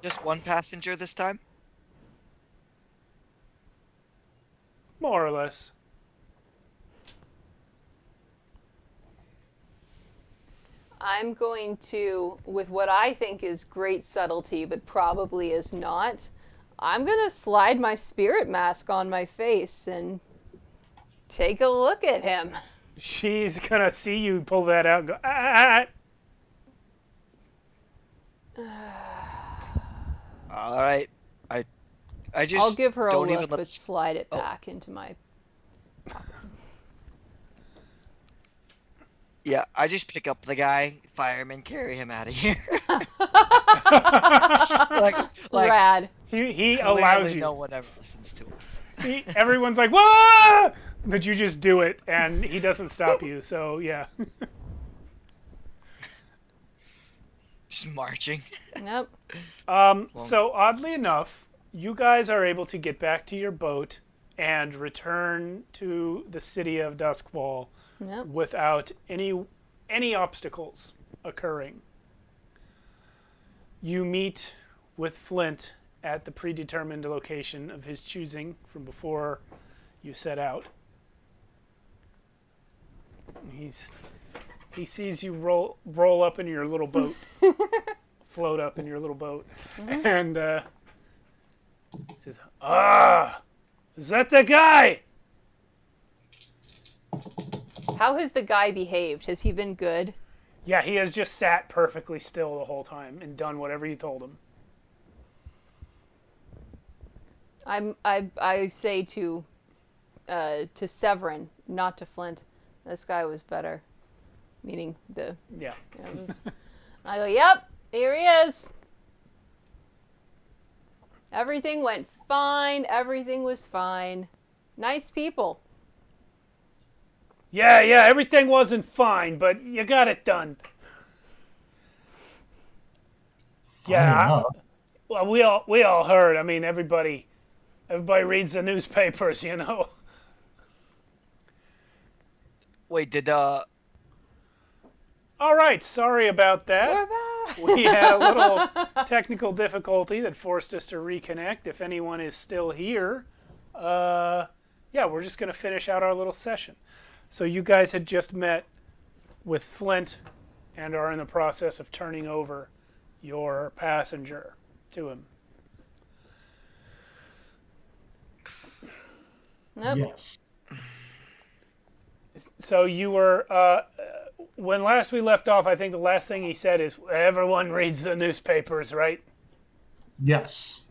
Just one passenger this time? More or less. I'm going to, with what I think is great subtlety, but probably is not, I'm going to slide my spirit mask on my face and take a look at him. She's gonna see you pull that out and go, ah. All right. I just I'll give her a don't look, even let but slide it back into my... Yeah, I just pick up the guy, fireman, carry him out of here. like Rad. He clearly allows you. no one ever listens to us. Everyone's like, whoa! But you just do it, and he doesn't stop you, so yeah. Just marching. Yep. So oddly enough, you guys are able to get back to your boat and return to the city of Duskfall Yep. without any obstacles occurring. You meet with Flint at the predetermined location of his choosing from before you set out. He sees you roll up in your little boat, float up in your little boat, and says, is that the guy? How has the guy behaved? Has he been good? Yeah, he has just sat perfectly still the whole time and done whatever you told him. I say to Severin, not to Flint, this guy was better. Meaning the... Yeah. I go, yep, here he is. Everything went fine. Everything was fine. Nice people. Yeah, everything wasn't fine, but you got it done. Yeah, well, we all heard. I mean, everybody reads the newspapers, you know. Wait, did All right, sorry about that. We're back. We had a little technical difficulty that forced us to reconnect. If anyone is still here, yeah, we're just going to finish out our little session. So you guys had just met with Flint and are in the process of turning over your passenger to him. Yep. Yes. So you were, when last we left off, I think the last thing he said is, everyone reads the newspapers, right? Yes.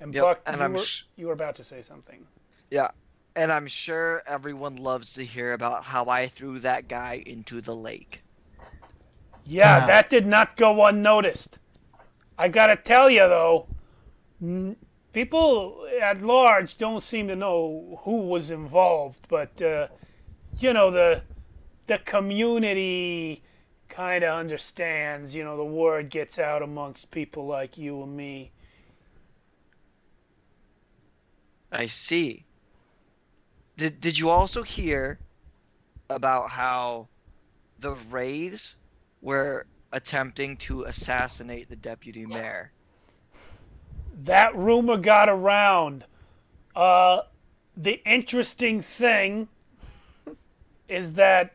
And Yep, Buck, and you were about to say something. Yeah, and I'm sure everyone loves to hear about how I threw that guy into the lake. Yeah, that did not go unnoticed. I gotta tell you, though, people at large don't seem to know who was involved, but, you know, the community kind of understands, you know, the word gets out amongst people like you and me. I see. Did you also hear about how the Wraiths were attempting to assassinate the deputy mayor? That rumor got around. The interesting thing is that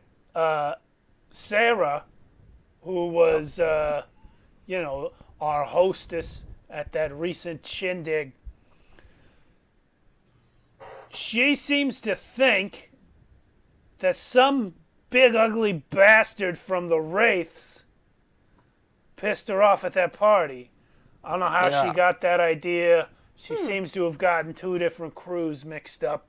Sarah, who was, our hostess at that recent shindig, she seems to think that some big ugly bastard from the Wraiths pissed her off at that party. I don't know how she got that idea. She seems to have gotten two different crews mixed up.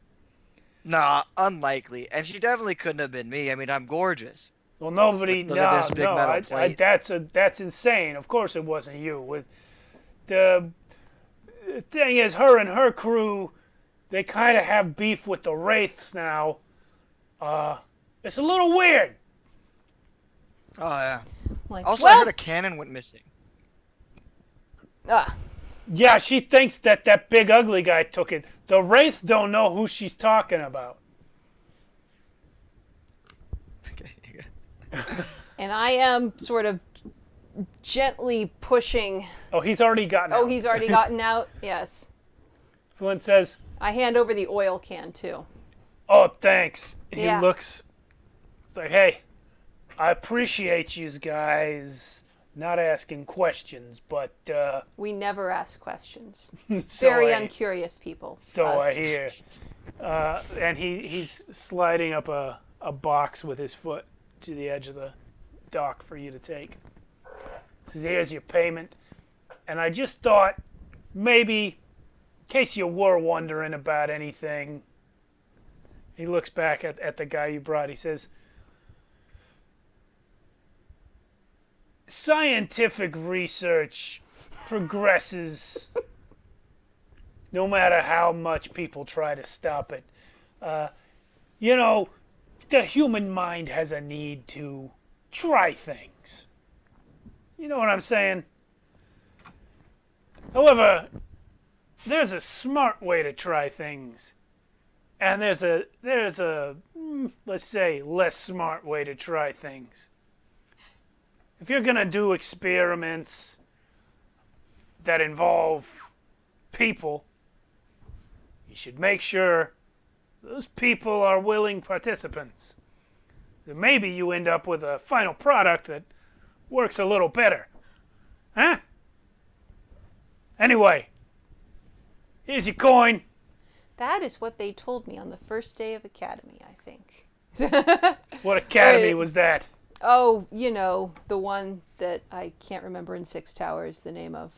Nah, unlikely. And she definitely couldn't have been me. I mean, I'm gorgeous. Well, nobody. Look at this big metal plate. That's insane. Of course, it wasn't you. With the thing is, her and her crew, they kind of have beef with the Wraiths now. It's a little weird. Oh yeah. Like, Also, I heard a cannon went missing. Yeah, she thinks that big ugly guy took it. The Wraiths don't know who she's talking about. Okay. and I am sort of gently pushing. Oh, he's already gotten out. Oh, he's already gotten out? Yes. Flint says, I hand over the oil can, too. oh, thanks. Yeah. He looks, it's like, hey, I appreciate you guys not asking questions, but We never ask questions. so Very I- uncurious people. So I us. hear. And he's sliding up a box with his foot to the edge of the dock for you to take. Says, here's your payment. And I just thought, maybe, in case you were wondering about anything, he looks back at the guy you brought. He says, scientific research progresses no matter how much people try to stop it. The human mind has a need to try things. You know what I'm saying? However, there's a smart way to try things. And there's a let's say, less smart way to try things. If you're going to do experiments that involve people, you should make sure those people are willing participants. Then maybe you end up with a final product that works a little better. Huh? Anyway, here's your coin. That is what they told me on the first day of academy, I think. What academy Right. was that? Oh, the one that I can't remember in Six Towers the name of.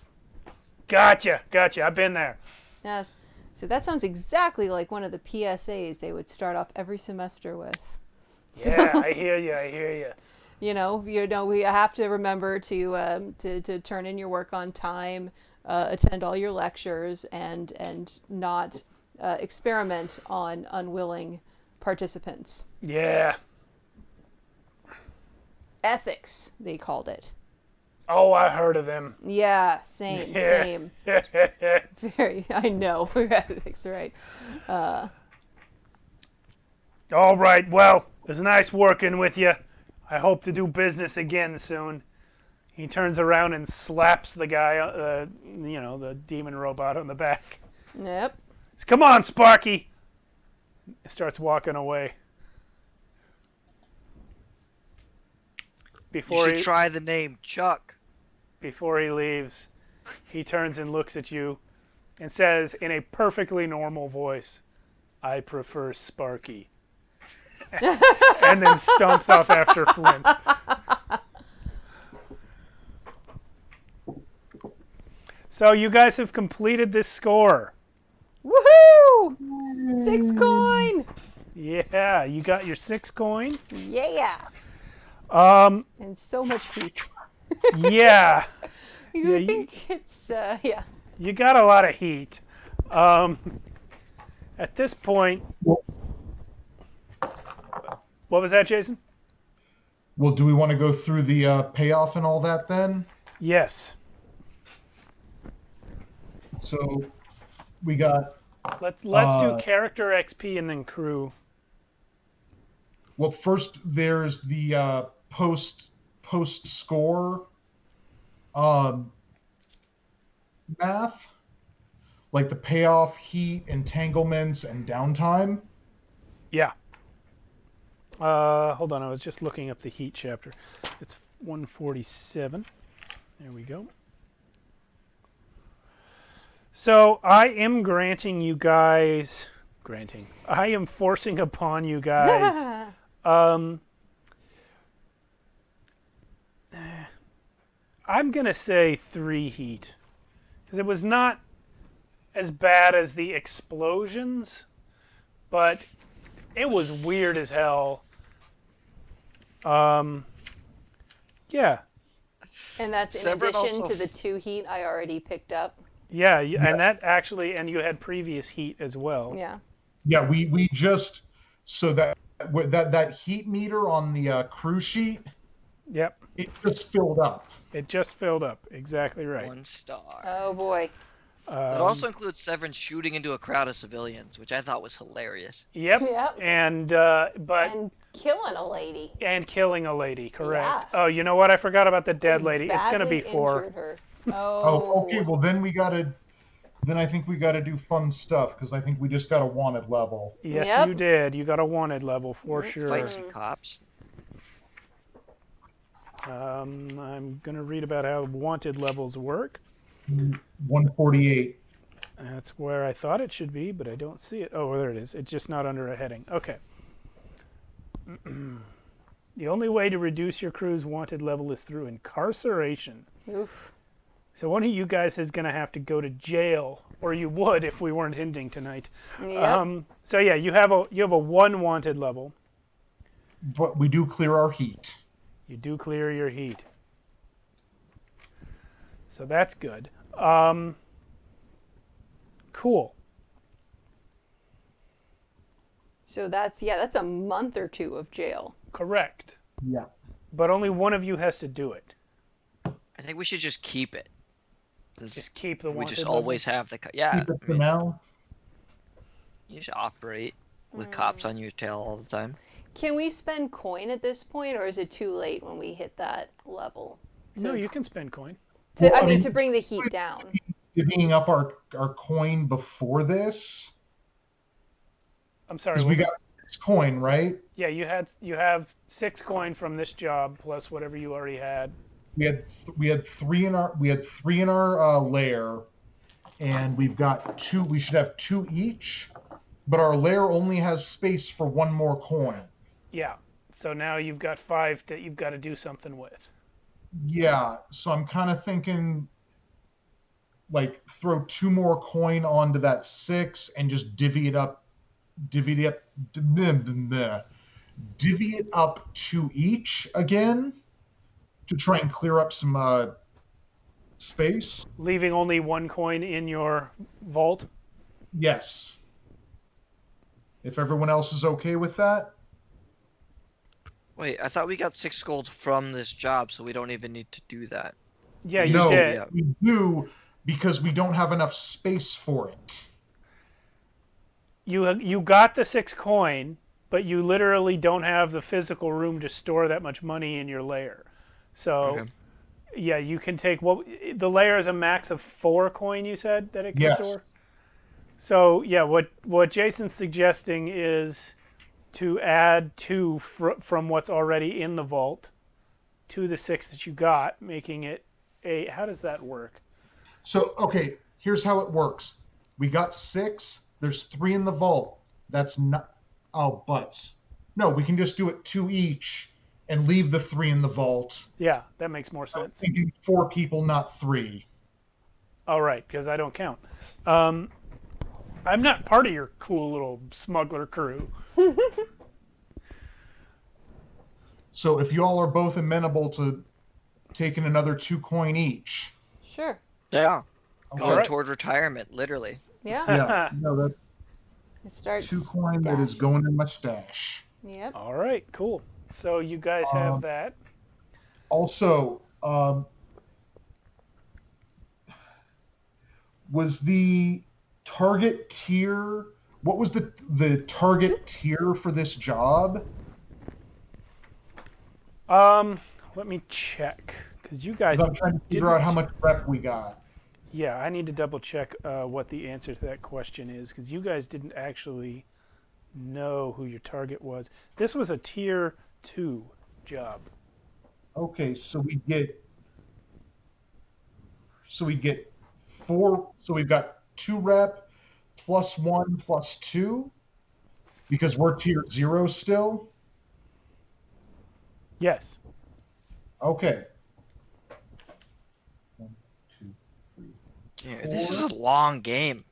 Gotcha. I've been there. Yes. So that sounds exactly like one of the PSAs they would start off every semester with. Yeah, I hear you. We have to remember to turn in your work on time, attend all your lectures, and not experiment on unwilling participants. Yeah. Ethics, they called it. Oh, I heard of them. Yeah, same. Very, I know. Ethics, right. All right, well, it was nice working with you. I hope to do business again soon. He turns around and slaps the guy, the demon robot on the back. Yep. Says, come on, Sparky. He starts walking away. You should try the name Chuck. Before he leaves, he turns and looks at you and says in a perfectly normal voice, I prefer Sparky. And then stomps off after Flint. So you guys have completed this score. Woohoo! 6 coin! Yeah, you got your 6 coin. Yeah! Um, And so much heat. yeah. You Yeah, think it's, yeah. You got a lot of heat. At this point, what was that, Jason? Well, do we want to go through the payoff and all that then? Yes. So we got Let's do character XP and then crew. Well, first there's the post score math, like the payoff, heat, entanglements, and downtime. Yeah. Hold on, I was just looking up the heat chapter. It's 147. There we go. So I am granting you guys, I am forcing upon you guys, I'm going to say 3 heat. Because it was not as bad as the explosions, but it was weird as hell. Yeah. And that's in addition to the 2 heat I already picked up. Yeah, and that actually, and you had previous heat as well. Yeah. Yeah, we just, so that heat meter on the crew sheet, Yep. it just filled up. It just filled up. Exactly right. 1 star. Oh boy. It also includes Severin shooting into a crowd of civilians, which I thought was hilarious. Yep. Yep. And And killing a lady. and killing a lady, correct. Yeah. Oh, you know what? I forgot about the dead lady. It's going to be Badly 4. injured her. Oh, okay. Well, then I think we gotta do fun stuff because I think we just got a wanted level. Yes, Yep. you did. You got a wanted level for sure. Fight some cops. I'm going to read about how wanted levels work. 148. That's where I thought it should be, but I don't see it. Oh, there it is. It's just not under a heading. Okay. The only way to reduce your crew's wanted level is through incarceration. Oof. So one of you guys is going to have to go to jail, or you would if we weren't hinting tonight. Yep. So yeah, you have a 1 wanted level. But we do clear our heat. You do clear your heat. So that's good. Cool. So that's a month or 2 of jail. Correct. Yeah. But only one of you has to do it. I think we should just keep it. 'Cause Just keep the we wanted just level. always have the... Yeah, Keep it I for mean, now. you should operate with cops on your tail all the time. Can we spend coin at this point, or is it too late when we hit that level? No, you can spend coin. To, Well, I mean, to bring the heat down. Divvying up our coin before this. I'm sorry. Because we got 6 coin, right? Yeah, you have 6 coin from this job plus whatever you already had. We had 3 in our lair, and we've got 2. We should have 2 each, but our lair only has space for 1 more coin. Yeah. So now you've got 5 that you've got to do something with. Yeah, so I'm kind of thinking, like, throw 2 more coin onto that 6 and just divvy it up to each again to try and clear up some space. Leaving only 1 coin in your vault. Yes. If everyone else is okay with that. Wait, I thought we got 6 gold from this job, so we don't even need to do that. Yeah, you No, did. Yeah. we do because we don't have enough space for it. You got the 6 coin, but you literally don't have the physical room to store that much money in your lair. So, Okay. yeah, you can take the lair is a max of 4 coin. You said that it can Yes. store. So yeah, what Jason's suggesting is to add 2 from what's already in the vault to the 6 that you got, making it a. How does that work? So, okay, here's how it works. We got 6. There's 3 in the vault. That's not. Oh, butts. No, we can just do it 2 each and leave the 3 in the vault. Yeah, that makes more I'm sense. thinking 4 people, not 3. All right, because I don't count. I'm not part of your cool little smuggler crew. So if you all are both amenable to taking another 2 coin each. Sure. Yeah. Okay. Going right. toward retirement, literally. Yeah. Yeah, no, that's It starts. 2 coin that is going in my stash. Yep. All right, cool. So you guys have that. Also, was the target tier. What was the target tier for this job? Let me check because you guys. 'Cause I'm trying to figure out how much rep we got. Yeah, I need to double check what the answer to that question is because you guys didn't actually know who your target was. This was a tier 2 job. Okay, so we get 4. So we've got 2 rep plus 1 plus 2 because we're tier 0 still. Yes. Okay. 1, 2, 3. Dude, this is a long game.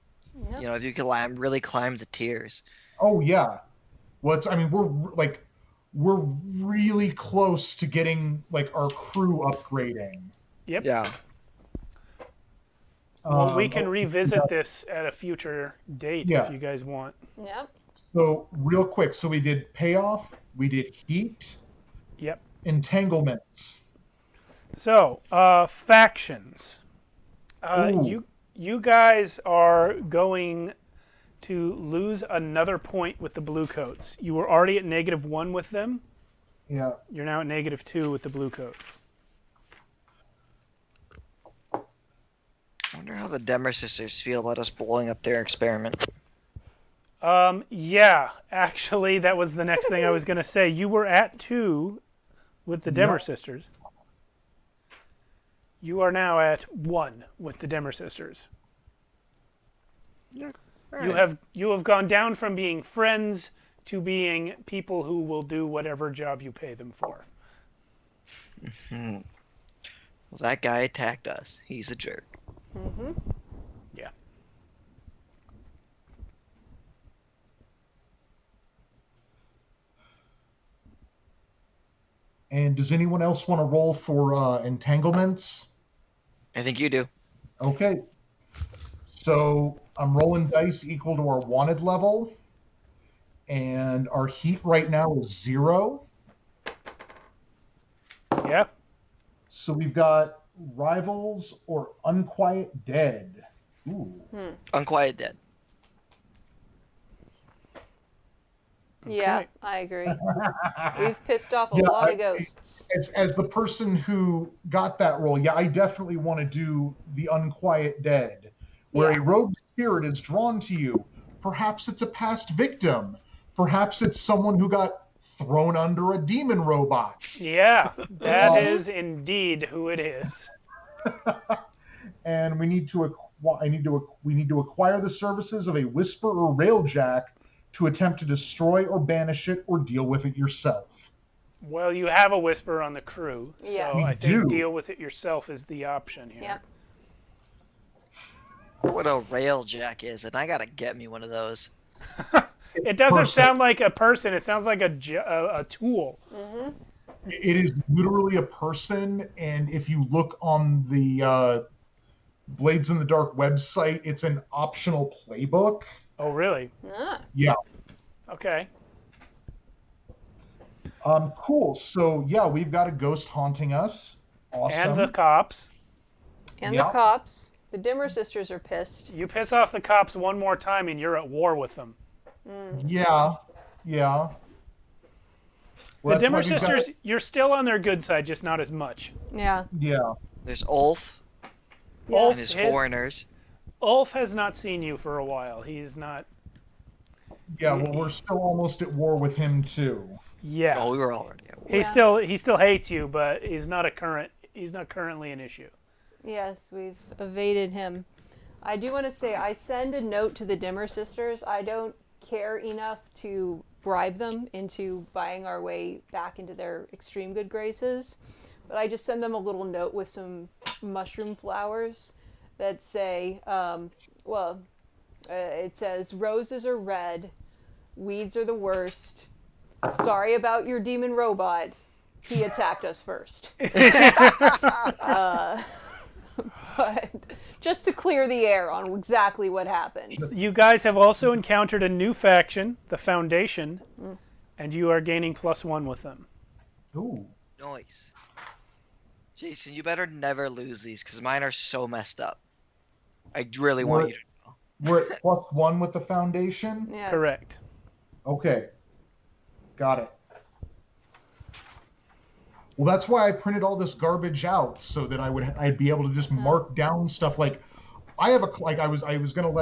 Yep. You know, if you could really climb the tiers. Oh yeah. Well, we're really close to getting like our crew upgrading. Yep. Yeah. Well, we can revisit this at a future date Yeah. if you guys want. Yep. So real quick, so we did payoff, we did heat, Yep. entanglements. So, factions. Ooh. You guys are going to lose another point with the Bluecoats. You were already at -1 with them. Yeah. You're now at -2 with the Bluecoats. I wonder how the Demmer sisters feel about us blowing up their experiment. Yeah, actually, that was the next thing I was going to say. You were at 2 with the Demmer Yep. sisters. You are now at 1 with the Demmer sisters. Yeah. You have gone down from being friends to being people who will do whatever job you pay them for. Well, that guy attacked us. He's a jerk. Mm-hmm. Yeah. And does anyone else want to roll for entanglements? I think you do. Okay. So I'm rolling dice equal to our wanted level. And our heat right now is 0. Yeah. So we've got rivals or unquiet dead. Ooh. Unquiet Dead. Yeah, Okay. I agree. We've pissed off a Yeah, lot of ghosts. As the person who got that role, yeah, I definitely want to do the unquiet dead, where Yeah. a rogue spirit is drawn to you. Perhaps it's a past victim. Perhaps it's someone who got thrown under a demon robot. Yeah, that is indeed who it is. And we need to acquire the services of a whisper or railjack to attempt to destroy or banish it or deal with it yourself. Well, you have a whisper on the crew, so Yes. I We think do. deal with it yourself is the option here. Yep. What a railjack is, and I gotta get me one of those. It doesn't Person. sound like a person. It sounds like a tool. Mm-hmm. It is literally a person, and if you look on the Blades in the Dark website, it's an optional playbook. Oh, really? Ah. Yeah. Okay. Cool. So yeah, we've got a ghost haunting us. Awesome. And the cops. And Yep. the cops. The Dimmer sisters are pissed. You piss off the cops one more time and you're at war with them. Yeah. Yeah. Well, The that's why Dimmer we've got- sisters, you're still on their good side, just not as much. Yeah. Yeah. There's Ulf Ulf, and his foreigners. Ulf has not seen you for a while. He's not. Yeah. Well, we're still almost at war with him too. Yeah. Oh, we were already at war. He still hates you, but he's not currently an issue. Yes, we've evaded him. I do want to say I send a note to the Dimmer sisters. I don't care enough to bribe them into buying our way back into their extreme good graces, but I just send them a little note with some mushroom flowers that say, it says, roses are red, weeds are the worst. Sorry about your demon robot. He attacked us first. But just to clear the air on exactly what happened. You guys have also encountered a new faction, the Foundation, and you are gaining +1 with them. Ooh. Nice. Jason, you better never lose these, because mine are so messed up. I really want you to know. We're at +1 with the foundation? Yes. Correct. Okay. Got it. Well, that's why I printed all this garbage out so that I'd be able to just mark down stuff. Like I have I was gonna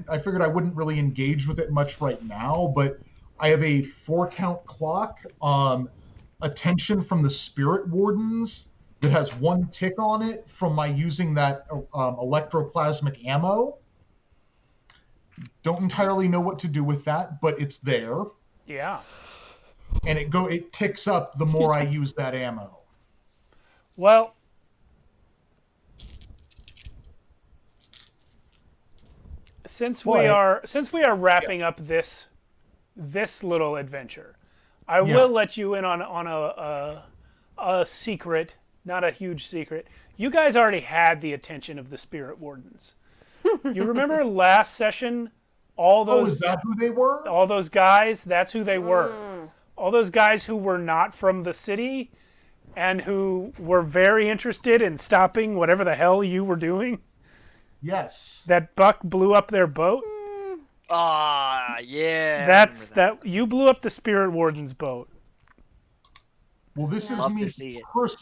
I figured I wouldn't really engage with it much right now, but I have a 4-count clock, attention from the Spirit Wardens that has 1 tick on it from my using that electroplasmic ammo. Don't entirely know what to do with that, but it's there. Yeah. And it ticks up the more I use that ammo. Well, since we are wrapping up this little adventure, I will let you in on a secret, not a huge secret. You guys already had the attention of the Spirit Wardens. You remember last session? All those. Is that who they were? All those guys. That's who they were. All those guys who were not from the city, and who were very interested in stopping whatever the hell you were doing. Yes. That Buck blew up their boat. Yeah. That you blew up the Spirit Warden's boat. Well, this is me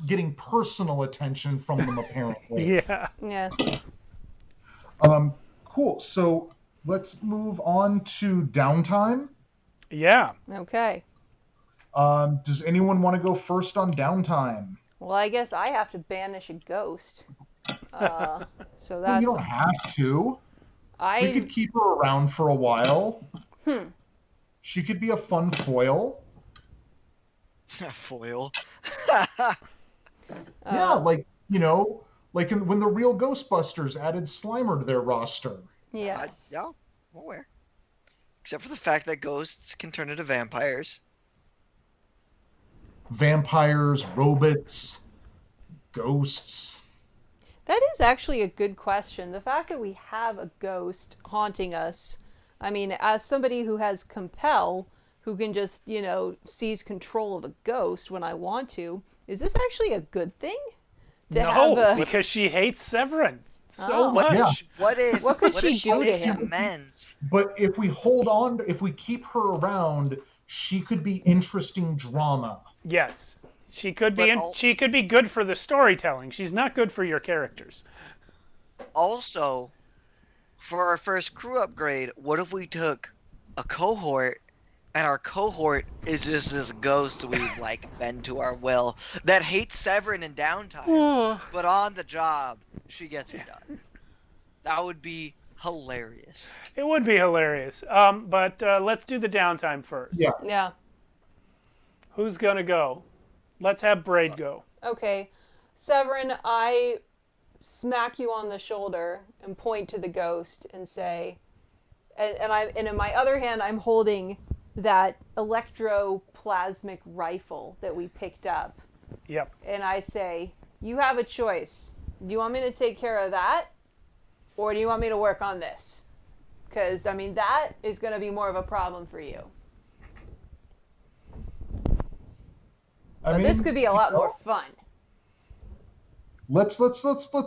getting personal attention from them, apparently. Yeah. Yes. Cool. So let's move on to downtime. Yeah. Okay. Does anyone want to go first on downtime? Well, I guess I have to banish a ghost. So Well, that's. you don't have to. We could keep her around for a while. She could be a fun foil. Foil. Yeah, like, when the real Ghostbusters added Slimer to their roster. Yes. Yeah, I'm aware. Except for the fact that ghosts can turn into vampires. Vampires, robots, ghosts. That is actually a good question. The fact that we have a ghost haunting us, I mean, as somebody who has compel, who can just, seize control of a ghost when I want to, is this actually a good thing? Because she hates Severin so much. Yeah. What could she do to him? Amends? But if we keep her around, she could be interesting drama. Yes. She could be good for the storytelling. She's not good for your characters. Also, for our first crew upgrade, what if we took a cohort, and our cohort is just this ghost we've been to our will that hates Severin in downtime, but on the job she gets it done. That would be hilarious. It would be hilarious. But let's do the downtime first. Yeah. Yeah. Who's gonna go? Let's have Braid go. Okay. Severin, I smack you on the shoulder and point to the ghost and say, and in my other hand, I'm holding that electroplasmic rifle that we picked up. Yep. And I say, you have a choice. Do you want me to take care of that? Or do you want me to work on this? Because, that is going to be more of a problem for you. But this could be a lot more fun. Let's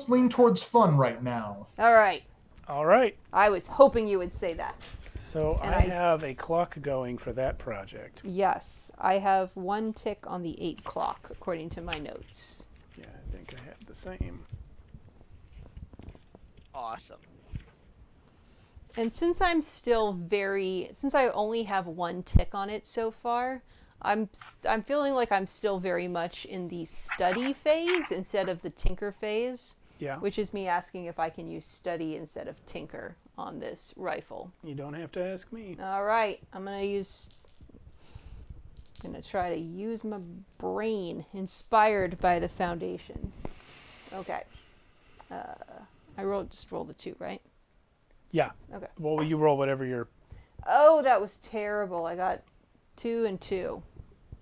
lean towards fun right now. All right. All right. I was hoping you would say that. So I have a clock going for that project. Yes, I have 1 tick on the 8 clock, according to my notes. Yeah, I think I have the same. Awesome. And since I only have 1 tick on it so far, I'm feeling like I'm still very much in the study phase instead of the tinker phase. Yeah. Which is me asking if I can use study instead of tinker on this rifle. You don't have to ask me. All right, I'm gonna try to use my brain, inspired by the foundation. Okay. Just roll the 2, right? Yeah. Okay. Well, you roll whatever you're... Oh, that was terrible. I got 2 and 2.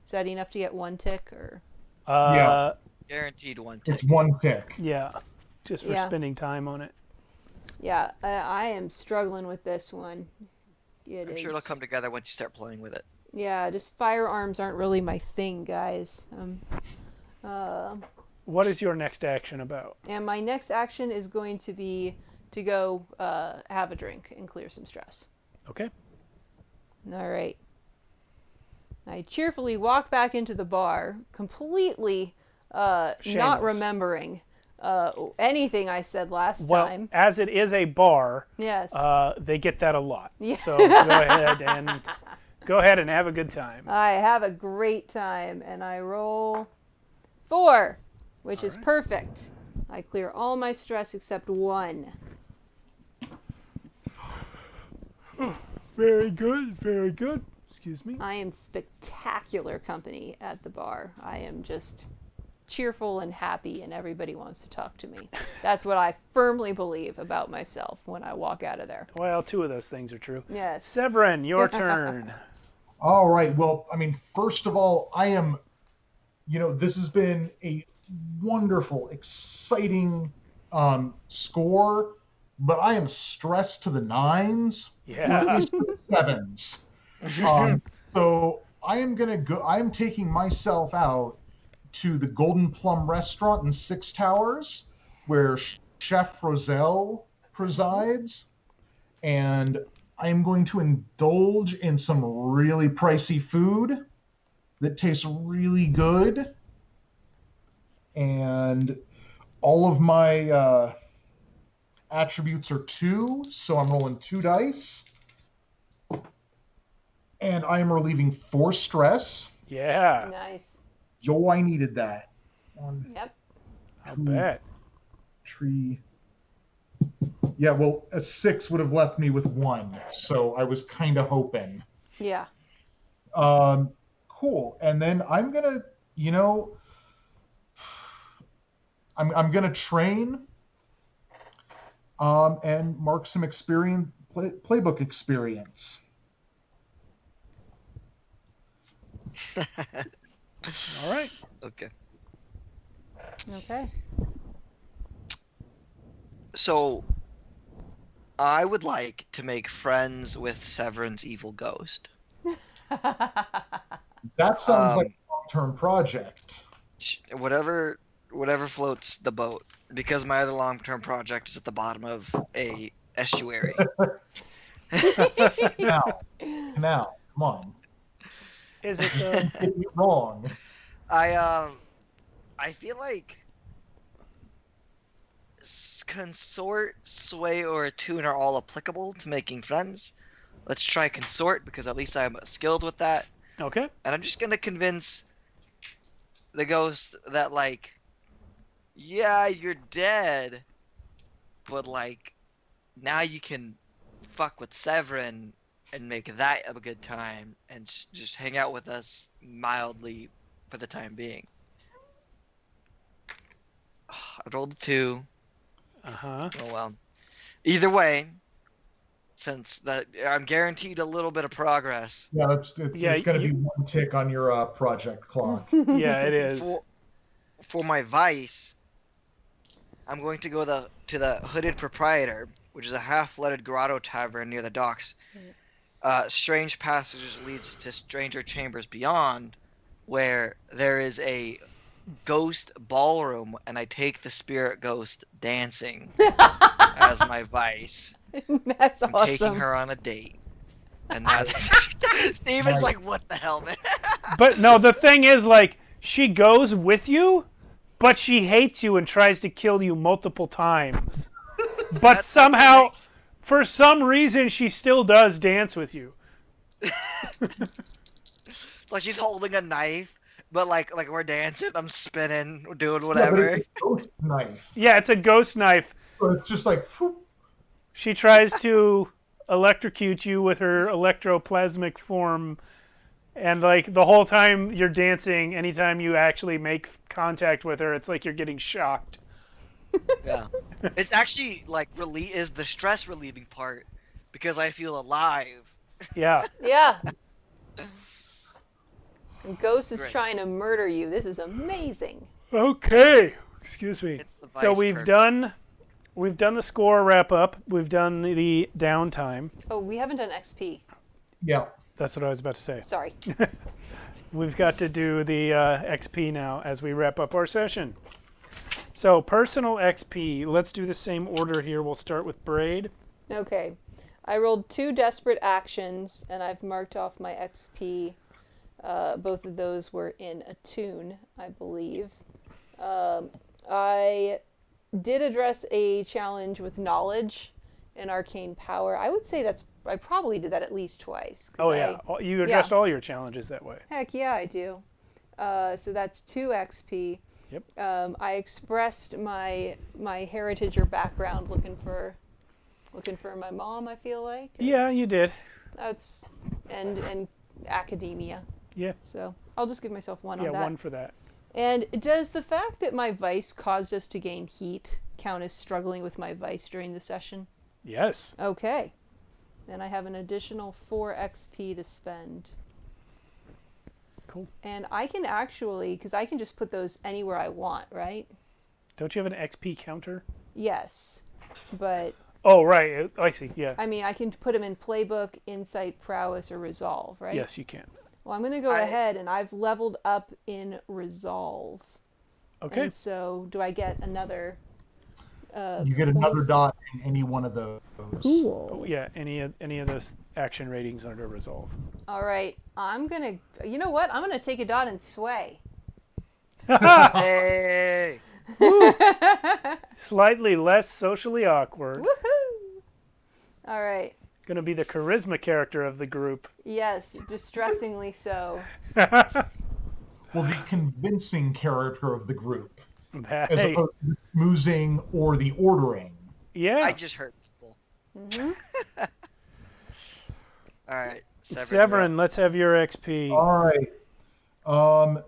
Is that enough to get 1 tick, or? Yeah. Guaranteed 1 tick. It's 1 tick. Yeah. Just for spending time on it. Yeah, I am struggling with this one. I'm sure it'll come together once you start playing with it. Yeah, just firearms aren't really my thing, guys. What is your next action about? And my next action is going to be to go have a drink and clear some stress. Okay. All right. I cheerfully walk back into the bar, completely not Shameless. remembering anything I said last Well, time. as it is a bar, Yes. they get that a lot. Yeah. So go ahead and have a good time. I have a great time, and I roll 4, which is perfect. I clear all my stress except 1. Very good. Very good. Excuse me. I am spectacular company at the bar. I am just cheerful and happy, and everybody wants to talk to me. That's what I firmly believe about myself when I walk out of there. Well, 2 of those things are true. Yes. Severin, your turn. All right. Well, I mean, first of all, I am, this has been a wonderful, exciting score, but I am stressed to the 9s, Yeah. or at least the 7s. So I am I'm taking myself out to the Golden Plum Restaurant in Six Towers, where Chef Roselle presides, and I'm going to indulge in some really pricey food that tastes really good. And all of my attributes are 2, so I'm rolling 2 dice. And I am relieving 4 stress. Yeah. Nice. Yo, I needed that. 1, Yep. I'll bet. 3. Yeah, well, a 6 would have left me with 1, so I was kind of hoping. Yeah. Cool. And then I'm gonna, I'm gonna train, and mark some playbook experience. All right. Okay. Okay. So, I would like to make friends with Severin's evil ghost. That sounds like a long-term project. Whatever floats the boat, because my other long-term project is at the bottom of a estuary. Now, come on. Is it Get me wrong. I feel like consort, sway, or attune are all applicable to making friends. Let's try consort, because at least I'm skilled with that. okay? And I'm just gonna convince the ghost that, like, yeah, you're dead, but, like, now you can fuck with Severin and make that a good time and just hang out with us mildly for the time being. I rolled a 2. Uh-huh. Oh well. Either way, since that I'm guaranteed a little bit of progress. Yeah, it's going to be 1 tick on your project clock. Yeah, it is. For my vice, I'm going to go to the Hooded Proprietor, which is a half-flooded grotto tavern near the docks. Strange passages leads to stranger chambers beyond, where there is a ghost ballroom, and I take the spirit ghost dancing as my vice. That's I'm awesome. taking her on a date. And that Steven's like, what the hell, man? But no, the thing is, like, she goes with you, but she hates you and tries to kill you multiple times. But That's somehow, what makes- for some reason, she still does dance with you. like she's holding a knife, but like we're dancing, I'm spinning, we're doing Yeah, whatever. but it's a ghost knife. Yeah, it's a ghost knife. So it's just like, whoop. She tries to electrocute you with her electroplasmic form, and like the whole time you're dancing, anytime you actually make contact with her, it's like you're getting shocked. Yeah. It's actually like is the stress relieving part, because I feel alive. Yeah. Yeah. And Ghost is Great. trying to murder you. This is amazing. Okay. Excuse me. It's the So vice we've purpose. done the score wrap up. We've done the downtime. Oh, we haven't done XP. Yeah. That's what I was about to say. Sorry. We've got to do the XP now as we wrap up our session. So personal XP. Let's do the same order here. We'll start with Braid. Okay. I rolled 2 desperate actions, and I've marked off my XP. Both of those were in Attune, I believe. I did address a challenge with knowledge and arcane power. I would say I probably did that at least twice. Oh, yeah. You addressed all your challenges that way. Heck yeah, I do. So that's 2 XP. Yep. I expressed my heritage or background looking for my mom, I feel like. Yeah, you did. That's and academia. Yeah. So I'll just give myself 1 on that. Yeah, 1 for that. And does the fact that my vice caused us to gain heat count as struggling with my vice during the session? Yes. Okay. Then I have an additional 4 XP to spend. Cool. And I can actually, because I can just put those anywhere I want, right? Don't you have an XP counter? Yes. But Oh, right. I see. Yeah. I mean, I can put them in Playbook, Insight, Prowess, or Resolve, right? Yes, you can. Well, I'm going to go ahead, and I've leveled up in Resolve. Okay. And so, do I get another? You get another dot in any one of those. Cool. Oh, yeah. Any of those action ratings under Resolve. All right. I'm going to... You know what? I'm going to take a dot and sway. Hey! Slightly less socially awkward. Woohoo! All right. Gonna be the charisma character of the group. Yes, distressingly so. Well, the convincing character of the group, as Hey. opposed to the smoozing or the ordering. Yeah. I just hurt people. Mm-hmm. All right. Severin, let's have your XP. All right.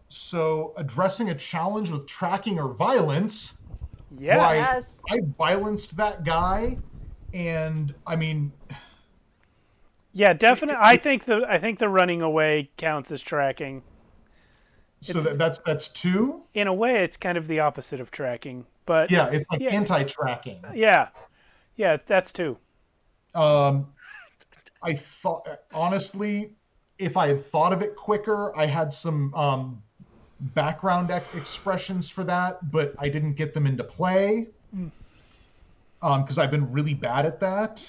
So addressing a challenge with tracking or violence. Yeah. Why, Yes. I violenced that guy, and I mean, Yeah, definitely. I think the running away counts as tracking. so that's 2. In a way, it's kind of the opposite of tracking, but Yeah, it's like Yeah. anti-tracking. yeah, that's 2. I thought, honestly, if I had thought of it quicker, I had some background expressions for that, but I didn't get them into play because I've been really bad at that.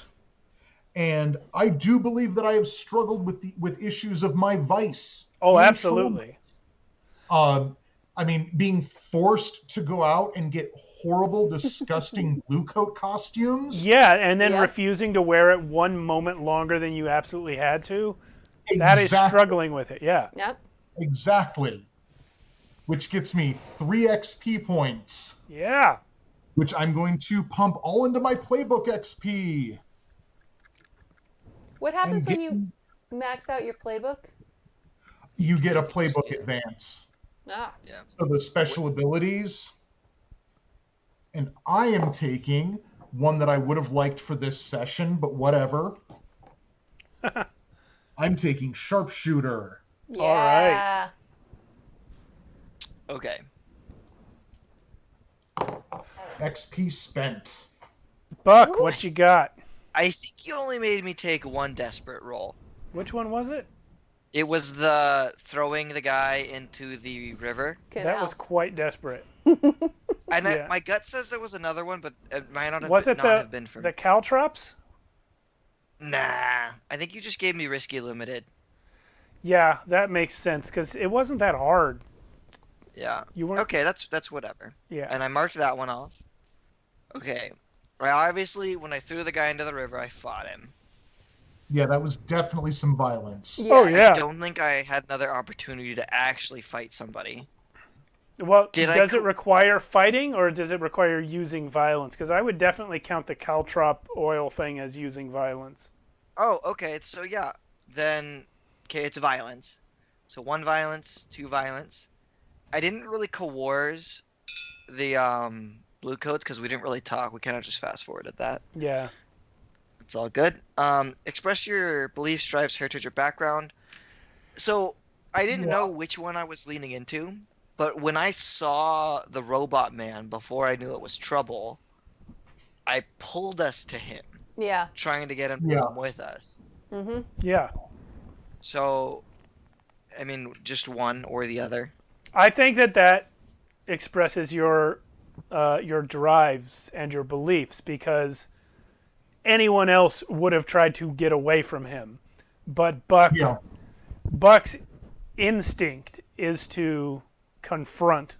And I do believe that I have struggled with issues of my vice. Oh, being absolutely. I mean, being forced to go out and get horrible, disgusting blue coat costumes. Yeah, and then Yeah. refusing to wear it 1 moment longer than you absolutely had to. That is Exactly. struggling with it. Yeah. Yep. Exactly. Which gets me 3 XP points, Yeah. which I'm going to pump all into my playbook XP. What happens And when you max out your playbook? You get a playbook advance. Ah. Yeah. So the special abilities. And I am taking one that I would have liked for this session, but whatever. I'm taking Sharpshooter. Yeah. All right. Okay. XP spent. Buck, Ooh. what you got? I think you only made me take 1 desperate roll. Which one was it? It was the throwing the guy into the river. That was quite desperate. And Yeah. my gut says there was another one, but it might not have, Was it not have been for the me. caltrops? Nah. I think you just gave me Risky Limited. Yeah, that makes sense because it wasn't that hard. Yeah. You weren't. Okay, that's whatever. Yeah. And I marked that one off. Okay. Well, obviously, when I threw the guy into the river, I fought him. Yeah, that was definitely some violence. Oh Yes. yeah. I don't think I had another opportunity to actually fight somebody. Well, Did I does it co- require fighting or does it require using violence? Because I would definitely count the caltrop oil thing as using violence. Oh, okay. So yeah, then okay, it's violence. So 1 violence, 2 violence. I didn't really coerce the blue coats because we didn't really talk. We kind of just fast forwarded that. Yeah. It's all good. Express your beliefs, drives, heritage, or background. So I didn't know which one I was leaning into, but when I saw the robot man before I knew it was trouble, I pulled us to him, Yeah. trying to get him to Yeah. come with us. Mm-hmm. Yeah. So, I mean, just one or the other. I think that expresses your your drives and your beliefs, because anyone else would have tried to get away from him. But Buck's instinct is to confront.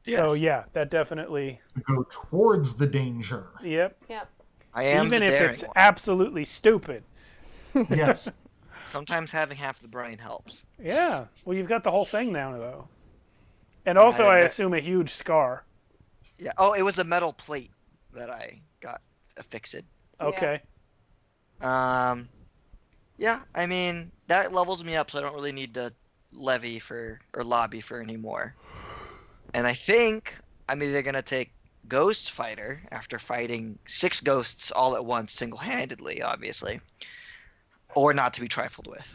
Yes. So yeah, that definitely. Go towards the danger. Yep. Yep. I am Even the if daring it's one. absolutely stupid. Yes. Sometimes having half the brain helps. Yeah. Well, you've got the whole thing now, though. And also, I assume a huge scar. Yeah. Oh, it was a metal plate that I got affixed. Okay. Yeah. I mean, that levels me up, so I don't really need to lobby for any more. And I think I'm either gonna take Ghost Fighter after fighting 6 ghosts all at once, single-handedly, obviously, or Not to be Trifled with.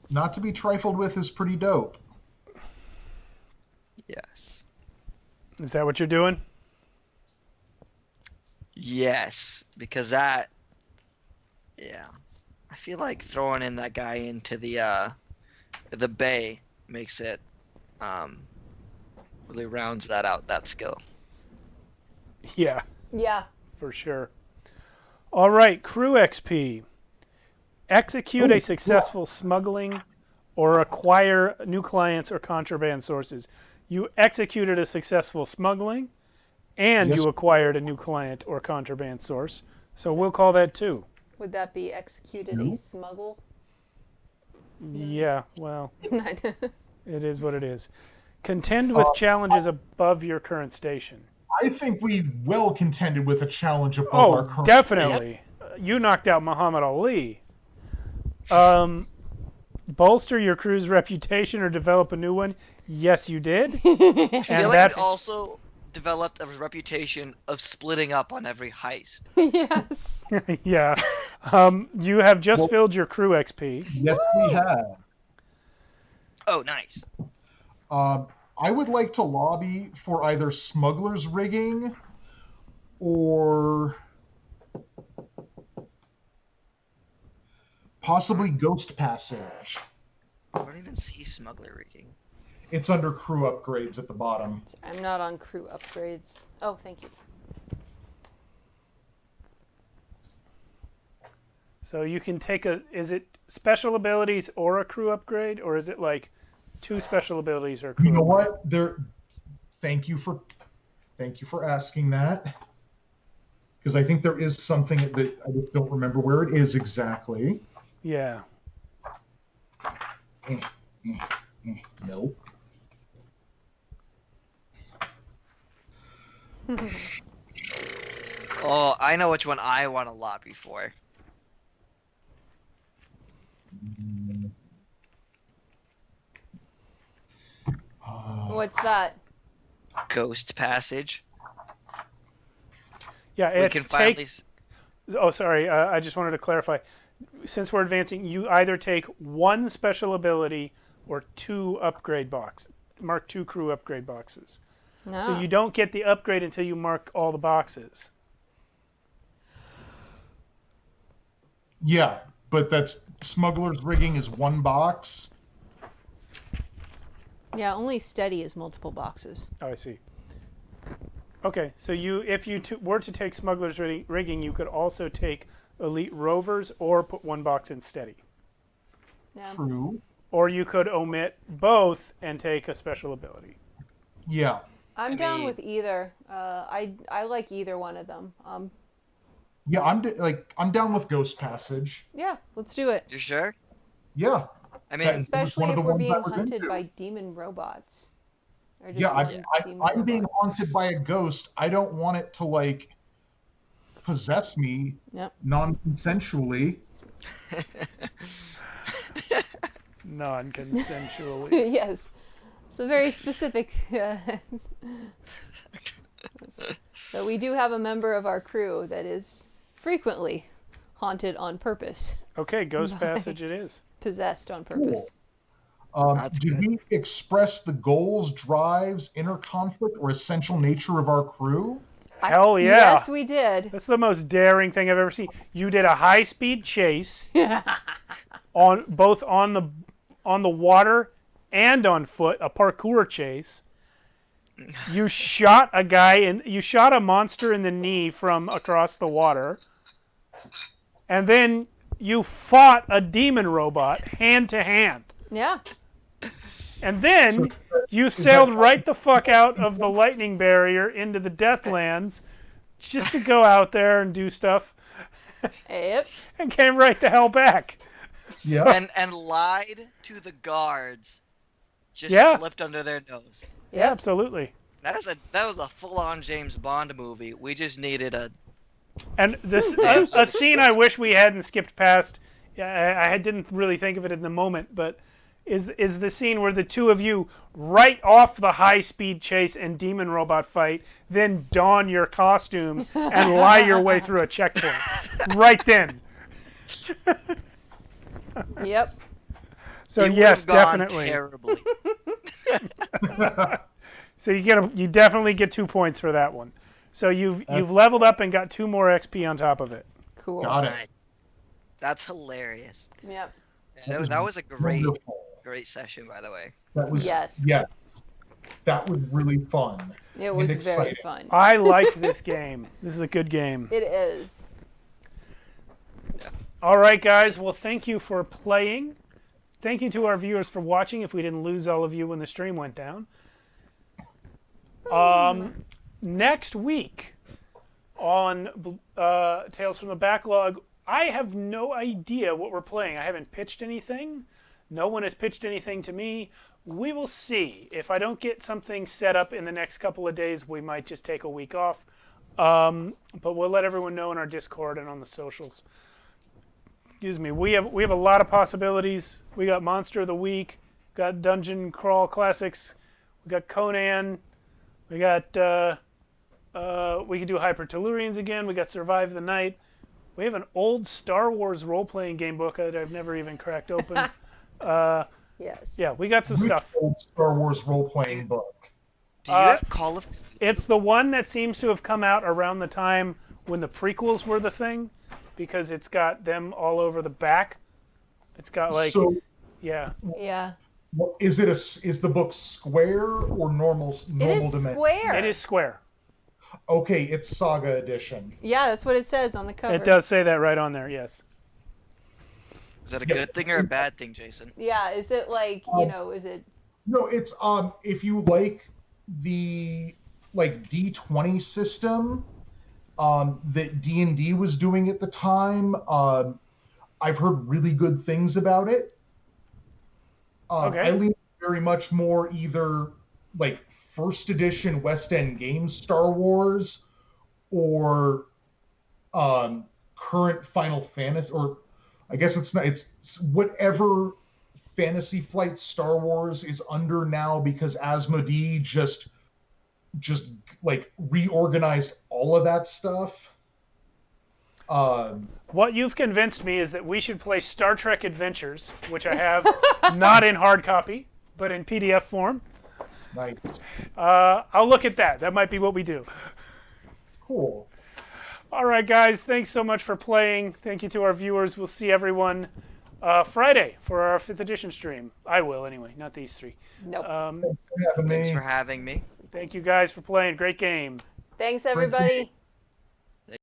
Not to be trifled with is pretty dope. Yes. Is that what you're doing? Yes, because that. Yeah, I feel like throwing in that guy into the bay makes it really rounds that out, that skill. Yeah, Yeah. for sure. All right, crew XP. Execute a successful smuggling or acquire new clients or contraband sources. You executed a successful smuggling and Yes. you acquired a new client or contraband source. So we'll call that 2. Would that be executed No. a smuggle? Yeah, well, I it is what it is. Contend with challenges above your current station. I think we well contended with a challenge above our Oh, current. definitely. You knocked out Muhammad Ali. Bolster your crew's reputation or develop a new one. Yes, you did. I feel And like that we also developed a reputation of splitting up on every heist. Yes. yeah. You have just filled your crew XP. Yes, we have. Oh, nice. I would like to lobby for either smuggler's rigging or possibly ghost passage. I don't even see smuggler rigging. It's under crew upgrades at the bottom. I'm not on crew upgrades. Oh, thank you. So you can take is it special abilities or a crew upgrade, or is it like 2 special abilities or a crew You know upgrade? what? Thank you for asking that. Because I think there is something that I just don't remember where it is exactly. Yeah. Nope. Oh, I know which one I want to lobby for. What's that? Ghost Passage. Yeah, We it's can take. finally. Oh, sorry. I just wanted to clarify. Since we're advancing, you either take 1 special ability or 2 upgrade boxes. Mark 2 crew upgrade boxes. No. So you don't get the upgrade until you mark all the boxes. Yeah, but that's smuggler's rigging is 1 box. Yeah, only steady is multiple boxes. Oh, I see. Okay, so if you were to take smuggler's rigging, you could also take elite rovers or put 1 box in steady. Yeah. True. Or you could omit both and take a special ability. Yeah. I'm down with either. I like either one of them. Yeah, I'm down with ghost passage. Yeah, let's do it. You sure? Yeah. I mean, That- Especially one of if the we're ones being I was hunted into. by demon robots. Or just Yeah, one demon I'm robot. being haunted by a ghost. I don't want it to like possess me Yep. non-consensually. Non-consensually. Yes. It's a very specific. But we do have a member of our crew that is frequently haunted on purpose, Okay, ghost passage it is. possessed on purpose. That's Did good. we express the goals, drives, inner conflict, or essential nature of our crew? Hell yeah. Yes, we did. That's the most daring thing I've ever seen. You did a high-speed chase on both on the water and on foot, a parkour chase, You shot a guy and you shot a monster in the knee from across the water, and then you fought a demon robot hand to hand. Yeah. And then you sailed right the fuck out of the lightning barrier into the Deathlands just to go out there and do stuff. Yep. And came right the hell back. Yeah. And lied to the guards. Just Yeah. slipped under their nose. Yeah, absolutely. That was a full-on James Bond movie. We just needed a. And this a scene I wish we hadn't skipped past. I didn't really think of it in the moment, but is the scene where the two of you right off the high-speed chase and demon robot fight, then don your costumes and lie your way through a checkpoint. Right then. Yep. So It yes, would've gone definitely. Terribly. So you definitely get 2 points for that one. So you've leveled up and got 2 more XP on top of it. Cool. Got it. That's hilarious. Yep. That was a great, Wonderful. great session, by the way. That was Yes. That was really fun. It was and very exciting. fun. I like this game. This is a good game. It is. All right, guys. Well, thank you for playing. Thank you to our viewers for watching. If we didn't lose all of you when the stream went down. Next week on Tales from the Backlog, I have no idea what we're playing. I haven't pitched anything. No one has pitched anything to me. We will see. If I don't get something set up in the next couple of days, we might just take a week off. But we'll let everyone know in our Discord and on the socials. Excuse me. We have a lot of possibilities. We got Monster of the Week, got Dungeon Crawl Classics, we got Conan, we got we could do Hyper Tellurians again. We got Survive the Night. We have an old Star Wars role-playing game book that I've never even cracked open. Yes. Yeah, we got some Which stuff. old Star Wars role-playing book? Do you have Call of? It's the one that seems to have come out around the time when the prequels were the thing, because it's got them all over the back. It's got like, So, yeah. Yeah. is the book square or normal It is dimension? square. It is square. Okay, it's Saga Edition. Yeah, that's what it says on the cover. It does say that right on there, yes. Is that a good thing or a bad thing, Jason? Yeah, is it like, is it... No, it's if you like the D20 system that D&D was doing at the time, I've heard really good things about it. Okay. I lean very much more either like first edition West End Games Star Wars or current Final Fantasy, or I guess it's not, it's whatever Fantasy Flight Star Wars is under now, because Asmodee just like reorganized all of that stuff. What you've convinced me is that we should play Star Trek Adventures, which I have not in hard copy, but in PDF form. Nice. I'll look at that. That might be what we do. Cool. All right, guys. Thanks so much for playing. Thank you to our viewers. We'll see everyone Friday for our 5th edition stream. I will, anyway. Not these three. Nope. Thanks for having me. Thanks for having me. Thank you guys for playing. Great game. Thanks, everybody.